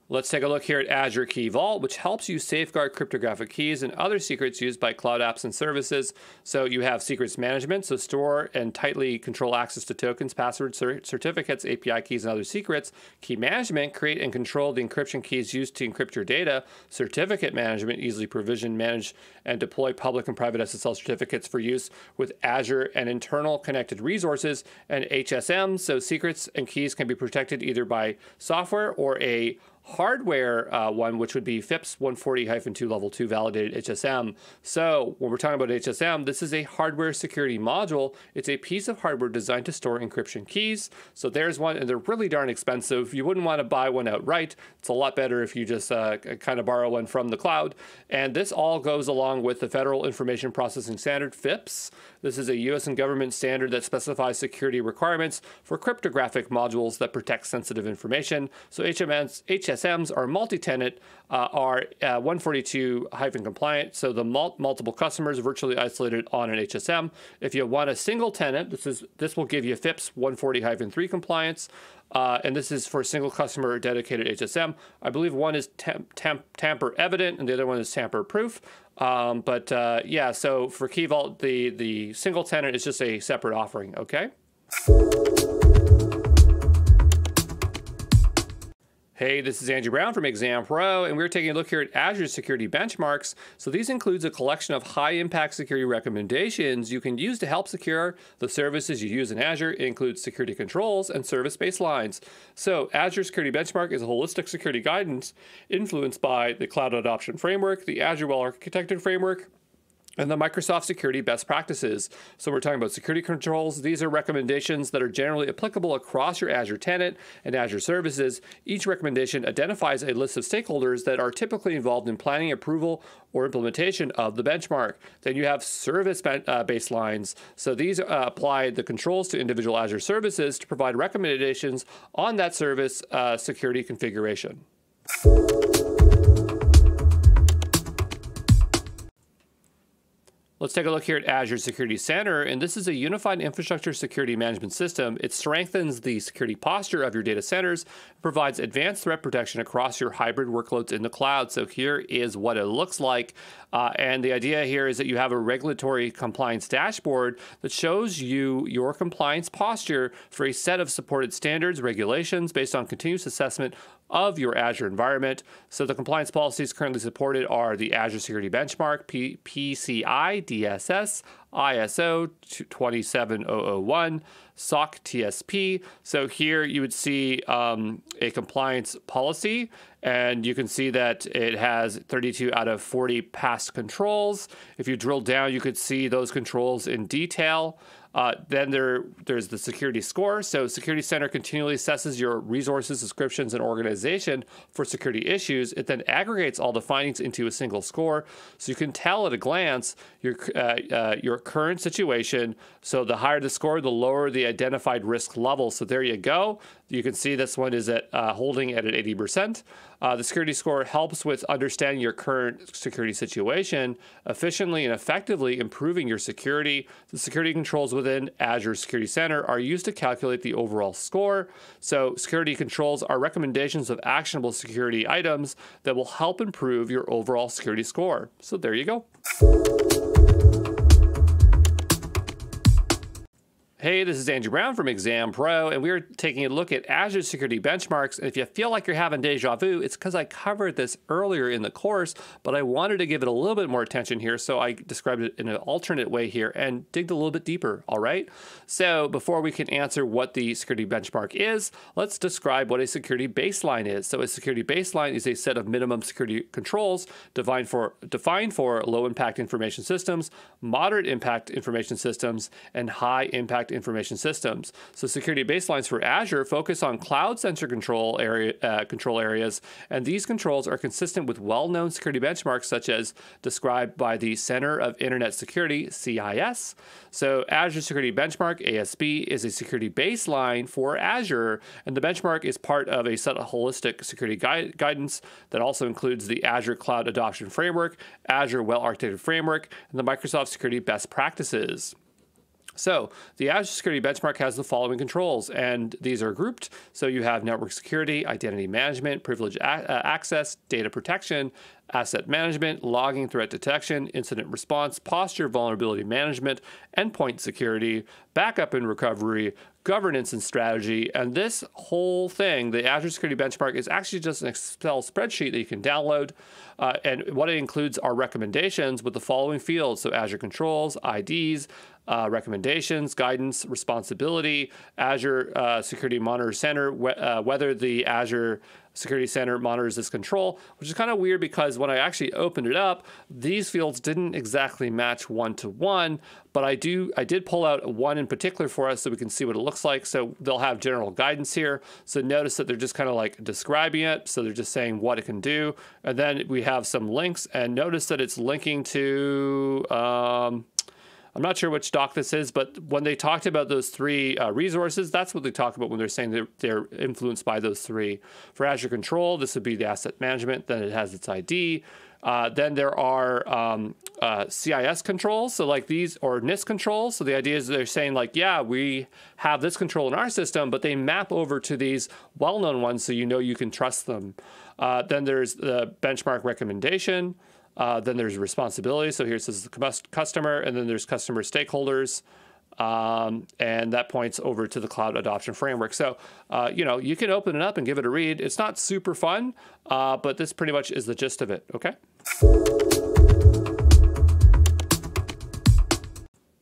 Let's take a look here at Azure Key Vault, which helps you safeguard cryptographic keys and other secrets used by cloud apps and services. So you have secrets management, so store and tightly control access to tokens, passwords, certificates, API keys, and other secrets. Key management, create and control the encryption keys used to encrypt your data. Certificate management, easily provision, manage, and deploy public and private SSL certificates for use with Azure and internal connected resources. And HSM, so secrets and keys can be protected either by software or a hardware one, which would be FIPS 140-2 level 2 validated HSM. So when we're talking about HSM, this is a hardware security module. It's a piece of hardware designed to store encryption keys. So there's one, and they're really darn expensive. You wouldn't want to buy one outright. It's a lot better if you just kind of borrow one from the cloud. And this all goes along with the Federal Information Processing Standard, FIPS. This is a U.S. and government standard that specifies security requirements for cryptographic modules that protect sensitive information. So HSMs are multi-tenant, are 142-compliant, so the multiple customers virtually isolated on an HSM. If you want a single tenant, this will give you FIPS 140-3 compliance, and this is for a single customer dedicated HSM. I believe one is tamper evident and the other one is tamper proof. Yeah, so for Key Vault, the single tenant is just a separate offering, okay? Hey, this is Andrew Brown from Exam Pro, and we're taking a look here at Azure Security Benchmarks. So these includes a collection of high-impact security recommendations you can use to help secure the services you use in Azure. It includes security controls and service baselines. So Azure Security Benchmark is a holistic security guidance influenced by the Cloud Adoption Framework, the Azure Well-Architected Framework, and the Microsoft Security Best Practices. So we're talking about security controls. These are recommendations that are generally applicable across your Azure tenant and Azure services. Each recommendation identifies a list of stakeholders that are typically involved in planning, approval, or implementation of the benchmark. Then you have service baselines. So these apply the controls to individual Azure services to provide recommendations on that service security configuration. Let's take a look here at Azure Security Center, and this is a unified infrastructure security management system. It strengthens the security posture of your data centers, provides advanced threat protection across your hybrid workloads in the cloud. So here is what it looks like. And the idea here is that you have a regulatory compliance dashboard that shows you your compliance posture for a set of supported standards, regulations based on continuous assessment of your Azure environment. So the compliance policies currently supported are the Azure Security Benchmark, PCI DSS, ISO 27001, SOC TSP. So here you would see a compliance policy, and you can see that it has 32 out of 40 past controls. If you drill down, you could see those controls in detail. Then there's the security score. So Security Center continually assesses your resources, descriptions, and organization for security issues. It then aggregates all the findings into a single score. So you can tell at a glance your current situation. So the higher the score, the lower the identified risk level. So there you go. You can see this one is at holding at an 80%. The security score helps with understanding your current security situation, efficiently and effectively improving your security. The security controls within Azure Security Center are used to calculate the overall score. So security controls are recommendations of actionable security items that will help improve your overall security score. So there you go. Hey, this is Andrew Brown from Exam Pro, and we're taking a look at Azure security benchmarks. And if you feel like you're having deja vu, it's because I covered this earlier in the course, but I wanted to give it a little bit more attention here, so I described it in an alternate way here and digged a little bit deeper, all right? So before we can answer what the security benchmark is, let's describe what a security baseline is. So a security baseline is a set of minimum security controls defined for low-impact information systems, moderate-impact information systems, and high-impact information systems. So security baselines for Azure focus on cloud-centric control areas, and these controls are consistent with well-known security benchmarks such as described by the Center of Internet Security, CIS. So Azure Security Benchmark, ASB, is a security baseline for Azure, and the benchmark is part of a set of holistic security guidance that also includes the Azure Cloud Adoption Framework, Azure Well-Architected Framework, and the Microsoft Security Best Practices. So the Azure Security Benchmark has the following controls, and these are grouped. So you have network security, identity management, privilege access, data protection, asset management, logging, threat detection, incident response, posture, vulnerability management, endpoint security, backup and recovery, governance and strategy. And this whole thing, the Azure Security Benchmark, is actually just an Excel spreadsheet that you can download. And what it includes are recommendations with the following fields. So Azure controls, IDs, recommendations, guidance, responsibility, Azure Security Monitor Center, whether the Azure Security Center monitors this control, which is kind of weird because when I actually opened it up, these fields didn't exactly match one-to-one, but I did pull out one in particular for us so we can see what it looks like. So they'll have general guidance here. So notice that they're just kind of like describing it. So they're just saying what it can do. And then we have some links, and notice that it's linking to, I'm not sure which doc this is, but when they talked about those three resources, that's what they talk about when they're saying they're influenced by those three. For Azure Control, this would be the asset management, then it has its ID. Then there are CIS controls, so like these, or NIST controls. So the idea is they're saying like, yeah, we have this control in our system, but they map over to these well-known ones so you know you can trust them. Then there's the benchmark recommendation. Then there's responsibility. So here it says the customer, and then there's customer stakeholders. And that points over to the Cloud Adoption Framework. So, you can open it up and give it a read. It's not super fun, but this pretty much is the gist of it, okay?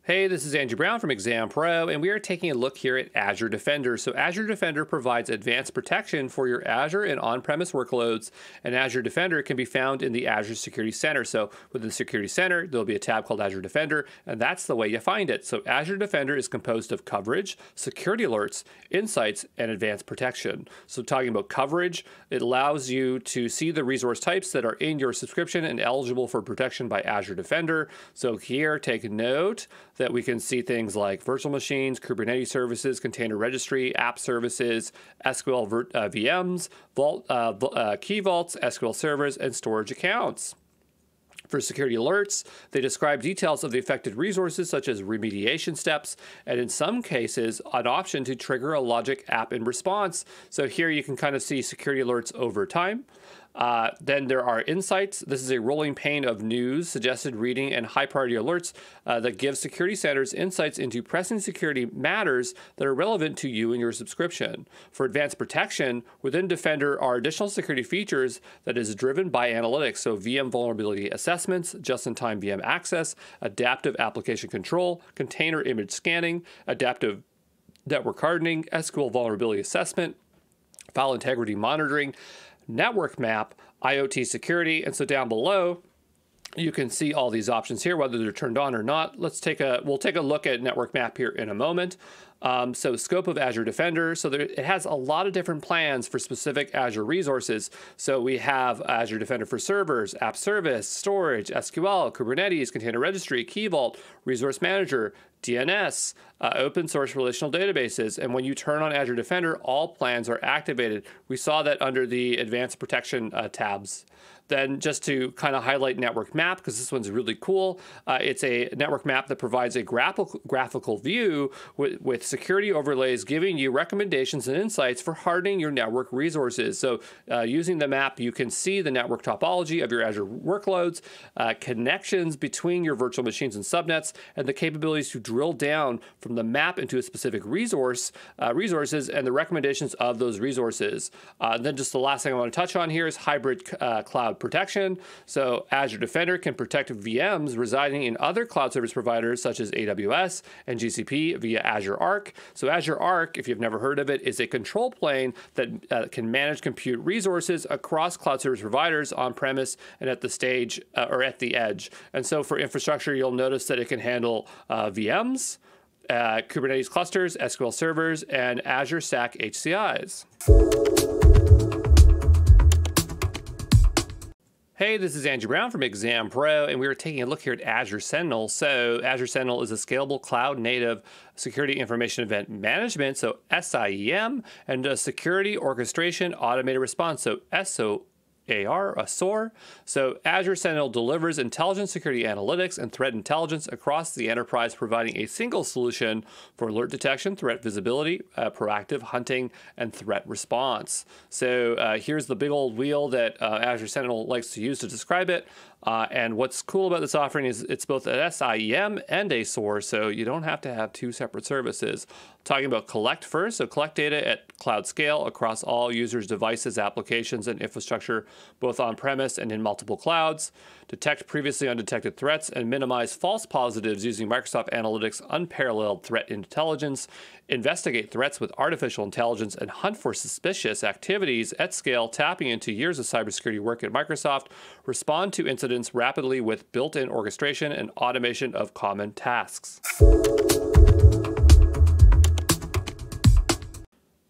Hey, this is Andrew Brown from Exam Pro, and we are taking a look here at Azure Defender. So Azure Defender provides advanced protection for your Azure and on-premise workloads, and Azure Defender can be found in the Azure Security Center. So within the Security Center, there'll be a tab called Azure Defender, and that's the way you find it. So Azure Defender is composed of coverage, security alerts, insights, and advanced protection. So talking about coverage, it allows you to see the resource types that are in your subscription and eligible for protection by Azure Defender. So here, take note that we can see things like virtual machines, Kubernetes services, container registry, app services, SQL VMs, key vaults, SQL servers, and storage accounts. For security alerts, they describe details of the affected resources such as remediation steps, and in some cases, an option to trigger a logic app in response. So here you can kind of see security alerts over time. Then there are insights. This is a rolling pane of news, suggested reading, and high priority alerts that give security centers insights into pressing security matters that are relevant to you and your subscription. For advanced protection, within Defender are additional security features that is driven by analytics. So VM vulnerability assessments, just-in-time VM access, adaptive application control, container image scanning, adaptive network hardening, SQL vulnerability assessment, file integrity monitoring, network map, IoT security. And so down below, you can see all these options here, whether they're turned on or not. We'll take a look at network map here in a moment. So scope of Azure Defender. So it has a lot of different plans for specific Azure resources. So we have Azure Defender for servers, app service, storage, SQL, Kubernetes, container registry, key vault, resource manager, DNS, open source relational databases. And when you turn on Azure Defender, all plans are activated. We saw that under the advanced protection tabs. Then just to kind of highlight network map, because this one's really cool, it's a network map that provides a graphical view with security overlays giving you recommendations and insights for hardening your network resources. So using the map, you can see the network topology of your Azure workloads, connections between your virtual machines and subnets, and the capabilities to drill down from the map into a specific resources and the recommendations of those resources. Then just the last thing I want to touch on here is hybrid cloud protection. So Azure Defender can protect VMs residing in other cloud service providers such as AWS and GCP via Azure Arc. So Azure Arc, if you've never heard of it, is a control plane that can manage compute resources across cloud service providers on premise and at the stage or at the edge. And so for infrastructure, you'll notice that it can handle VMs, Kubernetes clusters, SQL servers, and Azure Stack HCIs. Hey, this is Andrew Brown from Exam Pro, and we are taking a look here at Azure Sentinel. So Azure Sentinel is a scalable cloud-native security information event management, so SIEM, and a security orchestration automated response, so SOAR. So Azure Sentinel delivers intelligence, security analytics, and threat intelligence across the enterprise, providing a single solution for alert detection, threat visibility, proactive hunting, and threat response. So here's the big old wheel that Azure Sentinel likes to use to describe it. And what's cool about this offering is it's both an SIEM and a SOAR, so you don't have to have two separate services. Talking about collect first, so collect data at cloud scale across all users' devices, applications, and infrastructure, both on-premise and in multiple clouds. Detect previously undetected threats and minimize false positives using Microsoft Analytics' unparalleled threat intelligence. Investigate threats with artificial intelligence and hunt for suspicious activities at scale, tapping into years of cybersecurity work at Microsoft. Respond to incidents rapidly with built-in orchestration and automation of common tasks.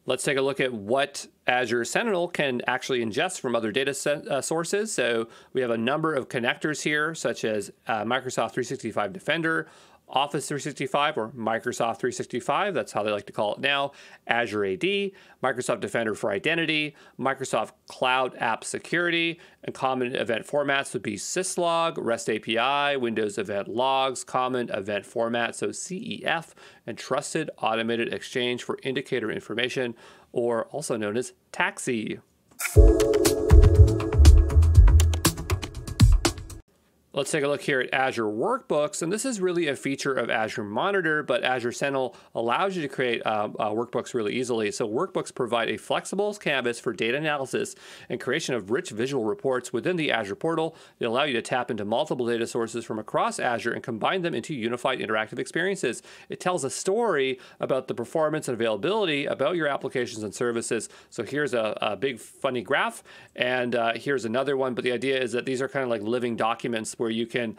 Let's take a look at what Azure Sentinel can actually ingest from other data sources. So we have a number of connectors here, such as Microsoft 365 Defender, Office 365 or Microsoft 365, that's how they like to call it now, Azure AD, Microsoft Defender for Identity, Microsoft Cloud App Security, and common event formats would be syslog, REST API, Windows Event Logs, common event format, so CEF, and Trusted Automated Exchange for Indicator Information, or also known as TAXI. Let's take a look here at Azure Workbooks, and this is really a feature of Azure Monitor, but Azure Sentinel allows you to create workbooks really easily. So workbooks provide a flexible canvas for data analysis and creation of rich visual reports within the Azure portal. They allow you to tap into multiple data sources from across Azure and combine them into unified interactive experiences. It tells a story about the performance and availability about your applications and services. So here's a big funny graph, and here's another one, but the idea is that these are kind of like living documents where you can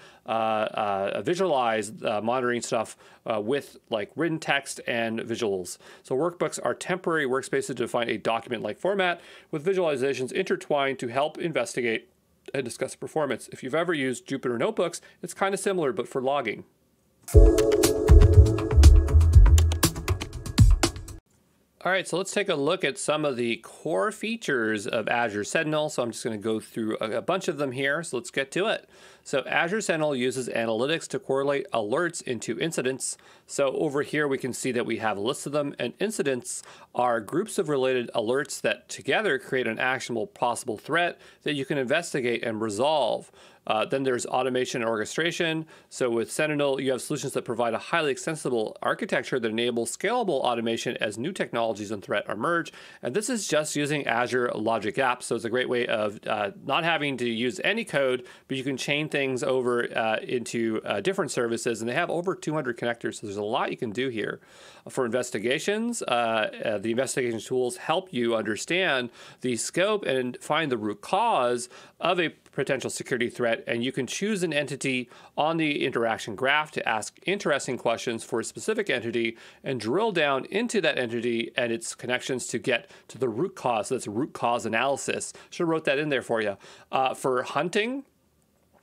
visualize monitoring stuff with like written text and visuals. So workbooks are temporary workspaces to define a document-like format with visualizations intertwined to help investigate and discuss performance. If you've ever used Jupyter Notebooks, it's kind of similar, but for logging. All right, so let's take a look at some of the core features of Azure Sentinel. So I'm just going to go through a bunch of them here. So let's get to it. So Azure Sentinel uses analytics to correlate alerts into incidents. So over here, we can see that we have lists of them, and incidents are groups of related alerts that together create an actionable possible threat that you can investigate and resolve. Then there's automation and orchestration. So with Sentinel, you have solutions that provide a highly extensible architecture that enables scalable automation as new technologies and threat emerge. And this is just using Azure Logic Apps. So it's a great way of not having to use any code, but you can chain things over into different services. And they have over 200 connectors. So there's a lot you can do here. For investigations, the investigation tools help you understand the scope and find the root cause of a potential security threat, and you can choose an entity on the interaction graph to ask interesting questions for a specific entity and drill down into that entity and its connections to get to the root cause. So that's root cause analysis. Should have wrote that in there for you. For hunting,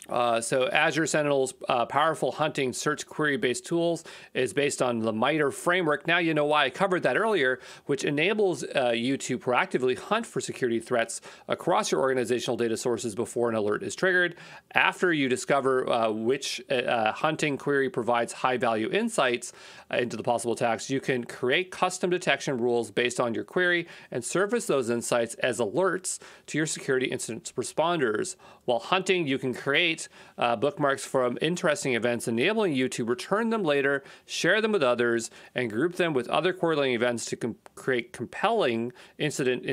So Azure Sentinel's powerful hunting search query-based tools is based on the Mitre framework. Now you know why I covered that earlier, which enables you to proactively hunt for security threats across your organizational data sources before an alert is triggered. After you discover which hunting query provides high-value insights into the possible attacks, you can create custom detection rules based on your query and surface those insights as alerts to your security incident responders. While hunting, you can create bookmarks from interesting events, enabling you to return them later, share them with others, and group them with other correlating events to create compelling incident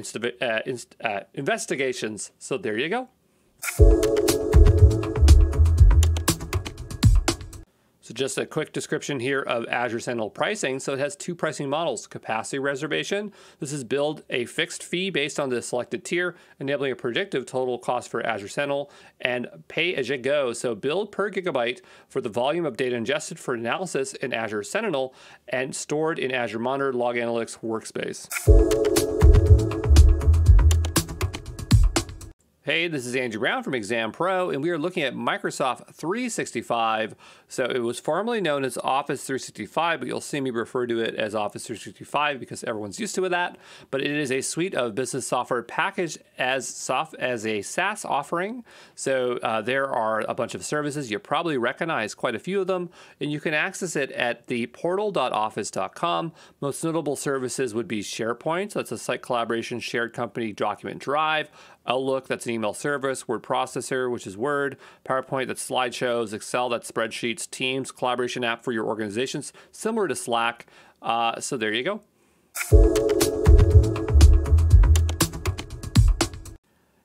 investigations. So there you go. So just a quick description here of Azure Sentinel pricing. So it has two pricing models: capacity reservation. This is billed a fixed fee based on the selected tier, enabling a predictive total cost for Azure Sentinel, and pay as you go. So billed per gigabyte for the volume of data ingested for analysis in Azure Sentinel and stored in Azure Monitor Log Analytics Workspace. Hey, this is Andrew Brown from Exam Pro, and we are looking at Microsoft 365. So it was formerly known as Office 365, but you'll see me refer to it as Office 365 because everyone's used to that. But it is a suite of business software packaged as a SaaS offering. So there are a bunch of services. You probably recognize quite a few of them, and you can access it at the portal.office.com. Most notable services would be SharePoint, so that's a site collaboration shared company document drive. Outlook, that's an email service. Word processor, which is Word. PowerPoint, that's slideshows. Excel, that's spreadsheets. Teams, collaboration app for your organizations, similar to Slack. So there you go.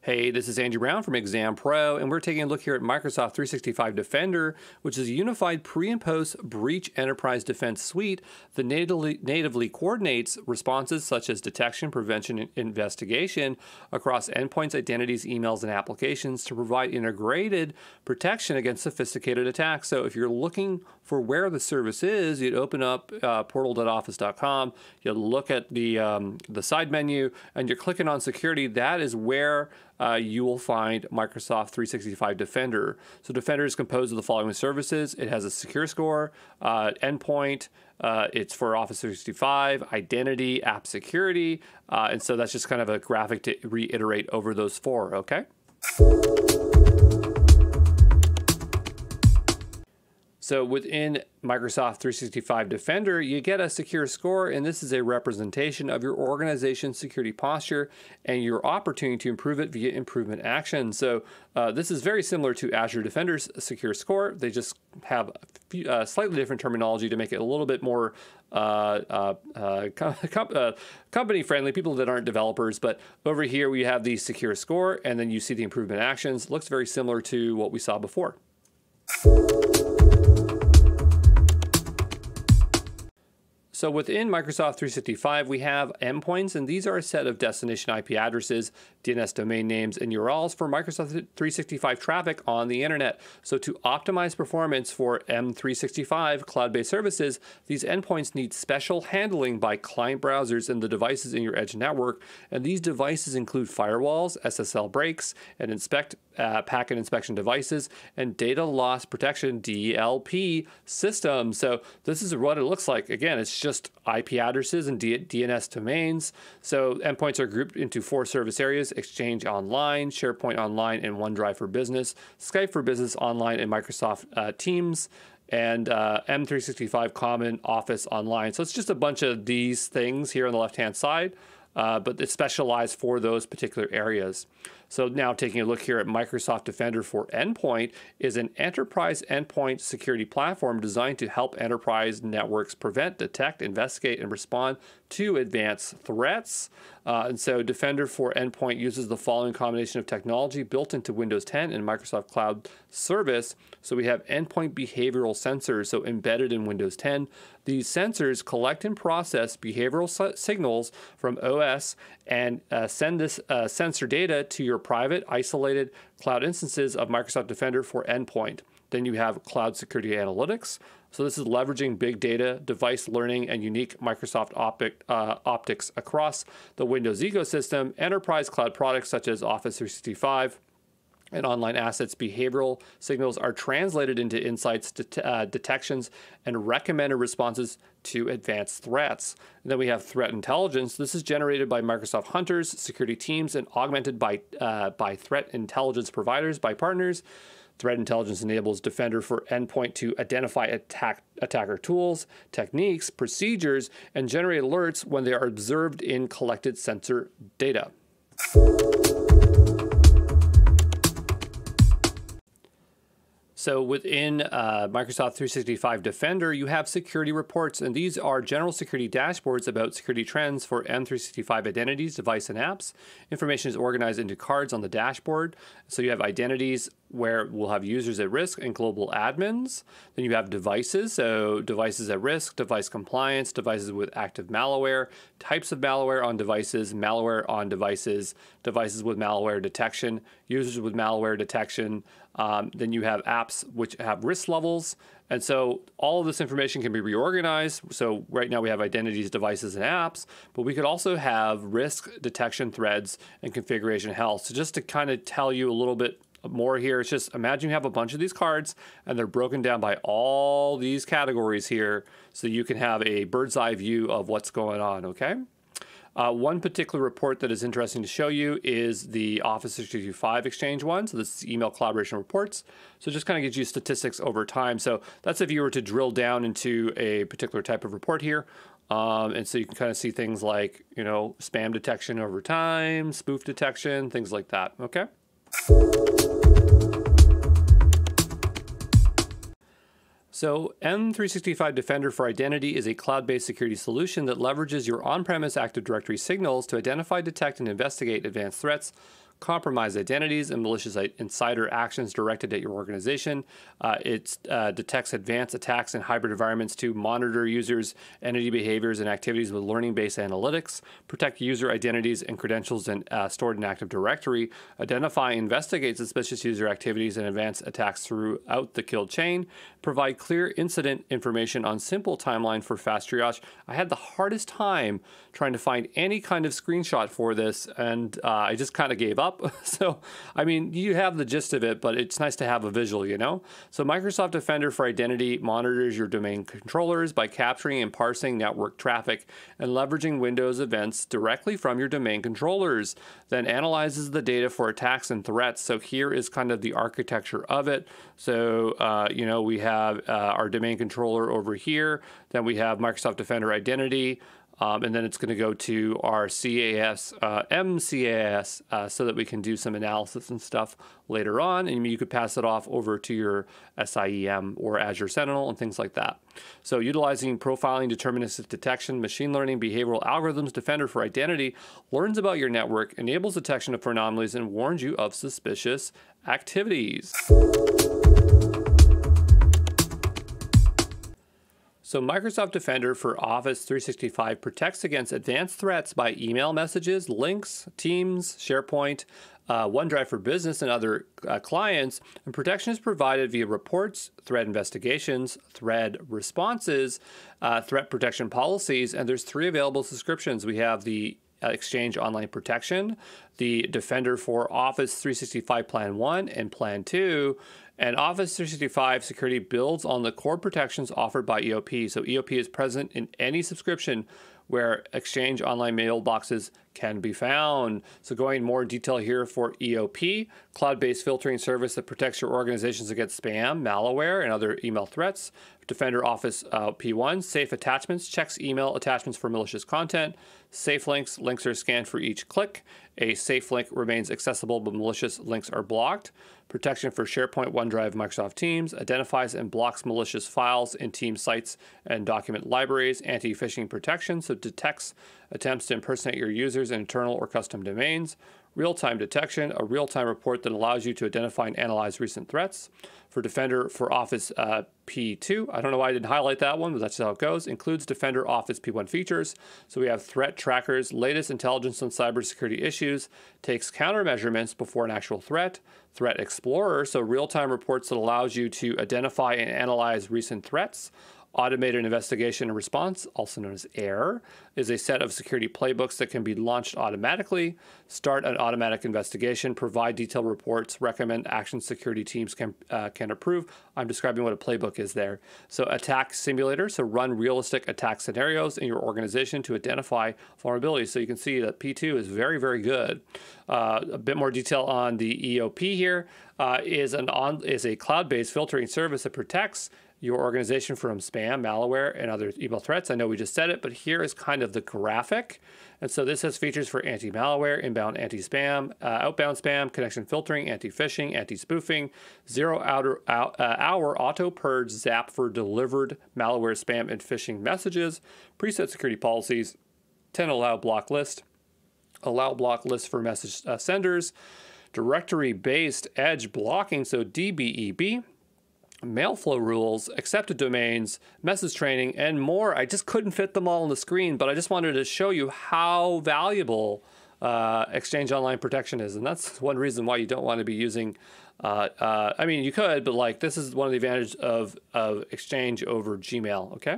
Hey, this is Andrew Brown from Exam Pro, and we're taking a look here at Microsoft 365 Defender, which is a unified pre- and post-breach enterprise defense suite that natively coordinates responses such as detection, prevention, and investigation across endpoints, identities, emails, and applications to provide integrated protection against sophisticated attacks. So if you're looking for where the service is, you'd open up portal.office.com, you'll look at the side menu, and you're clicking on security. That is where you will find Microsoft 365 Defender. So Defender is composed of the following services. It has a secure score, endpoint, it's for Office 365, identity, app security, and so that's just kind of a graphic to reiterate over those four, okay? So within Microsoft 365 Defender, you get a secure score, and this is a representation of your organization's security posture and your opportunity to improve it via improvement action. So this is very similar to Azure Defender's secure score. They just have a few, slightly different terminology to make it a little bit more company friendly, people that aren't developers. But over here we have the secure score, and then you see the improvement actions. Looks very similar to what we saw before. So within Microsoft 365, we have endpoints, and these are a set of destination IP addresses, DNS domain names, and URLs for Microsoft 365 traffic on the internet. So to optimize performance for M365 cloud-based services, these endpoints need special handling by client browsers and the devices in your edge network. And these devices include firewalls, SSL breaks, and packet inspection devices, and data loss protection, DLP systems. So this is what it looks like. Again, it's just IP addresses and DNS domains. So endpoints are grouped into 4 service areas: Exchange Online, SharePoint Online, and OneDrive for Business, Skype for Business Online, and Microsoft Teams, and M365 Common, Office Online. So it's just a bunch of these things here on the left-hand side, but it's specialized for those particular areas. So now taking a look here at Microsoft Defender for Endpoint is an enterprise endpoint security platform designed to help enterprise networks prevent, detect, investigate, and respond to advanced threats. And so Defender for Endpoint uses the following combination of technology built into Windows 10 and Microsoft Cloud Service. So we have endpoint behavioral sensors, so embedded in Windows 10. These sensors collect and process behavioral signals from OS and send this sensor data to your private, isolated cloud instances of Microsoft Defender for Endpoint. Then you have cloud security analytics. So this is leveraging big data, device learning, and unique Microsoft optics across the Windows ecosystem, enterprise cloud products such as Office 365, and online assets behavioral signals are translated into insights, detections, and recommended responses to advanced threats. And then we have threat intelligence. This is generated by Microsoft hunters, security teams, and augmented by threat intelligence providers, by partners. Threat intelligence enables Defender for Endpoint to identify attacker tools, techniques, procedures, and generate alerts when they are observed in collected sensor data. So within Microsoft 365 Defender, you have security reports, and these are general security dashboards about security trends for M365 identities, device, and apps. Information is organized into cards on the dashboard. So you have identities, where we'll have users at risk and global admins. Then you have devices, so devices at risk, device compliance, devices with active malware, types of malware on devices, malware on devices, devices with malware detection, users with malware detection. Then you have apps which have risk levels. And so all of this information can be reorganized. So right now we have identities, devices, and apps, but we could also have risk detection threads and configuration health. So just to kind of tell you a little bit more here, it's just imagine you have a bunch of these cards and they're broken down by all these categories here, so you can have a bird's eye view of what's going on, okay? One particular report that is interesting to show you is the Office 365 Exchange one. So this is email collaboration reports. So it just kind of gives you statistics over time. So that's if you were to drill down into a particular type of report here. And so you can kind of see things like, you know, spam detection over time, spoof detection, things like that, okay? So M365 Defender for Identity is a cloud-based security solution that leverages your on-premise Active Directory signals to identify, detect, and investigate advanced threats, compromised identities, and malicious insider actions directed at your organization. It detects advanced attacks in hybrid environments to monitor users' entity behaviors and activities with learning-based analytics, protect user identities and credentials stored in Active Directory, identify and investigate suspicious user activities and advanced attacks throughout the kill chain, provide clear incident information on simple timeline for fast triage. I had the hardest time trying to find any kind of screenshot for this, and I just kind of gave up. So, I mean, you have the gist of it, but it's nice to have a visual, you know? So Microsoft Defender for Identity monitors your domain controllers by capturing and parsing network traffic and leveraging Windows events directly from your domain controllers, then analyzes the data for attacks and threats. So here is kind of the architecture of it. So, you know, we have our domain controller over here, then we have Microsoft Defender Identity, and then it's going to go to our CAS, MCAS, so that we can do some analysis and stuff later on. And you could pass it off over to your SIEM or Azure Sentinel and things like that. So utilizing profiling, deterministic detection, machine learning, behavioral algorithms, Defender for Identity learns about your network, enables detection of anomalies, and warns you of suspicious activities. So Microsoft Defender for Office 365 protects against advanced threats by email messages, links, Teams, SharePoint, OneDrive for Business, and other clients. And protection is provided via reports, threat investigations, threat responses, threat protection policies, and there's 3 available subscriptions. We have the Exchange Online Protection, the Defender for Office 365 Plan 1 and Plan 2, and Office 365 security builds on the core protections offered by EOP. So EOP is present in any subscription where Exchange Online mailboxes can be found. So going more detail here for EOP, cloud-based filtering service that protects your organizations against spam, malware, and other email threats. Defender Office P1, safe attachments, checks email attachments for malicious content. Safe links, links are scanned for each click. A safe link remains accessible, but malicious links are blocked. Protection for SharePoint, OneDrive, Microsoft Teams, identifies and blocks malicious files in team sites and document libraries. Anti-phishing protection, so detects attempts to impersonate your users in internal or custom domains. Real-time detection, a real-time report that allows you to identify and analyze recent threats. For Defender for Office P2, I don't know why I didn't highlight that one, but that's how it goes. Includes Defender Office P1 features. So we have threat trackers, latest intelligence on cybersecurity issues, takes countermeasurements before an actual threat. Threat Explorer, so real-time reports that allows you to identify and analyze recent threats. Automated Investigation and Response, also known as AIR, is a set of security playbooks that can be launched automatically, start an automatic investigation, provide detailed reports, recommend actions security teams can approve. I'm describing what a playbook is there. So attack simulator, so run realistic attack scenarios in your organization to identify vulnerabilities. So you can see that P2 is very, very good. A bit more detail on the EOP here is a cloud-based filtering service that protects your organization from spam, malware, and other email threats. I know we just said it, but here is kind of the graphic. And so this has features for anti-malware, inbound anti-spam, outbound spam, connection filtering, anti-phishing, anti-spoofing, 0-hour auto-purge zap for delivered malware, spam, and phishing messages, preset security policies, 10 allow block list for message senders, directory-based edge blocking, so DBEB, Mailflow rules, accepted domains, message training, and more. I just couldn't fit them all on the screen, but I just wanted to show you how valuable Exchange Online protection is. And that's one reason why you don't want to be using, I mean, you could, but like this is one of the advantages of Exchange over Gmail, okay?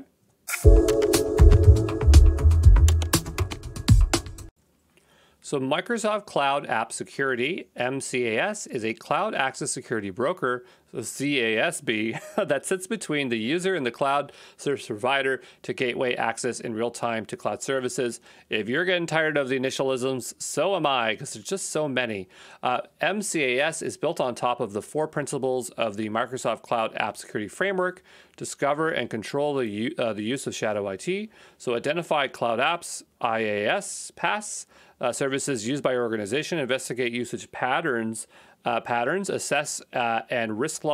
So Microsoft Cloud App Security, MCAS, is a cloud access security broker, so CASB, that sits between the user and the cloud service provider to gateway access in real time to cloud services. If you're getting tired of the initialisms, so am I, because there's just so many. MCAS is built on top of the 4 principles of the Microsoft Cloud App Security Framework: discover and control the use of shadow IT, so identify cloud apps, IaaS, PaaS, services used by your organization, investigate usage patterns, assesses and risk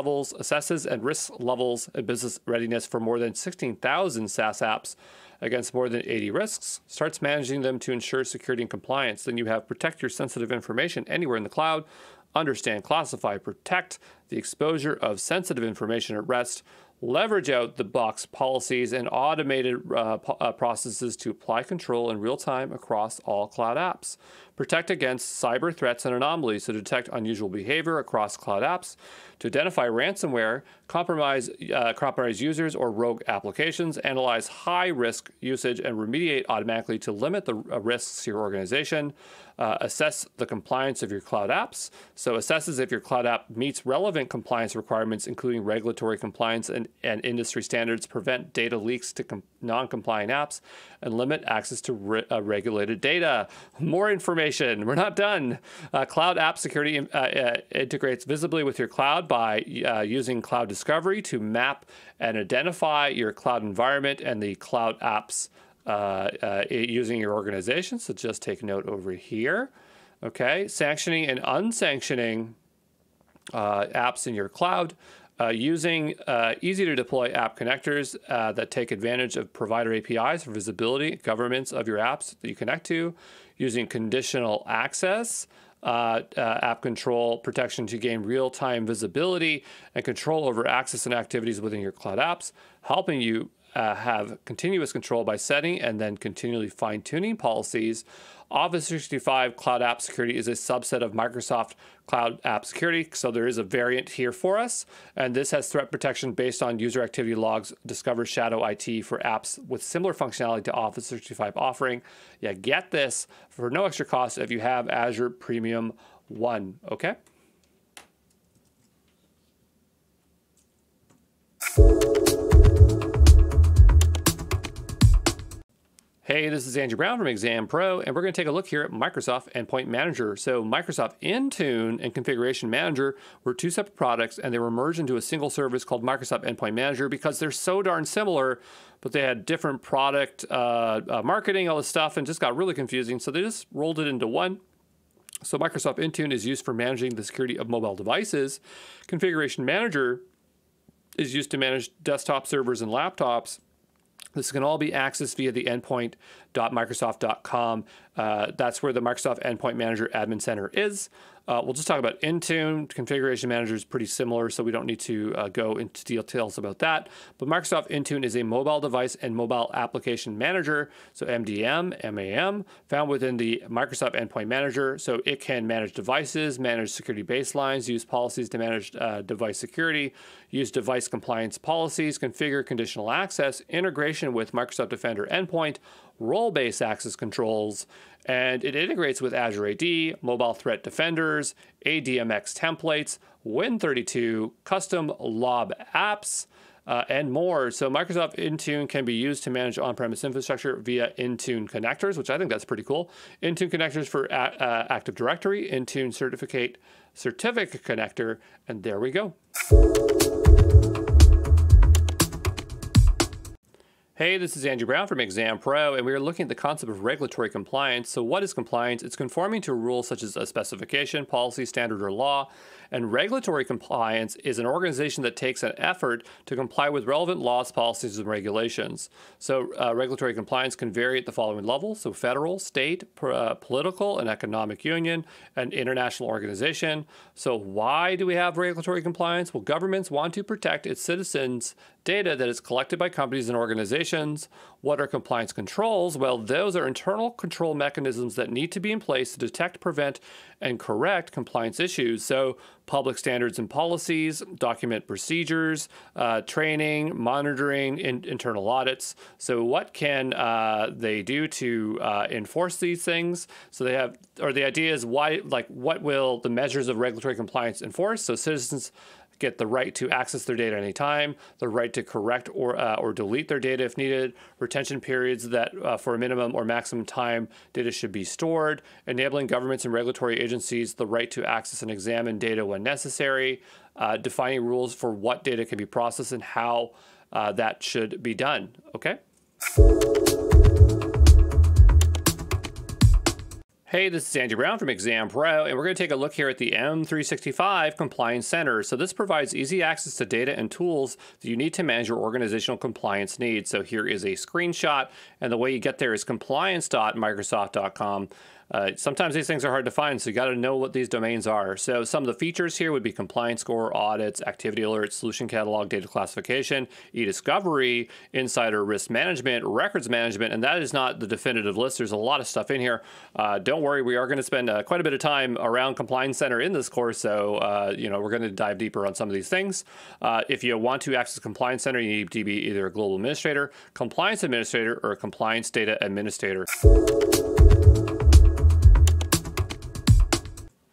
levels and business readiness for more than 16,000 SaaS apps against more than 80 risks, starts managing them to ensure security and compliance. Then you have protect your sensitive information anywhere in the cloud, understand, classify, protect the exposure of sensitive information at rest, leverage out the box policies and automated processes to apply control in real time across all cloud apps. Protect against cyber threats and anomalies to detect unusual behavior across cloud apps, to identify ransomware, compromise users or rogue applications, analyze high-risk usage, and remediate automatically to limit the risks to your organization. Assess the compliance of your cloud apps. So assesses if your cloud app meets relevant compliance requirements, including regulatory compliance and industry standards, prevent data leaks to non-compliant apps, and limit access to regulated data. More information. We're not done. Cloud app security integrates visibly with your cloud by using cloud discovery to map and identify your cloud environment and the cloud apps using your organization. So just take note over here. Okay, sanctioning and unsanctioning apps in your cloud, using easy to deploy app connectors that take advantage of provider APIs for visibility, governance of your apps that you connect to, using conditional access, app control protection to gain real-time visibility and control over access and activities within your cloud apps, helping you have continuous control by setting and then continually fine-tuning policies. Office 365 Cloud App Security is a subset of Microsoft Cloud App Security, so there is a variant here for us, and this has threat protection based on user activity logs, discover shadow IT for apps with similar functionality to Office 365 offering. Yeah, get this for no extra cost if you have Azure Premium 1, okay? Hey, this is Andrew Brown from Exam Pro, and we're going to take a look here at Microsoft Endpoint Manager. So Microsoft Intune and Configuration Manager were 2 separate products, and they were merged into a single service called Microsoft Endpoint Manager because they're so darn similar, but they had different product marketing, all this stuff, and just got really confusing. So they just rolled it into one. So Microsoft Intune is used for managing the security of mobile devices. Configuration Manager is used to manage desktop servers and laptops. This can all be accessed via the endpoint admin.microsoft.com. That's where the Microsoft Endpoint Manager Admin Center is. We'll just talk about Intune. Configuration Manager is pretty similar, so we don't need to go into details about that. But Microsoft Intune is a mobile device and mobile application manager, so MDM, MAM, found within the Microsoft Endpoint Manager. So it can manage devices, manage security baselines, use policies to manage device security, use device compliance policies, configure conditional access, integration with Microsoft Defender Endpoint, role-based access controls, and it integrates with Azure AD, Mobile Threat Defenders, ADMX templates, Win32, custom LOB apps, and more. So Microsoft Intune can be used to manage on-premise infrastructure via Intune connectors, which I think that's pretty cool. Intune connectors for Active Directory, Intune certificate connector, and there we go. Hey, this is Andrew Brown from Exam Pro, and we are looking at the concept of regulatory compliance. So what is compliance? It's conforming to rules such as a specification, policy, standard, or law. And regulatory compliance is an organization that takes an effort to comply with relevant laws, policies, and regulations. So regulatory compliance can vary at the following levels. So federal, state, political, and economic union, and international organization. So why do we have regulatory compliance? Well, governments want to protect its citizens' data that is collected by companies and organizations. What are compliance controls? Well, those are internal control mechanisms that need to be in place to detect, prevent, and correct compliance issues. So public standards and policies, document procedures, training, monitoring, internal audits. So what can they do to enforce these things? So they have, or the idea is what will the measures of regulatory compliance enforce? So citizens get the right to access their data anytime, the right to correct or delete their data if needed, retention periods that for a minimum or maximum time data should be stored, enabling governments and regulatory agencies the right to access and examine data when necessary, defining rules for what data can be processed and how that should be done. Okay? Hey, this is Andrew Brown from Exam Pro, and we're going to take a look here at the M365 Compliance Center. So this provides easy access to data and tools that you need to manage your organizational compliance needs. So here is a screenshot, and the way you get there is compliance.microsoft.com. Sometimes these things are hard to find, so you got to know what these domains are. So some of the features here would be compliance score, audits, activity alerts, solution catalog, data classification, e-discovery, insider risk management, records management, and that is not the definitive list. There's a lot of stuff in here. Don't worry, we are going to spend quite a bit of time around Compliance Center in this course, so we're going to dive deeper on some of these things. If you want to access Compliance Center, you need to be either a global administrator, compliance administrator, or a compliance data administrator.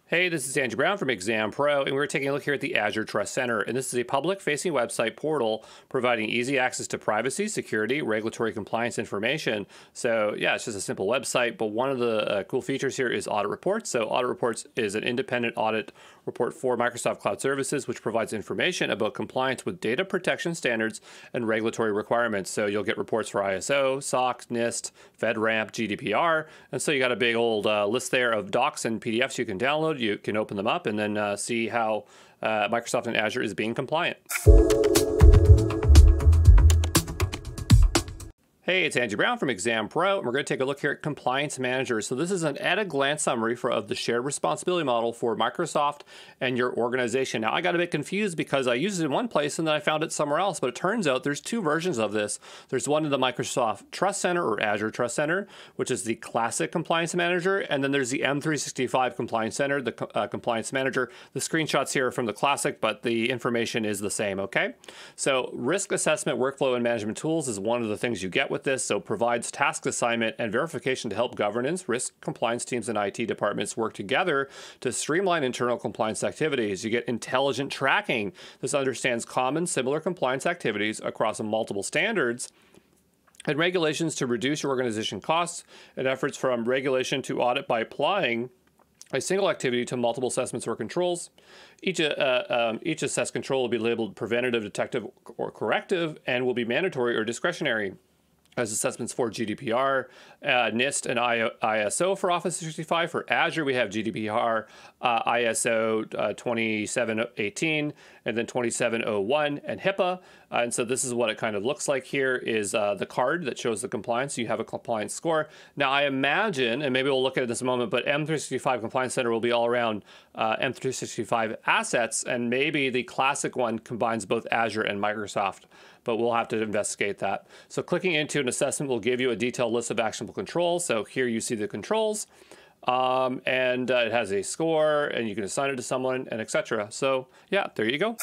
Hey, this is Andrew Brown from Exam Pro, and we're taking a look here at the Azure Trust Center. And this is a public-facing website portal providing easy access to privacy, security, regulatory compliance information. So yeah, it's just a simple website, but one of the cool features here is audit reports. So audit reports is an independent audit report for Microsoft Cloud Services, which provides information about compliance with data protection standards and regulatory requirements. So you'll get reports for ISO, SOC, NIST, FedRAMP, GDPR. And so you got a big old list there of docs and PDFs you can download. You can open them up and then see how Microsoft and Azure is being compliant. Hey, it's Andrew Brown from Exam Pro, and we're going to take a look here at Compliance Manager. So this is an at-a-glance summary of the shared responsibility model for Microsoft and your organization. Now, I got a bit confused because I used it in one place and then I found it somewhere else, but it turns out there's two versions of this. There's one in the Microsoft Trust Center or Azure Trust Center, which is the classic Compliance Manager, and then there's the M365 Compliance Center, the Compliance Manager. The screenshots here are from the classic, but the information is the same, okay? So risk assessment, workflow, and management tools is one of the things you get with this. So provides task assignment and verification to help governance, risk, compliance teams, and IT departments work together to streamline internal compliance activities. You get intelligent tracking. This understands common, similar compliance activities across multiple standards and regulations to reduce your organization costs and efforts from regulation to audit by applying a single activity to multiple assessments or controls. Each assessed control will be labeled preventative, detective, or corrective, and will be mandatory or discretionary. As assessments for GDPR, NIST, and ISO for Office 365. For Azure, we have GDPR, ISO 2718, and then 2701, and HIPAA. And so this is what it kind of looks like here is the card that shows the compliance. You have a compliance score. Now, I imagine, and maybe we'll look at it in this moment, but M365 Compliance Center will be all around M365 assets, and maybe the classic one combines both Azure and Microsoft, but we'll have to investigate that. So clicking into an assessment will give you a detailed list of actionable controls. So here you see the controls, and it has a score, and you can assign it to someone, and etc. So yeah, there you go.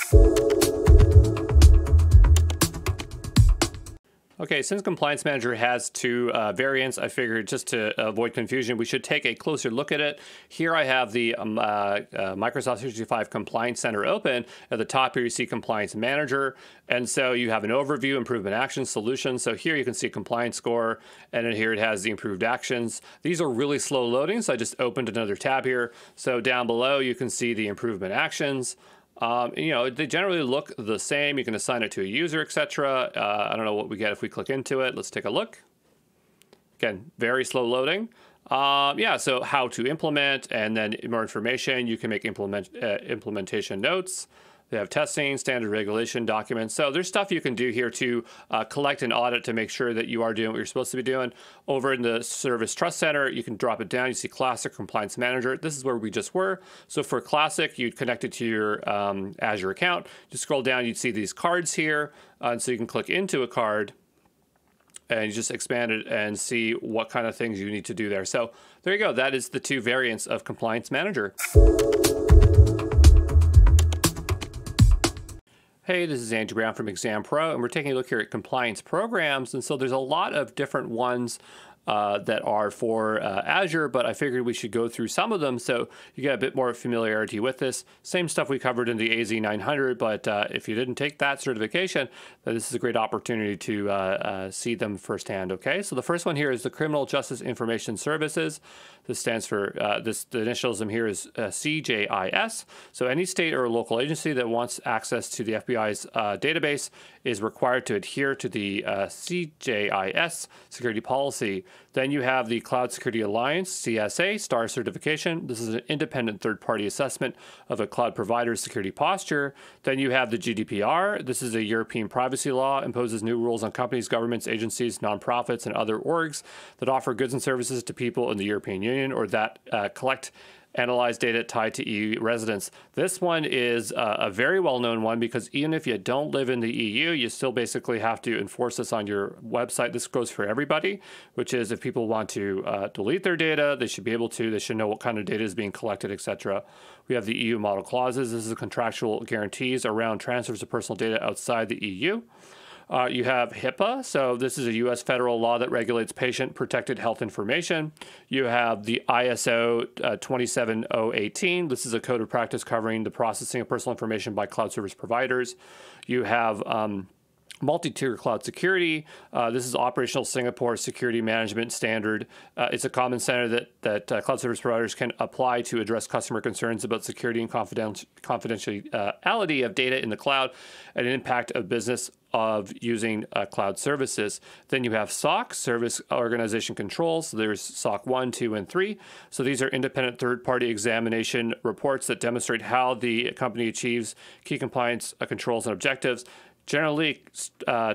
Okay, since Compliance Manager has two variants, I figured just to avoid confusion, we should take a closer look at it. Here I have the Microsoft 365 Compliance Center open. At the top here you see Compliance Manager, and so you have an overview, improvement actions, solutions. So here you can see compliance score, and then here it has the improved actions. These are really slow loading, so I just opened another tab here. So down below you can see the improvement actions. You know, they generally look the same. You can assign it to a user, etc. I don't know what we get if we click into it. Let's take a look. Again, very slow loading. Yeah, so how to implement, and then more information. You can make implementation notes. They have testing, standard regulation documents. So there's stuff you can do here to collect and audit to make sure that you are doing what you're supposed to be doing. Over in the Service Trust Center, you can drop it down. You see Classic Compliance Manager. This is where we just were. So for Classic, you'd connect it to your Azure account. You scroll down, you'd see these cards here. And so you can click into a card, and you just expand it and see what kind of things you need to do there. So there you go. That is the two variants of Compliance Manager. Hey, this is Andrew Brown from Exam Pro, and we're taking a look here at compliance programs. And so there's a lot of different ones that are for Azure, but I figured we should go through some of them so you get a bit more familiarity with this. Same stuff we covered in the SC-900, but if you didn't take that certification, then this is a great opportunity to see them firsthand, okay? So the first one here is the Criminal Justice Information Services. This stands for, the initialism here is CJIS. So any state or local agency that wants access to the FBI's database is required to adhere to the CJIS security policy. Then you have the Cloud Security Alliance, CSA, STAR certification. This is an independent third-party assessment of a cloud provider's security posture. Then you have the GDPR. This is a European privacy law, imposes new rules on companies, governments, agencies, nonprofits, and other orgs that offer goods and services to people in the European Union or that collect analyze data tied to EU residents. This one is a very well-known one because even if you don't live in the EU, you still basically have to enforce this on your website. This goes for everybody, which is if people want to delete their data, they should be able to. They should know what kind of data is being collected, etc. We have the EU model clauses. This is the contractual guarantees around transfers of personal data outside the EU. You have HIPAA, so this is a U.S. federal law that regulates patient-protected health information. You have the ISO 27018. This is a code of practice covering the processing of personal information by cloud service providers. You have multi-tier cloud security. This is operational Singapore security management standard. It's a common standard that cloud service providers can apply to address customer concerns about security and confidentiality of data in the cloud and an impact of business of using cloud services. Then you have SOC, Service Organization Controls. So there's SOC 1, 2, and 3. So these are independent third-party examination reports that demonstrate how the company achieves key compliance controls and objectives. Generally,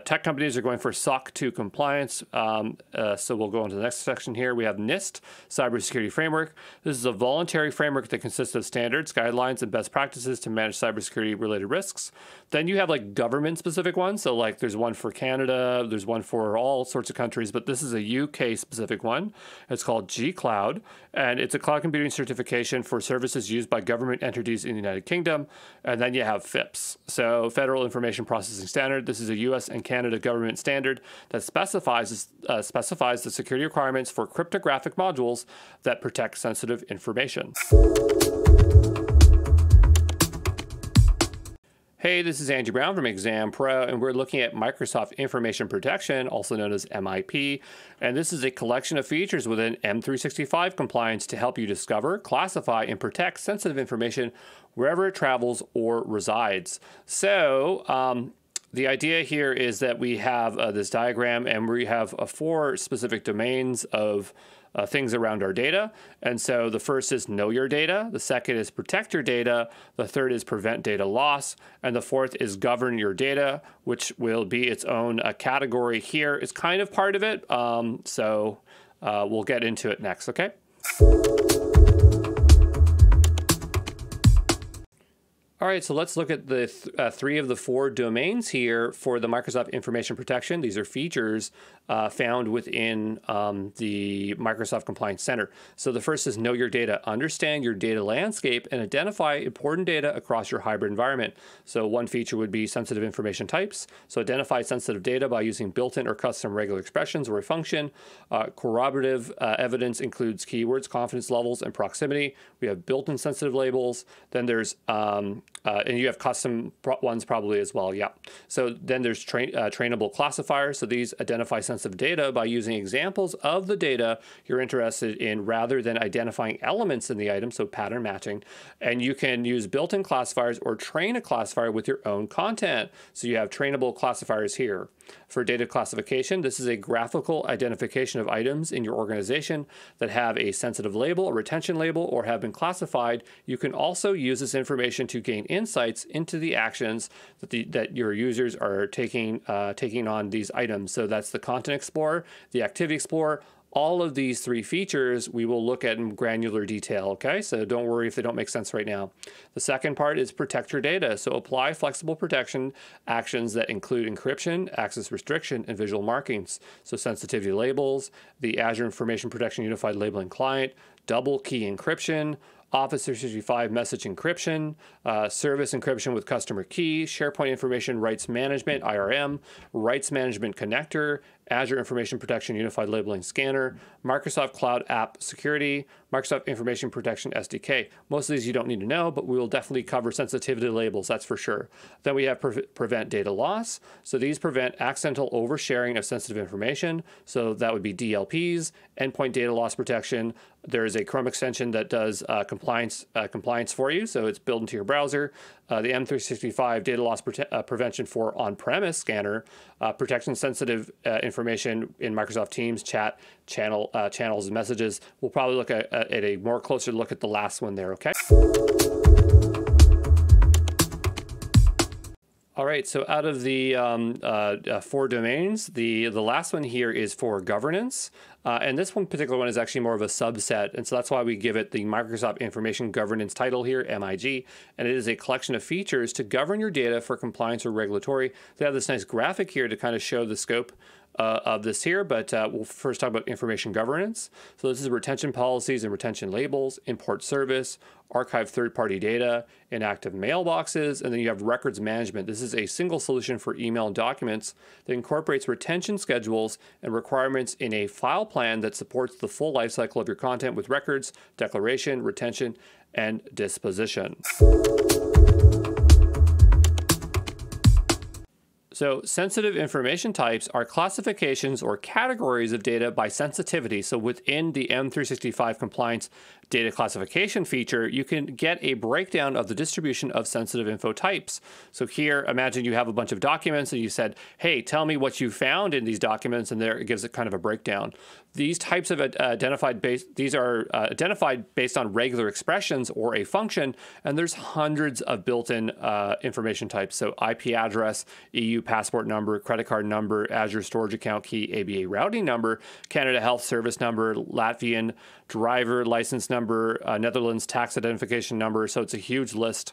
tech companies are going for SOC 2 compliance. So we'll go on to the next section here. We have NIST, Cybersecurity Framework. This is a voluntary framework that consists of standards, guidelines, and best practices to manage cybersecurity-related risks. Then you have like government-specific ones. So like there's one for Canada, there's one for all sorts of countries, but this is a UK-specific one. It's called G-Cloud, and it's a cloud computing certification for services used by government entities in the United Kingdom. And then you have FIPS, so Federal Information Processing Standard. This is a U.S. and Canada government standard that specifies the security requirements for cryptographic modules that protect sensitive information. Hey, this is Andrew Brown from Exam Pro, and we're looking at Microsoft Information Protection, also known as MIP. And this is a collection of features within M365 compliance to help you discover, classify, and protect sensitive information wherever it travels or resides. So, The idea here is that we have this diagram, and we have 4 specific domains of things around our data. And so the first is know your data. The second is protect your data. The third is prevent data loss. And the fourth is govern your data, which will be its own category here. It's kind of part of it. So we'll get into it next, okay? All right, so let's look at the 3 of the 4 domains here for the Microsoft Information Protection. These are features found within the Microsoft Compliance Center. So the first is know your data. Understand your data landscape and identify important data across your hybrid environment. So one feature would be sensitive information types. So identify sensitive data by using built-in or custom regular expressions or a function. Corroborative evidence includes keywords, confidence levels, and proximity. We have built-in sensitive labels. Then there's and you have custom ones probably as well, yeah. So then there's trainable classifiers. So these identify sensitive data by using examples of the data you're interested in rather than identifying elements in the item, so pattern matching. And you can use built-in classifiers or train a classifier with your own content. So you have trainable classifiers here. For data classification, this is a graphical identification of items in your organization that have a sensitive label, a retention label, or have been classified. You can also use this information to gain insights into the actions that your users are taking on these items. So that's the Content Explorer, the Activity Explorer. All of these 3 features we will look at in granular detail, okay? So don't worry if they don't make sense right now. The second part is protect your data. So apply flexible protection actions that include encryption, access restriction, and visual markings. So sensitivity labels, the Azure Information Protection Unified Labeling Client, double key encryption, Office 365 message encryption, service encryption with customer key, SharePoint Information Rights Management, IRM, Rights Management Connector, Azure Information Protection Unified Labeling Scanner, Microsoft Cloud App Security, Microsoft Information Protection SDK. Most of these you don't need to know, but we will definitely cover sensitivity labels, that's for sure. Then we have prevent data loss. So these prevent accidental oversharing of sensitive information. So that would be DLPs, endpoint data loss protection. There is a Chrome extension that does compliance for you, so it's built into your browser. The M365 data loss prevention for on-premise scanner, protection sensitive information in Microsoft Teams, chat, channels, and messages. We'll probably look at a more closer look at the last one there, okay? All right, so out of the 4 domains, the last one here is for governance. And this one particular one is actually more of a subset. And so that's why we give it the Microsoft Information Governance title here, MIG. And it is a collection of features to govern your data for compliance or regulatory. They have this nice graphic here to kind of show the scope of this here, but we'll first talk about information governance. So this is retention policies and retention labels, import service, archive third-party data, inactive mailboxes, and then you have records management. This is a single solution for email and documents that incorporates retention schedules and requirements in a file plan that supports the full lifecycle of your content with records, declaration, retention, and disposition. So sensitive information types are classifications or categories of data by sensitivity. So within the M365 compliance data classification feature, you can get a breakdown of the distribution of sensitive info types. So here, imagine you have a bunch of documents and you said, hey, tell me what you found in these documents, and there it gives it kind of a breakdown. These types of identified based on regular expressions or a function, and there's hundreds of built-in information types. So IP address, EU passport number, credit card number, Azure storage account key, ABA routing number, Canada Health Service number, Latvian driver license number, Netherlands tax identification number. So it's a huge list.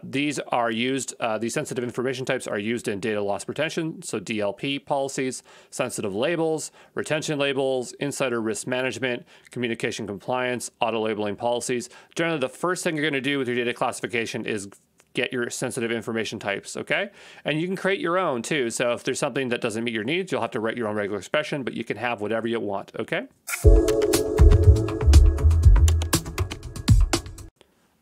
These are used, these sensitive information types are used in data loss protection, so DLP policies, sensitive labels, retention labels, insider risk management, communication compliance, auto labeling policies. Generally, the first thing you're going to do with your data classification is get your sensitive information types, okay? And you can create your own too. So if there's something that doesn't meet your needs, you'll have to write your own regular expression, but you can have whatever you want, okay?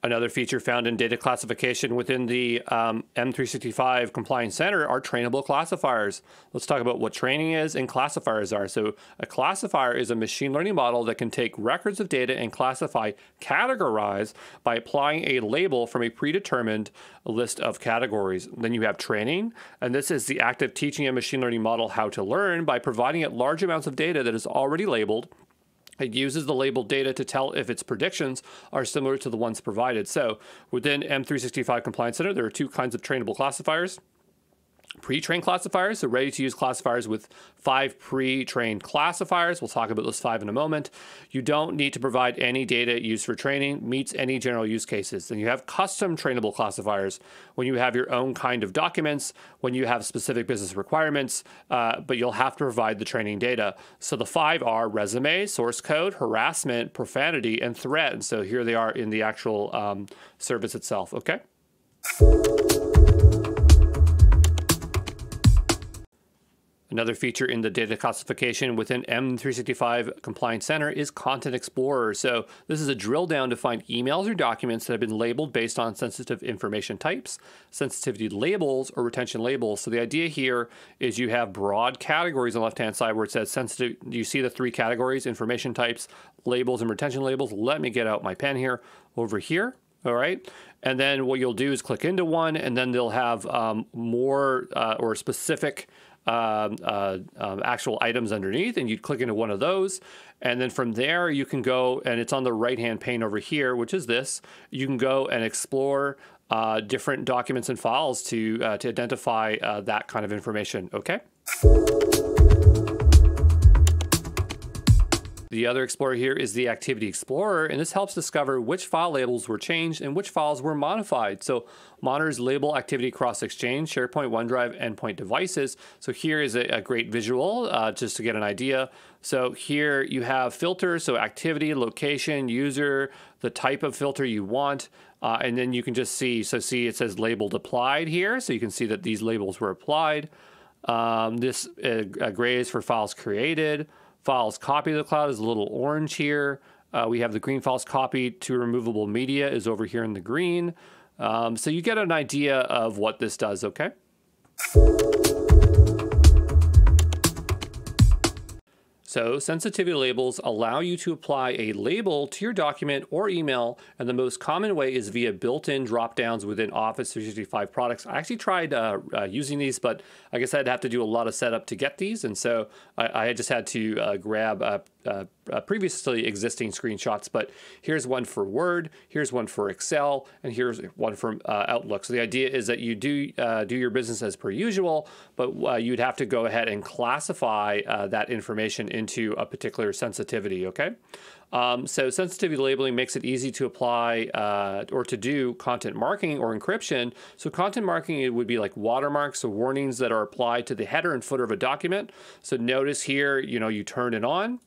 Another feature found in data classification within the M365 Compliance Center are trainable classifiers. Let's talk about what training is and classifiers are. So a classifier is a machine learning model that can take records of data and classify, categorize by applying a label from a predetermined list of categories. Then you have training, and this is the act of teaching a machine learning model how to learn by providing it large amounts of data that is already labeled. It uses the labeled data to tell if its predictions are similar to the ones provided. So within M365 Compliance Center, there are two kinds of trainable classifiers. Pre-trained classifiers, so ready-to-use classifiers with 5 pre-trained classifiers. We'll talk about those 5 in a moment. You don't need to provide any data used for training, meets any general use cases. Then you have custom trainable classifiers when you have your own kind of documents, when you have specific business requirements, but you'll have to provide the training data. So the 5 are resume, source code, harassment, profanity, and threat. And so here they are in the actual service itself, okay? Another feature in the data classification within M365 Compliance Center is Content Explorer. So this is a drill down to find emails or documents that have been labeled based on sensitive information types, sensitivity labels, or retention labels. So the idea here is you have broad categories on the left-hand side where it says sensitive. You see the 3 categories, information types, labels, and retention labels. Let me get out my pen here. Over here. All right. And then what you'll do is click into one, and then they'll have more or specific actual items underneath, and you'd click into one of those, and then from there you can go, and it's on the right hand pane over here, which is this. You can go and explore different documents and files to identify that kind of information. Okay. The other Explorer here is the Activity Explorer, and this helps discover which file labels were changed and which files were modified. So monitors label activity across Exchange, SharePoint, OneDrive, Endpoint devices. So here is a great visual just to get an idea. So here you have filters, so activity, location, user, the type of filter you want, and then you can just see, so see it says labeled applied here, so you can see that these labels were applied. This gray is for files created. Files copied to the cloud is a little orange here. We have the green files copied to removable media is over here in the green. So you get an idea of what this does, okay? So sensitivity labels allow you to apply a label to your document or email, and the most common way is via built-in drop-downs within Office 365 products. I actually tried using these, but I guess I'd have to do a lot of setup to get these, and so I just had to grab previously existing screenshots. But here's one for Word, here's one for Excel, and here's one from Outlook. So the idea is that you do your business as per usual, but you'd have to go ahead and classify that information into a particular sensitivity, okay? So sensitivity labeling makes it easy to apply or to do content marking or encryption. So content marking, it would be like watermarks or warnings that are applied to the header and footer of a document. So notice here, you turn it on,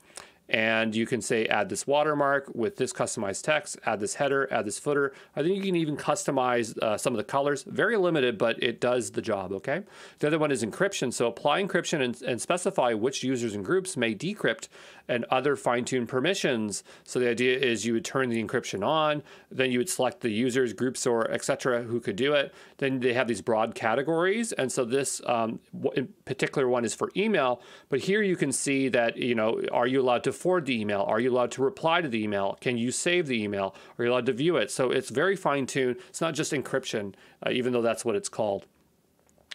and you can say add this watermark with this customized text, add this header, add this footer. I think you can even customize some of the colors. Very limited, but it does the job, okay? The other one is encryption. So apply encryption and specify which users and groups may decrypt and other fine-tuned permissions. So the idea is you would turn the encryption on, then you would select the users, groups, or etc. who could do it. Then they have these broad categories. And so this in particular one is for email, but here you can see that, are you allowed to forward the email? Are you allowed to reply to the email? Can you save the email? Are you allowed to view it? So it's very fine-tuned. It's not just encryption, even though that's what it's called.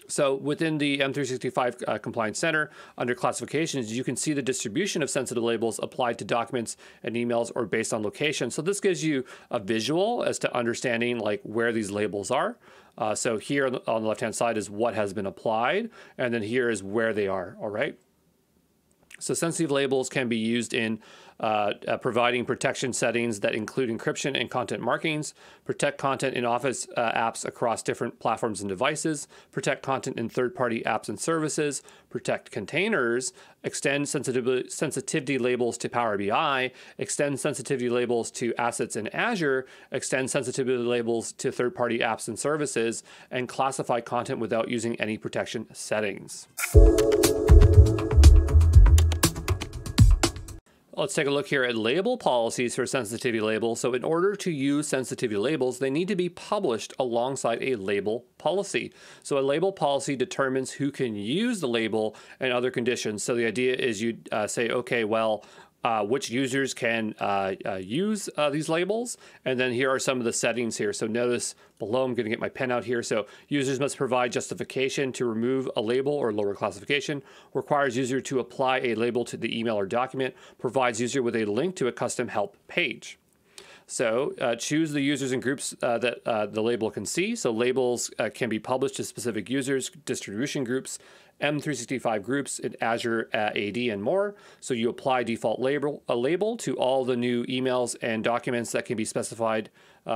So within the M365 Compliance Center, under classifications, you can see the distribution of sensitive labels applied to documents and emails or based on location. So this gives you a visual as to understanding like where these labels are. So here on the left-hand side is what has been applied, and then here is where they are, all right? So sensitive labels can be used in providing protection settings that include encryption and content markings, protect content in Office apps across different platforms and devices, protect content in third-party apps and services, protect containers, extend sensitivity labels to Power BI, extend sensitivity labels to assets in Azure, extend sensitivity labels to third-party apps and services, and classify content without using any protection settings. Let's take a look here at label policies for sensitivity labels. So in order to use sensitivity labels, they need to be published alongside a label policy. So a label policy determines who can use the label and other conditions. So the idea is you say, okay, well, which users can use these labels. And then here are some of the settings here. So notice below, I'm going to get my pen out here. So users must provide justification to remove a label or lower classification, requires user to apply a label to the email or document, provides user with a link to a custom help page. So choose the users and groups that the label can see. So labels can be published to specific users, distribution groups, M365 groups in Azure AD and more. So you apply default label to all the new emails and documents that can be specified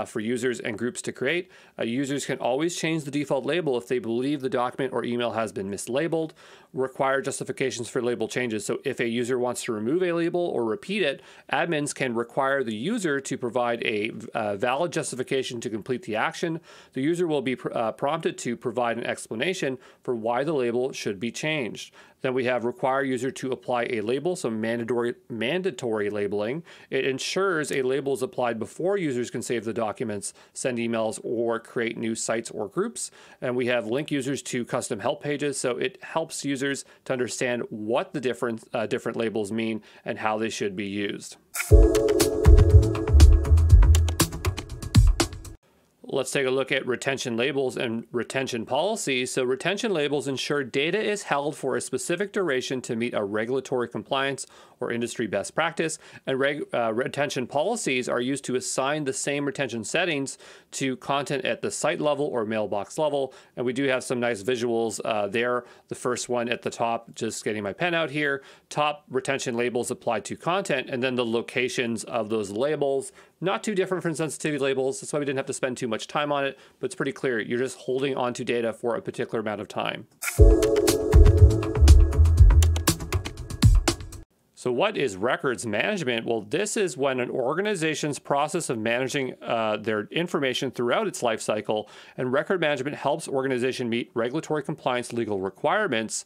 for users and groups to create. Users can always change the default label if they believe the document or email has been mislabeled. Require justifications for label changes. So if a user wants to remove a label or repeat it, admins can require the user to provide a valid justification to complete the action. The user will be prompted to provide an explanation for why the label should be changed. Then we have require user to apply a label, so mandatory labeling. It ensures a label is applied before users can save the documents, send emails, or create new sites or groups. And we have link users to custom help pages, so it helps users to understand what the different labels mean and how they should be used. Let's take a look at retention labels and retention policies. So retention labels ensure data is held for a specific duration to meet a regulatory compliance or industry best practice. And retention policies are used to assign the same retention settings to content at the site level or mailbox level. And we do have some nice visuals there. The first one at the top, just getting my pen out here, top retention labels applied to content, and then the locations of those labels. Not too different from sensitivity labels. That's why we didn't have to spend too much time on it, but it's pretty clear. You're just holding on to data for a particular amount of time. So what is records management? Well, this is when an organization's process of managing their information throughout its life cycle, and record management helps organization meet regulatory compliance legal requirements.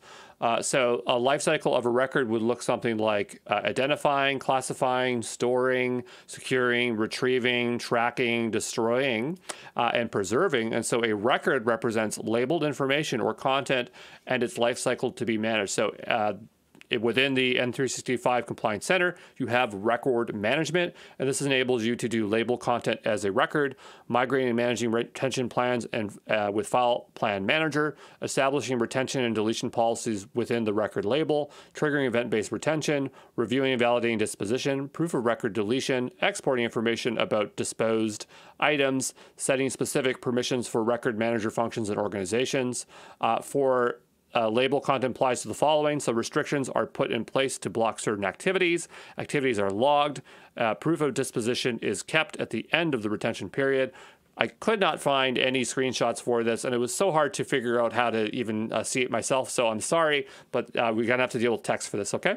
So a life cycle of a record would look something like identifying, classifying, storing, securing, retrieving, tracking, destroying, and preserving. And so a record represents labeled information or content and its life cycle to be managed. So within the M365 Compliance Center, you have record management, and this enables you to do label content as a record, migrating and managing retention plans and with File Plan Manager, establishing retention and deletion policies within the record label, triggering event-based retention, reviewing and validating disposition, proof of record deletion, exporting information about disposed items, setting specific permissions for record manager functions and organizations. Label content applies to the following. So restrictions are put in place to block certain activities. Activities are logged. Proof of disposition is kept at the end of the retention period. I could not find any screenshots for this, and it was so hard to figure out how to even see it myself. So I'm sorry, but we're going to have to deal with text for this, okay?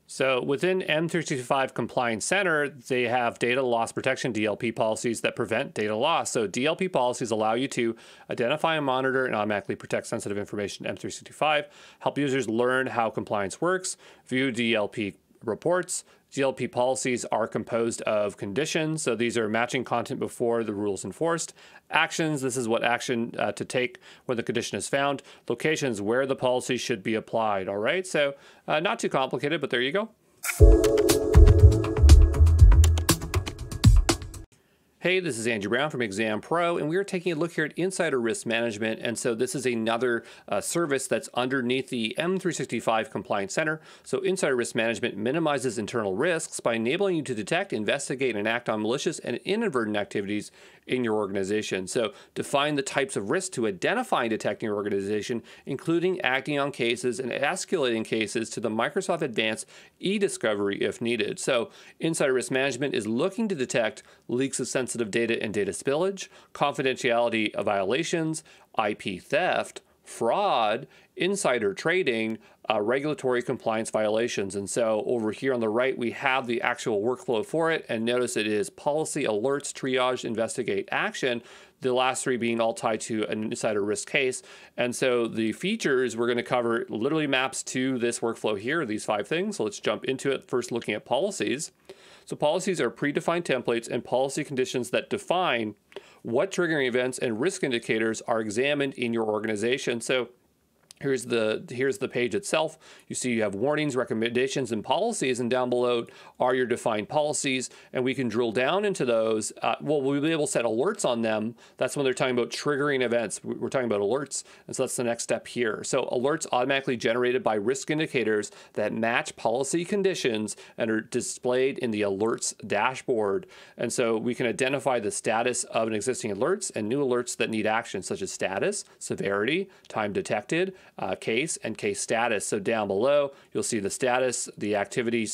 So within M365 Compliance Center, they have data loss protection, DLP policies that prevent data loss. So DLP policies allow you to identify and monitor and automatically protect sensitive information in M365, help users learn how compliance works, view DLP reports. DLP policies are composed of conditions. So these are matching content before the rule is enforced. Actions, this is what action to take when the condition is found. Locations, where the policy should be applied. All right, so not too complicated, but there you go. Hey, this is Andrew Brown from Exam Pro, and we are taking a look here at Insider Risk Management. And so this is another service that's underneath the M365 Compliance Center. So Insider Risk Management minimizes internal risks by enabling you to detect, investigate, and act on malicious and inadvertent activities in your organization. So define the types of risks to identify and detect in your organization, including acting on cases and escalating cases to the Microsoft Advanced e-discovery if needed. So Insider Risk Management is looking to detect leaks of sensitive data and data spillage, confidentiality violations, IP theft, fraud, insider trading, regulatory compliance violations. And so over here on the right, we have the actual workflow for it. And notice it is policy, alerts, triage, investigate, action. the last three being all tied to an insider risk case. And so the features we're going to cover literally maps to this workflow here, these 5 things. So let's jump into it. First, looking at policies. So policies are predefined templates and policy conditions that define what triggering events and risk indicators are examined in your organization. So here's the page itself. You see you have warnings, recommendations, and policies, and down below are your defined policies, and we can drill down into those. Well, we'll be able to set alerts on them. That's when they're talking about triggering events. We're talking about alerts, and so that's the next step here. So alerts automatically generated by risk indicators that match policy conditions and are displayed in the alerts dashboard. And so we can identify the status of an existing alerts and new alerts that need action, such as status, severity, time detected, case, and case status. So down below, you'll see the status, the activity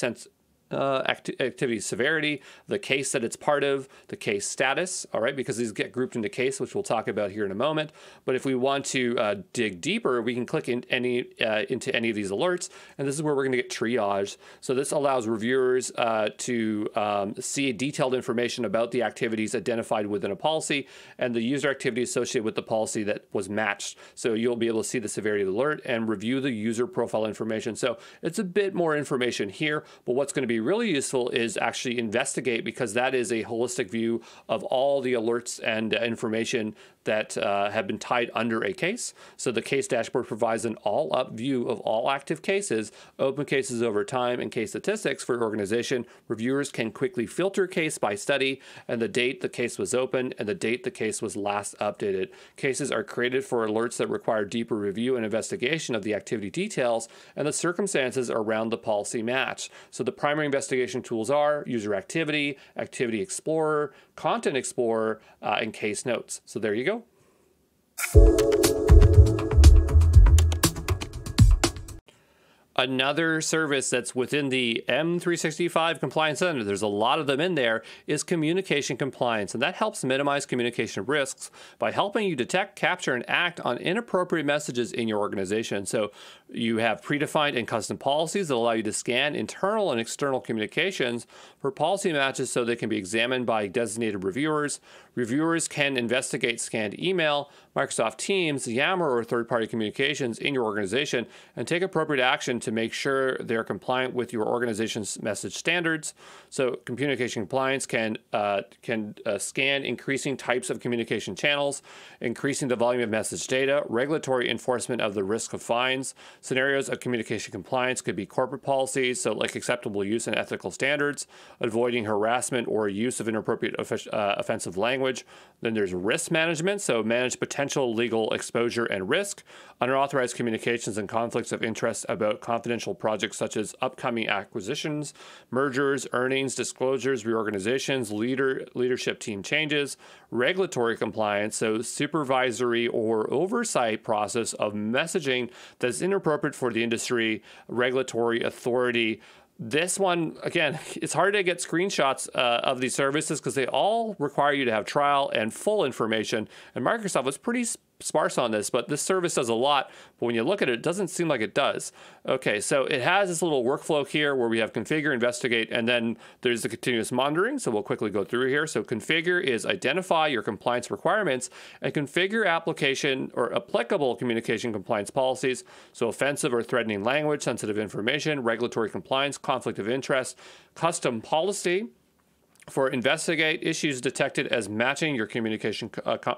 activity severity, the case that it's part of, the case status, all right, because these get grouped into case, which we'll talk about here in a moment. But if we want to dig deeper, we can click into any of these alerts, and this is where we're going to get triage. So this allows reviewers to see detailed information about the activities identified within a policy and the user activity associated with the policy that was matched. So you'll be able to see the severity of the alert and review the user profile information. So it's a bit more information here, but what's going to be really useful is actually investigate, because that is a holistic view of all the alerts and information that have been tied under a case. So the case dashboard provides an all-up view of all active cases, open cases over time, and case statistics for your organization. Reviewers can quickly filter case by study and the date the case was opened and the date the case was last updated. Cases are created for alerts that require deeper review and investigation of the activity details and the circumstances around the policy match. So the primary investigation tools are User Activity, Activity Explorer, Content Explorer, and Case Notes. So there you go. Another service that's within the M365 Compliance Center, there's a lot of them in there, is communication compliance. And that helps minimize communication risks by helping you detect, capture, and act on inappropriate messages in your organization. So you have predefined and custom policies that allow you to scan internal and external communications for policy matches so they can be examined by designated reviewers. Reviewers can investigate scanned email, Microsoft Teams, Yammer, or third-party communications in your organization and take appropriate action to make sure they're compliant with your organization's message standards. So communication compliance can scan increasing types of communication channels, increasing the volume of message data, regulatory enforcement of the risk of fines. Scenarios of communication compliance could be corporate policies, so like acceptable use and ethical standards, avoiding harassment or use of inappropriate offensive language. Then there's risk management, so manage potential legal exposure and risk, unauthorized communications and conflicts of interest about confidential projects such as upcoming acquisitions, mergers, earnings, disclosures, reorganizations, leadership team changes, regulatory compliance, so supervisory or oversight process of messaging that's inappropriate for the industry, regulatory authority. This one, again, it's hard to get screenshots of these services because they all require you to have trial and full information. And Microsoft was pretty sparse on this, but this service does a lot. But when you look at it, it doesn't seem like it does. Okay, so it has this little workflow here where we have configure, investigate, and then there's the continuous monitoring. So we'll quickly go through here. So configure is identify your compliance requirements and configure application or applicable communication compliance policies. So offensive or threatening language, sensitive information, regulatory compliance, conflict of interest, custom policy. For investigate, issues detected as matching your communication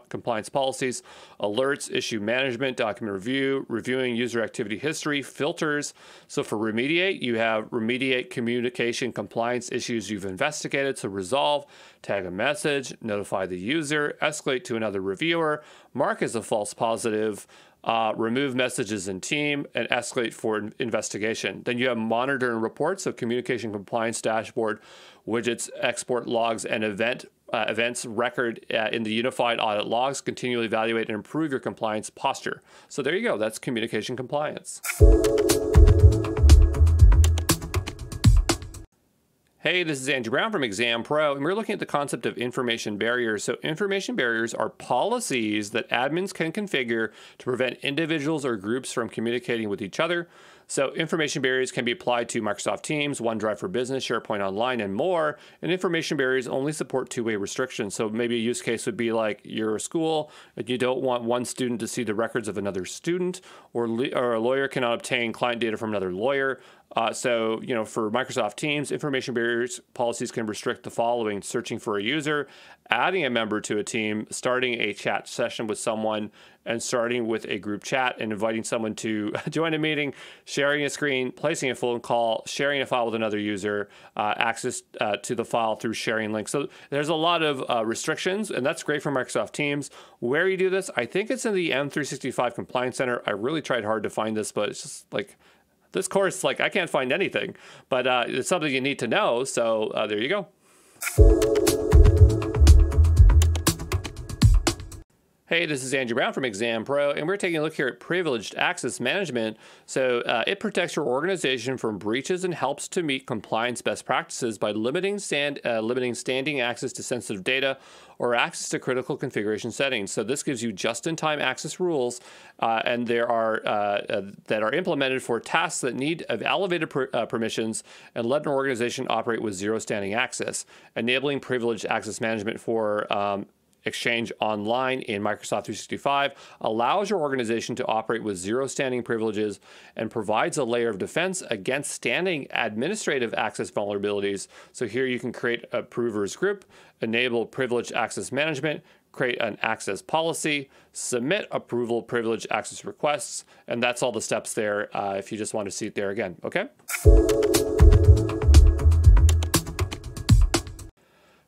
compliance policies, alerts, issue management, document review, reviewing user activity history, filters. So for remediate, you have remediate communication compliance issues you've investigated, so resolve, tag a message, notify the user, escalate to another reviewer, mark as a false positive, remove messages in team, and escalate for investigation. Then you have monitor and report, so communication compliance dashboard, widgets, export logs, and events record in the unified audit logs, continually evaluate and improve your compliance posture. So there you go, that's communication compliance. Hey, this is Andrew Brown from Exam Pro, and we're looking at the concept of information barriers. So information barriers are policies that admins can configure to prevent individuals or groups from communicating with each other. So information barriers can be applied to Microsoft Teams, OneDrive for Business, SharePoint Online, and more. And information barriers only support two-way restrictions. So maybe a use case would be like you're a school and you don't want one student to see the records of another student, or a lawyer cannot obtain client data from another lawyer. So, for Microsoft Teams, information barriers policies can restrict the following: searching for a user, adding a member to a team, starting a chat session with someone, and starting with a group chat and inviting someone to join a meeting, sharing a screen, placing a phone call, sharing a file with another user, access to the file through sharing links. So there's a lot of restrictions, and that's great for Microsoft Teams. Where you do this, I think it's in the M365 Compliance Center. I really tried hard to find this, but it's just like, this course, I can't find anything, but it's something you need to know. So there you go. Hey, this is Andrew Brown from Exam Pro, and we're taking a look here at privileged access management. So it protects your organization from breaches and helps to meet compliance best practices by limiting standing access to sensitive data or access to critical configuration settings. So this gives you just-in-time access rules, and there are that are implemented for tasks that need elevated permissions and let an organization operate with zero standing access, enabling privileged access management for Exchange Online in Microsoft 365 allows your organization to operate with zero standing privileges and provides a layer of defense against standing administrative access vulnerabilities. So here you can create a approvers group, enable privileged access management, create an access policy, submit approval privileged access requests, and that's all the steps there if you just want to see it there again, okay?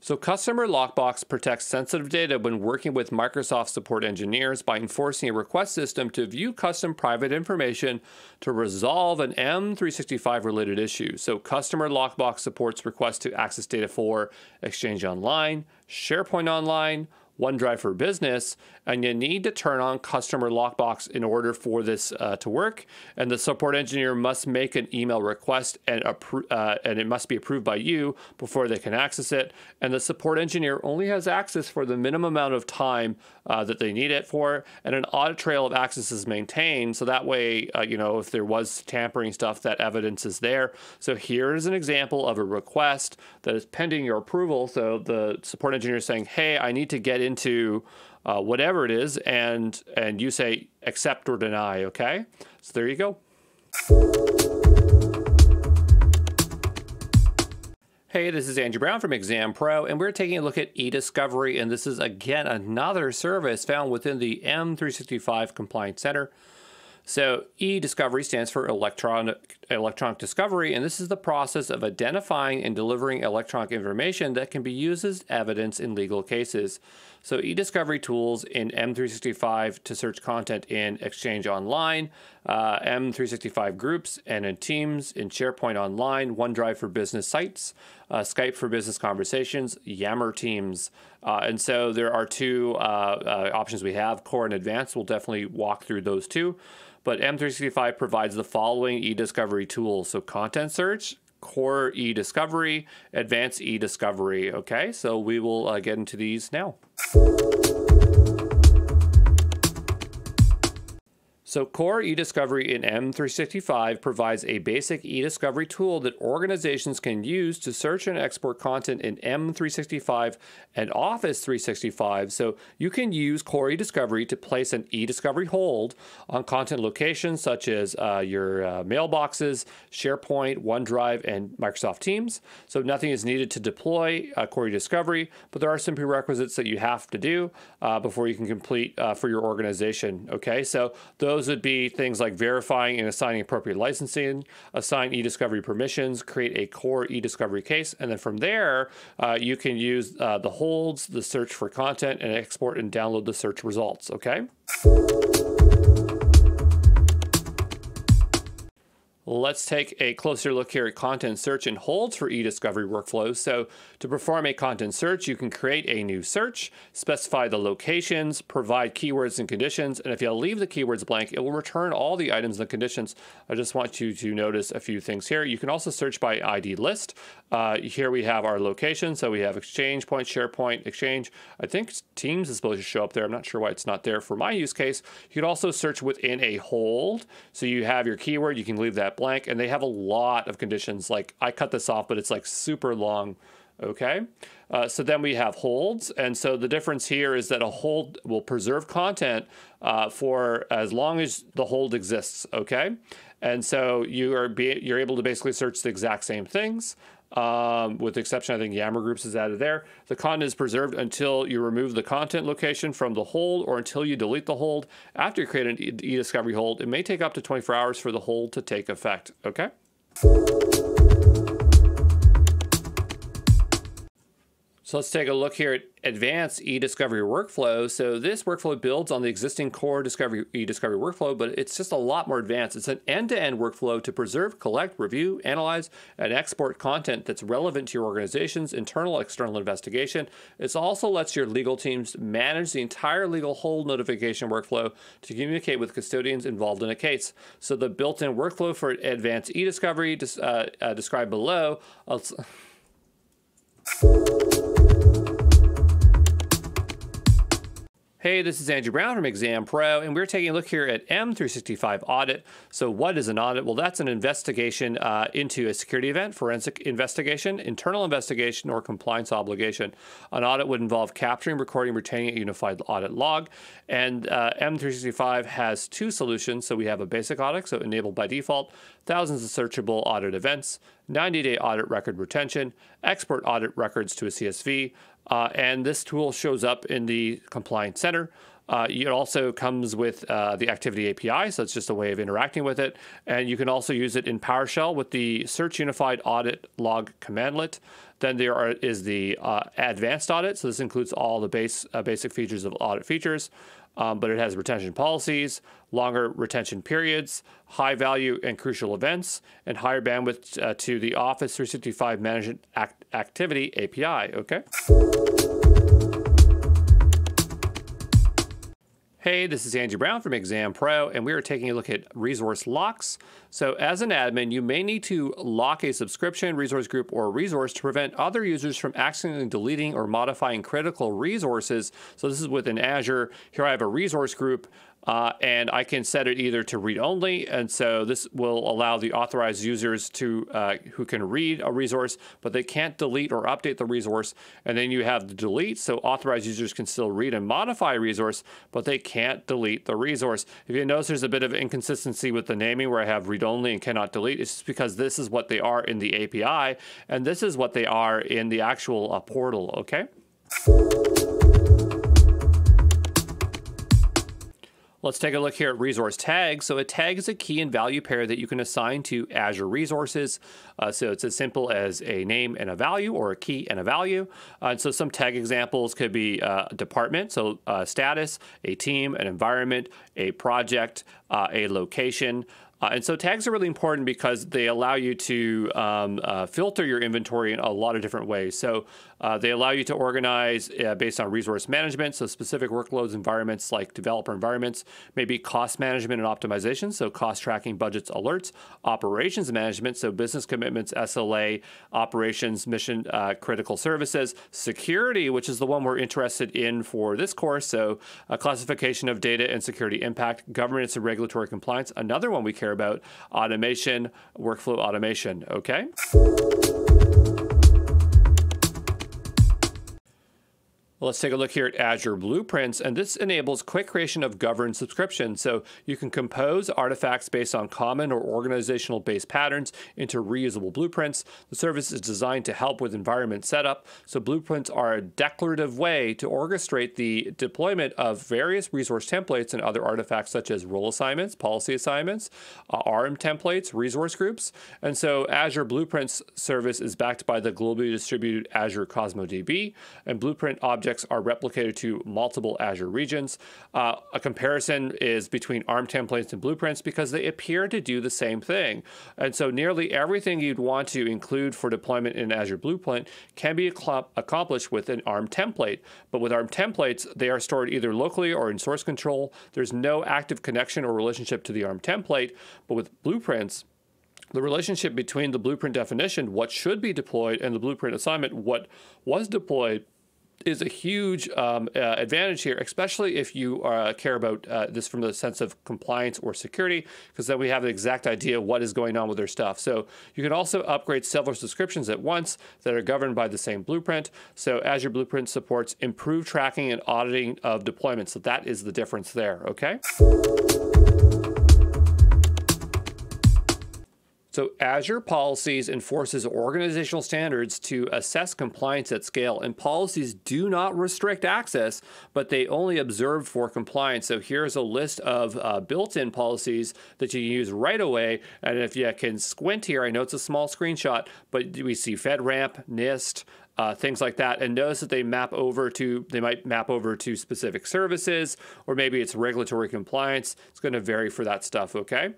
So Customer Lockbox protects sensitive data when working with Microsoft support engineers by enforcing a request system to view custom private information to resolve an M365 related issue. So Customer Lockbox supports requests to access data for Exchange Online, SharePoint Online, OneDrive for Business, and you need to turn on Customer Lockbox in order for this to work. And the support engineer must make an email request, and it must be approved by you before they can access it. And the support engineer only has access for the minimum amount of time that they need it for, and an audit trail of access is maintained. So that way, if there was tampering stuff, that evidence is there. So here is an example of a request that is pending your approval. So the support engineer is saying, hey, I need to get into whatever it is, and you say accept or deny, okay? So there you go. Hey, this is Andrew Brown from Exam Pro, and we're taking a look at eDiscovery, and this is, again, another service found within the M365 Compliance Center. So eDiscovery stands for electronic discovery, and this is the process of identifying and delivering electronic information that can be used as evidence in legal cases. So eDiscovery tools in M365 to search content in Exchange Online, M365 groups, and in Teams, in SharePoint Online, OneDrive for business sites, Skype for business conversations, Yammer Teams. And so there are two options we have. Core and Advanced. We'll definitely walk through those two. But M365 provides the following eDiscovery tools. So content search, core eDiscovery, advanced eDiscovery. Okay, so we will get into these now. So core eDiscovery in M365 provides a basic eDiscovery tool that organizations can use to search and export content in M365 and Office 365. So you can use core eDiscovery to place an eDiscovery hold on content locations such as your mailboxes, SharePoint, OneDrive, and Microsoft Teams. So nothing is needed to deploy core eDiscovery, but there are some prerequisites that you have to do before you can complete for your organization. Okay, so those would be things like verifying and assigning appropriate licensing, assign eDiscovery permissions, create a core eDiscovery case, and then from there, you can use the holds, the search for content, and export and download the search results, okay? Let's take a closer look here at content search and holds for e-discovery workflows. So to perform a content search, you can create a new search, specify the locations, provide keywords and conditions, and if you leave the keywords blank, it will return all the items and conditions. I just want you to notice a few things here. You can also search by ID list. Here we have our location. So we have Exchange, Point, SharePoint, Exchange. I think Teams is supposed to show up there. I'm not sure why it's not there for my use case. You can also search within a hold. So you have your keyword, you can leave that blank, and they have a lot of conditions. Like I cut this off, but it's like super long. Okay, so then we have holds, and so the difference here is that a hold will preserve content for as long as the hold exists. Okay, and so you're able to basically search the exact same things. With the exception, I think Yammer Groups is added there. The content is preserved until you remove the content location from the hold or until you delete the hold. After you create an e-discovery hold, it may take up to 24 hours for the hold to take effect. Okay. So let's take a look here at advanced e-discovery workflow. So this workflow builds on the existing core e-discovery workflow, but it's just a lot more advanced. It's an end-to-end workflow to preserve, collect, review, analyze, and export content that's relevant to your organization's internal, external investigation. It also lets your legal teams manage the entire legal hold notification workflow to communicate with custodians involved in a case. So the built-in workflow for advanced e-discovery described below. Hey, this is Andrew Brown from Exam Pro, and we're taking a look here at M365 audit. So what is an audit? Well, that's an investigation into a security event, forensic investigation, internal investigation, or compliance obligation. An audit would involve capturing, recording, retaining a unified audit log. And M365 has two solutions. So we have a basic audit, so enabled by default, thousands of searchable audit events, 90-day audit record retention, export audit records to a CSV, and this tool shows up in the Compliance Center. It also comes with the Activity API, so it's just a way of interacting with it. And you can also use it in PowerShell with the Search Unified Audit Log commandlet. Then there is the Advanced Audit, so this includes all the basic features of audit features. But it has retention policies, longer retention periods, high value and crucial events, and higher bandwidth to the Office 365 Management Activity API, okay? Hey, this is Andrew Brown from Exam Pro, and we are taking a look at resource locks. So as an admin, you may need to lock a subscription, resource group, or resource to prevent other users from accidentally deleting or modifying critical resources. So this is within Azure. Here I have a resource group, and I can set it either to read only, and so this will allow the authorized users to who can read a resource, but they can't delete or update the resource. And then you have the delete, so authorized users can still read and modify a resource, but they can't delete the resource. If you notice, there's a bit of inconsistency with the naming where I have read only and cannot delete. It's just because this is what they are in the API, and this is what they are in the actual portal, okay? Let's take a look here at resource tags. So a tag is a key and value pair that you can assign to Azure resources. So it's as simple as a name and a value, or a key and a value. And so some tag examples could be a department, so status, a team, an environment, a project, a location. And so tags are really important because they allow you to filter your inventory in a lot of different ways. So they allow you to organize based on resource management, so specific workloads, environments like developer environments, maybe cost management and optimization, so cost tracking, budgets, alerts, operations management, so business commitments, SLA, operations, mission critical services, security, which is the one we're interested in for this course, so classification of data and security impact, governance and regulatory compliance, another one we care about, automation, workflow automation, okay? Let's take a look here at Azure Blueprints, and this enables quick creation of governed subscriptions. So you can compose artifacts based on common or organizational-based patterns into reusable blueprints. The service is designed to help with environment setup. So blueprints are a declarative way to orchestrate the deployment of various resource templates and other artifacts such as role assignments, policy assignments, ARM templates, resource groups. And so Azure Blueprints service is backed by the globally distributed Azure Cosmos DB, and blueprint objects objects are replicated to multiple Azure regions. A comparison is between ARM templates and blueprints because they appear to do the same thing. And so nearly everything you'd want to include for deployment in Azure Blueprint can be accomplished with an ARM template. But with ARM templates, they are stored either locally or in source control. There's no active connection or relationship to the ARM template. But with blueprints, the relationship between the blueprint definition, what should be deployed, and the blueprint assignment, what was deployed, is a huge advantage here, especially if you care about this from the sense of compliance or security, because then we have an exact idea what is going on with their stuff. So you can also upgrade several subscriptions at once that are governed by the same blueprint. So Azure Blueprint supports improved tracking and auditing of deployments. So that is the difference there, okay? So Azure Policies enforces organizational standards to assess compliance at scale, and policies do not restrict access, but they only observe for compliance. So here's a list of built-in policies that you can use right away. And if you can squint here, I know it's a small screenshot, but we see FedRAMP, NIST, things like that, and notice that they might map over to specific services, or maybe it's regulatory compliance. It's going to vary for that stuff, okay?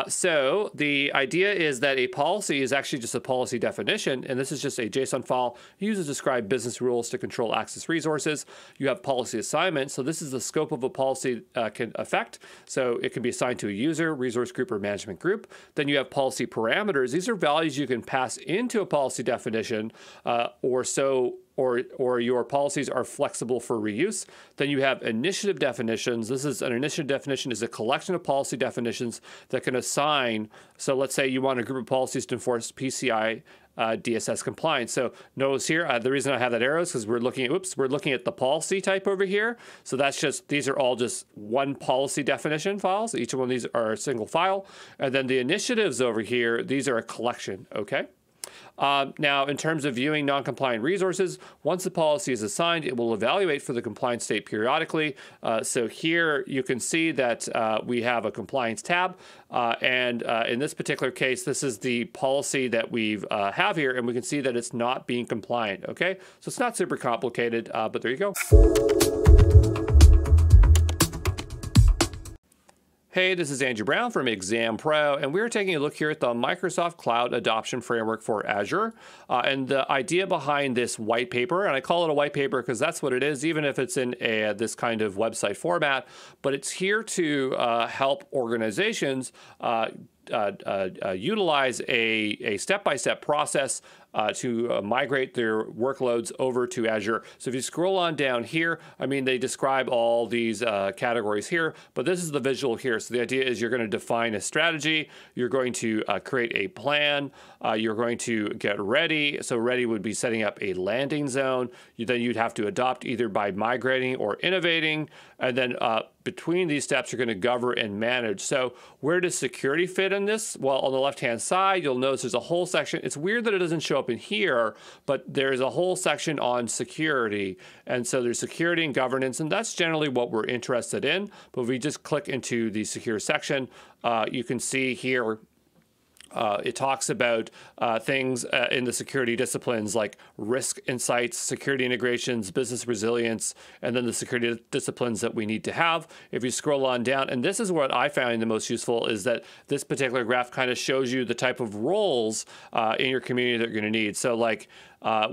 So the idea is that a policy is actually just a policy definition, and this is just a JSON file used to describe business rules to control access resources. You have policy assignment, so this is the scope of a policy can affect. So it can be assigned to a user, resource group, or management group. Then you have policy parameters. These are values you can pass into a policy definition, or your policies are flexible for reuse. Then you have initiative definitions. This is an initiative definition is a collection of policy definitions that can assign. So let's say you want a group of policies to enforce PCI DSS compliance. So notice here, the reason I have that arrow is because we're looking at the policy type over here. So that's just, these are all just one policy definition files. Each one of these are a single file. And then the initiatives over here, these are a collection, okay? Now, in terms of viewing non-compliant resources, once the policy is assigned, it will evaluate for the compliance state periodically. So here you can see that we have a compliance tab. And in this particular case, this is the policy that we have here, and we can see that it's not being compliant, okay? So it's not super complicated, but there you go. Hey, this is Andrew Brown from Exam Pro, and we're taking a look here at the Microsoft Cloud Adoption Framework for Azure. And the idea behind this white paper, and I call it a white paper because that's what it is, even if it's in this kind of website format, but it's here to help organizations utilize a step-by-step process to migrate their workloads over to Azure. So if you scroll on down here, I mean, they describe all these categories here, but this is the visual here. So the idea is you're going to define a strategy, you're going to create a plan, you're going to get ready. So ready would be setting up a landing zone. Then you'd have to adopt either by migrating or innovating, and then between these steps, you're going to govern and manage. So where does security fit in this? Well, on the left-hand side, you'll notice there's a whole section. It's weird that it doesn't show up in here, but there's a whole section on security. And so there's security and governance, and that's generally what we're interested in. But if we just click into the secure section, you can see here, it talks about things in the security disciplines like risk insights, security integrations, business resilience, and then the security disciplines that we need to have. If you scroll on down, and this is what I found the most useful, is that this particular graph kind of shows you the type of roles in your community that you're going to need. So like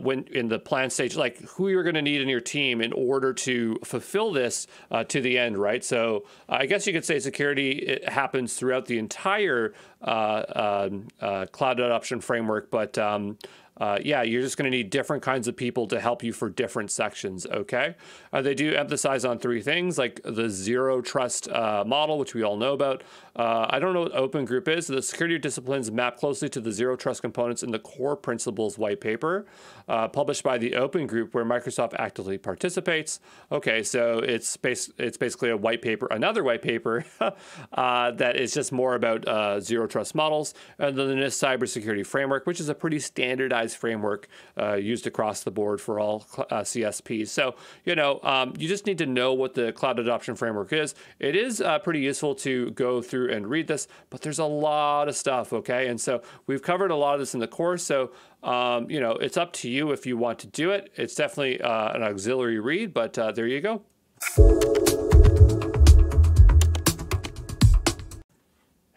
when in the plan stage, like who you're going to need in your team in order to fulfill this to the end, right? So I guess you could say security, it happens throughout the entire cloud adoption framework, but yeah, you're just going to need different kinds of people to help you for different sections, okay? They do emphasize on three things, like the zero trust model, which we all know about. I don't know what Open Group is. The security disciplines map closely to the zero trust components in the core principles white paper, published by the Open Group, where Microsoft actively participates. Okay, so it's basically a white paper, another white paper that is just more about zero trust models. And then the NIST cybersecurity framework, which is a pretty standardized standardized framework used across the board for all CSPs. So, you just need to know what the cloud adoption framework is. It is pretty useful to go through and read this, but there's a lot of stuff, okay? And so we've covered a lot of this in the course. So, it's up to you if you want to do it. It's definitely an auxiliary read, but there you go.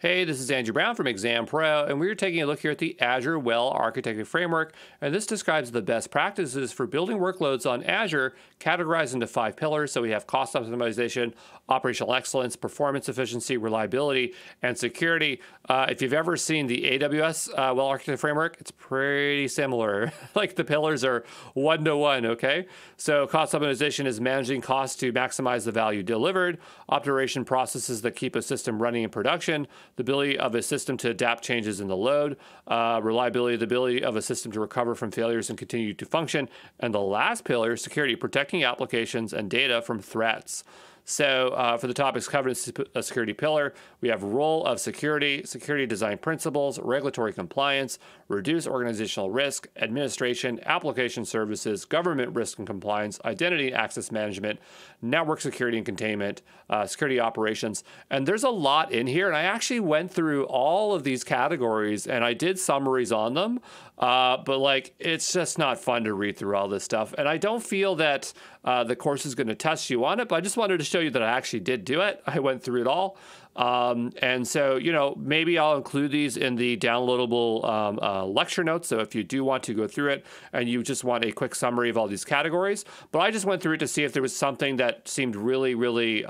Hey, this is Andrew Brown from Exam Pro, and we're taking a look here at the Azure Well-Architected Framework, and this describes the best practices for building workloads on Azure, categorized into 5 pillars. So we have cost optimization, operational excellence, performance efficiency, reliability, and security. If you've ever seen the AWS Well-Architected Framework, it's pretty similar. Like the pillars are 1-to-1, okay? So cost optimization is managing costs to maximize the value delivered, optimization processes that keep a system running in production, the ability of a system to adapt changes in the load, reliability, the ability of a system to recover from failures and continue to function, and the last pillar, security, protecting applications and data from threats. So for the topics covered in a security pillar, we have role of security, security design principles, regulatory compliance, reduce organizational risk, administration, application services, government risk and compliance, identity and access management, network security and containment, security operations. And there's a lot in here. And I actually went through all of these categories and I did summaries on them. But like, it's just not fun to read through all this stuff. And I don't feel that the course is going to test you on it, but I just wanted to show you that I actually did do it. I went through it all. And so, maybe I'll include these in the downloadable lecture notes. So if you do want to go through it and you just want a quick summary of all these categories, but I just went through it to see if there was something that seemed really, really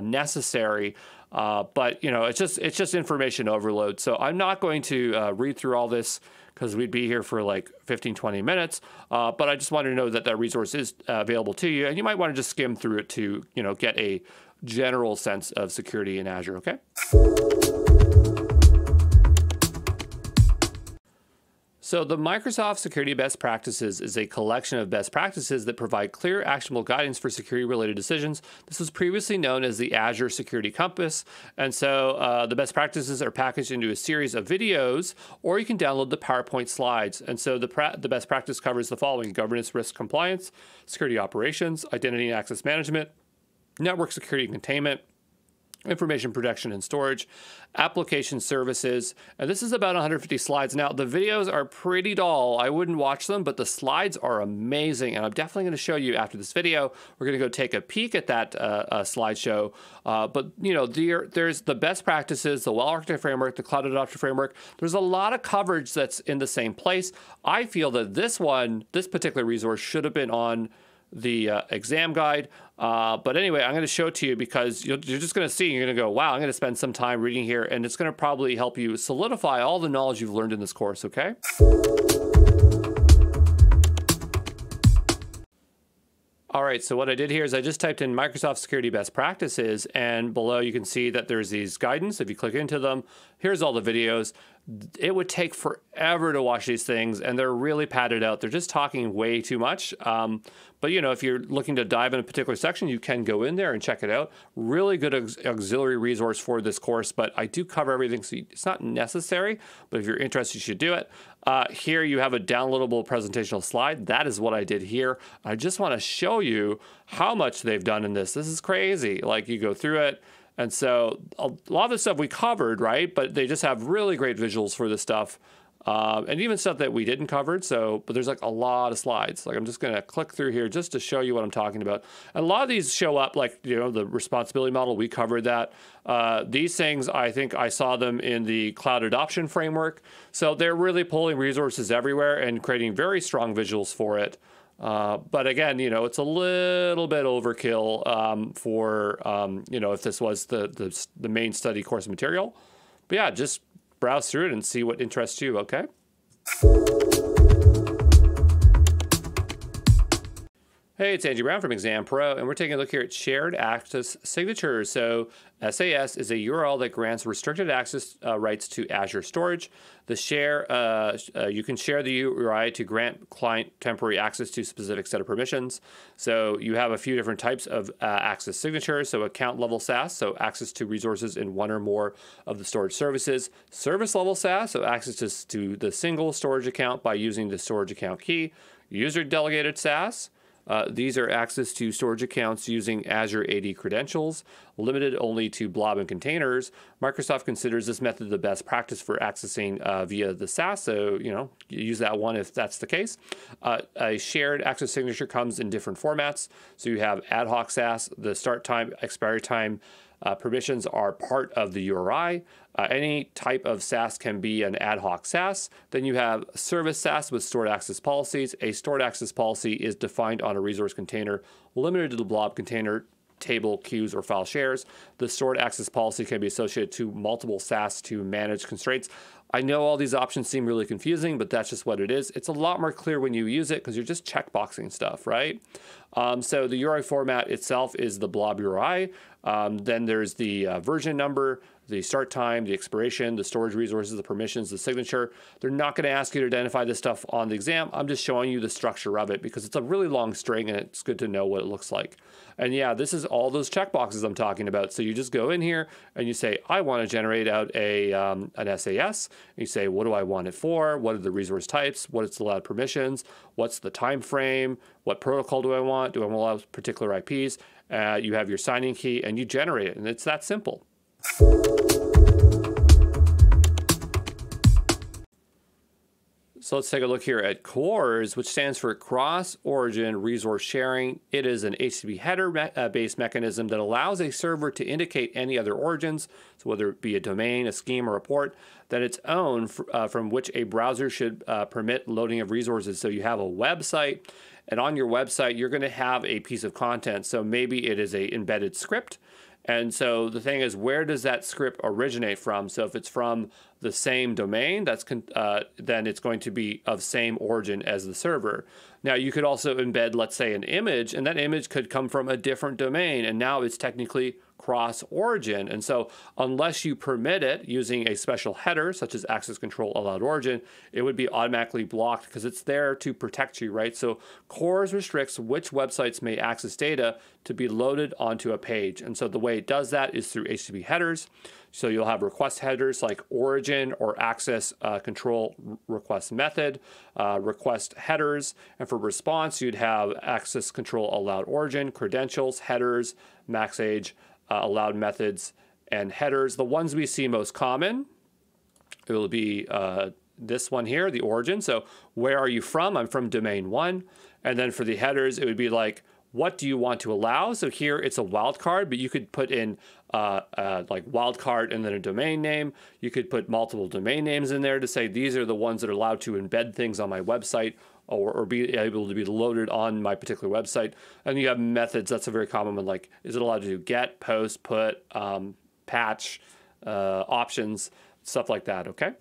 necessary. But it's just information overload. So I'm not going to read through all this because we'd be here for like 15, 20 minutes. But I just wanted to know that that resource is available to you. And you might want to just skim through it to, get a general sense of security in Azure, okay? So the Microsoft Security Best Practices is a collection of best practices that provide clear, actionable guidance for security-related decisions. This was previously known as the Azure Security Compass. And so the best practices are packaged into a series of videos, or you can download the PowerPoint slides. And so the best practice covers the following: governance, risk, compliance, security operations, identity and access management, network security and containment, information protection and storage, application services. And this is about 150 slides. Now, the videos are pretty dull. I wouldn't watch them, but the slides are amazing. And I'm definitely going to show you after this video. We're going to go take a peek at that slideshow. But, there's the best practices, the well-architected framework, the cloud adoption framework. There's a lot of coverage that's in the same place. I feel that this particular resource should have been on the exam guide. But anyway, I'm going to show it to you because you're just going to see, you're going to go, wow, I'm going to spend some time reading here, and it's going to probably help you solidify all the knowledge you've learned in this course, okay? All right, so what I did here is I just typed in Microsoft Security Best Practices, and below you can see that there's these guidance. If you click into them, here's all the videos. It would take forever to watch these things, and they're really padded out. They're just talking way too much. But, if you're looking to dive in a particular section, you can go in there and check it out. Really good auxiliary resource for this course, but I do cover everything, so it's not necessary, but if you're interested, you should do it. Here you have a downloadable presentational slide. That is what I did here. I just want to show you how much they've done in this. This is crazy. Like, you go through it. And so a lot of the stuff we covered, right? But they just have really great visuals for this stuff. And even stuff that we didn't cover. But there's like a lot of slides. Like, I'm just going to click through here just to show you what I'm talking about. And a lot of these show up, like, the responsibility model, we covered that. These things, I think I saw them in the cloud adoption framework. So they're really pulling resources everywhere and creating very strong visuals for it. But again, it's a little bit overkill for, if this was the main study course material. But yeah, just browse through it and see what interests you, okay? Hey, it's Andrew Brown from Exam Pro, and we're taking a look here at shared access signatures. So SAS is a URL that grants restricted access rights to Azure storage. The share, you can share the URI to grant client temporary access to a specific set of permissions. So you have a few different types of access signatures. So account level SAS, so access to resources in one or more of the storage services. Service level SAS, so access to the single storage account by using the storage account key. User delegated SAS. These are access to storage accounts using Azure AD credentials, limited only to blob and containers. Microsoft considers this method the best practice for accessing via the SAS, so you use that one if that's the case. A shared access signature comes in different formats. So you have ad hoc SAS, the start time, expiry time, permissions are part of the URI. Any type of SAS can be an ad hoc SAS. Then you have service SAS with stored access policies. A stored access policy is defined on a resource container, limited to the blob container, table, queues, or file shares. The stored access policy can be associated to multiple SAS to manage constraints. I know all these options seem really confusing, but that's just what it is. It's a lot more clear when you use it because you're just checkboxing stuff, right? So the URI format itself is the blob URI. Then there's the version number, the start time, the expiration, the storage resources, the permissions, the signature. They're not going to ask you to identify this stuff on the exam. I'm just showing you the structure of it because it's a really long string and it's good to know what it looks like. And yeah, this is all those checkboxes I'm talking about. So you just go in here and you say, I want to generate out an SAS. And you say, what do I want it for? What are the resource types? What is the allowed permissions? What's the time frame? What protocol do I want? Do I want to allow particular IPs? You have your signing key and you generate it. And it's that simple. So let's take a look here at CORS, which stands for Cross-Origin Resource Sharing. It is an HTTP header-based mechanism that allows a server to indicate any other origins, so whether it be a domain, a scheme, or a port, that its own from which a browser should permit loading of resources. So you have a website, and on your website, you're going to have a piece of content. So maybe it is an embedded script. And so the thing is, where does that script originate from? So if it's from the same domain, then it's going to be of same origin as the server. Now you could also embed, let's say, an image, and that image could come from a different domain, and now it's technically cross-origin. And so unless you permit it using a special header, such as access control allowed origin, it would be automatically blocked because it's there to protect you, right? So CORS restricts which websites may access data to be loaded onto a page. And so the way it does that is through HTTP headers. So you'll have request headers like origin or access control request method, request headers. And for response, you'd have access control allowed origin, credentials, headers, max age, allowed methods, and headers. The ones we see most common, it will be this one here, the origin. So where are you from? I'm from domain 1. And then for the headers, it would be like, what do you want to allow? So here it's a wildcard, but you could put in like wildcard and then a domain name. You could put multiple domain names in there to say these are the ones that are allowed to embed things on my website or be able to be loaded on my particular website. And you have methods. That's a very common one. Like, is it allowed to do get, post, put, patch, options, stuff like that, okay?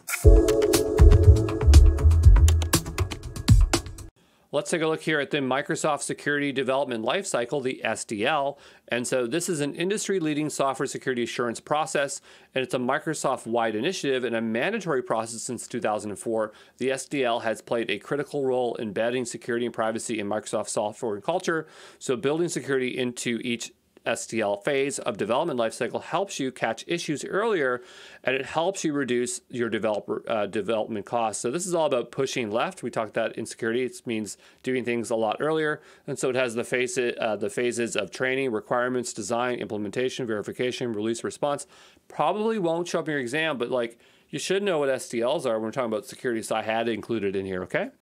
Let's take a look here at the Microsoft Security Development Lifecycle, the SDL. And so this is an industry-leading software security assurance process, and it's a Microsoft-wide initiative and a mandatory process since 2004. The SDL has played a critical role in embedding security and privacy in Microsoft software and culture. So building security into each SDL phase of development lifecycle helps you catch issues earlier, and it helps you reduce your development costs. So this is all about pushing left. We talked that in security. It means doing things a lot earlier. And so it has the phases of training, requirements, design, implementation, verification, release, response. Probably won't show up in your exam, but like you should know what SDLs are when we're talking about security, so I had to include it in here, okay?